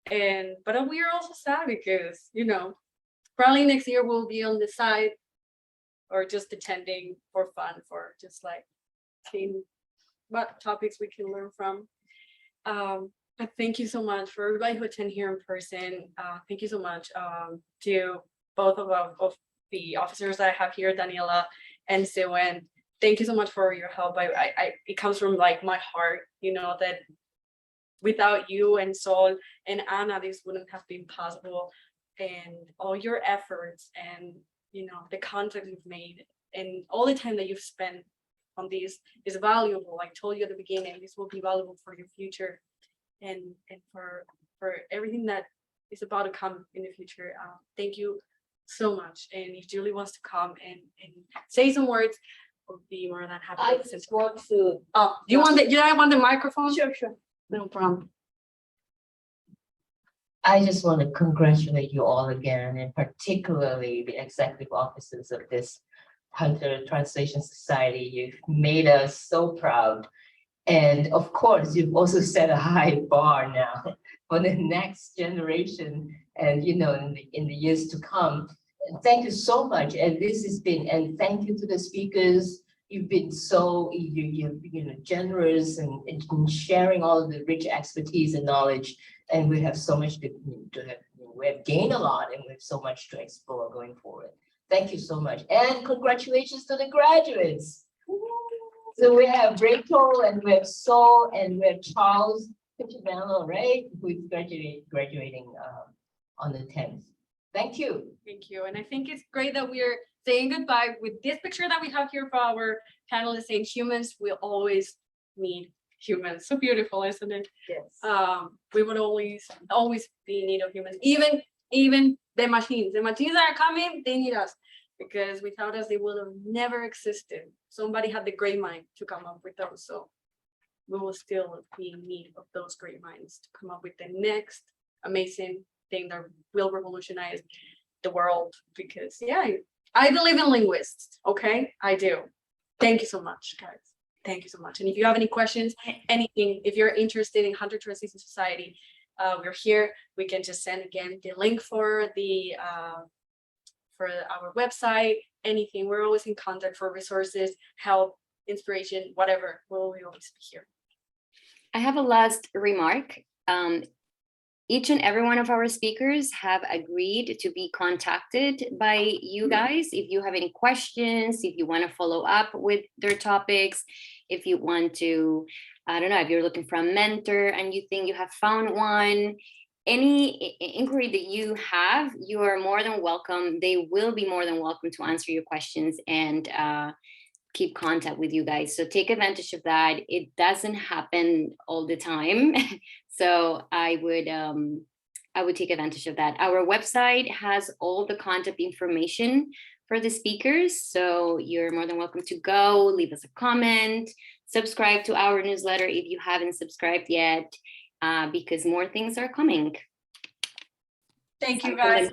But we are also sad because, you know, probably next year we'll be on the side or just attending for fun, for just like seeing what topics we can learn from. But thank you so much for everybody who attend here in person. Thank you so much to both of the officers that I have here, Daniela and Sewen. Thank you so much for your help. It comes from like my heart, you know, that without you and Sol and Anna, this wouldn't have been possible. And all your efforts and, you know, the contact you've made and all the time that you've spent on this is valuable. I told you at the beginning, this will be valuable for your future and for everything that is about to come in the future. Thank you so much. And if Julie wants to come and say some words, we'll be more than happy. I just want to. Oh, do you want the? I want the microphone? Sure. No problem. I just want to congratulate you all again, and particularly the executive officers of this Hunter Translation Society. You've made us so proud. And of course, you've also set a high bar now for the next generation and, you know, in the years to come. Thank you so much. And this has been, and thank you to the speakers. You've been so generous and sharing all of the rich expertise and knowledge. And we have so much to have, we have gained a lot, and we have so much to explore going forward. Thank you so much. And congratulations to the graduates. So we have Rachel, and we have Sol, and we have Charles Pichamelo, right? Who is graduating on the 10th. Thank you. Thank you. And I think it's great that we're saying goodbye with this picture that we have here for our panelists, saying humans will always need humans. So beautiful, isn't it? Yes. We would always be in need of humans. Even the machines that are coming, they need us, because without us, they would have never existed. Somebody had the great mind to come up with those. So we will still be in need of those great minds to come up with the next amazing thing that will revolutionize the world. Because I believe in linguists. Okay, I do. Thank you so much, guys. Thank you so much. And if you have any questions, anything, if you're interested in Hunter Translation Society, we're here. We can just send again the link for the for our website, anything. We're always in contact for resources, help, inspiration, whatever. We'll always be here. I have a last remark. Each and every one of our speakers have agreed to be contacted by you guys. If you have any questions, if you want to follow up with their topics, if you want to, I don't know, if you're looking for a mentor and you think you have found one, any inquiry that you have, you are more than welcome. They will be more than welcome to answer your questions and keep contact with you guys. So take advantage of that. It doesn't happen all the time. So I would take advantage of that. Our website has all the contact information for the speakers. So you're more than welcome to go, leave us a comment, subscribe to our newsletter if you haven't subscribed yet, because more things are coming. Thank you, guys.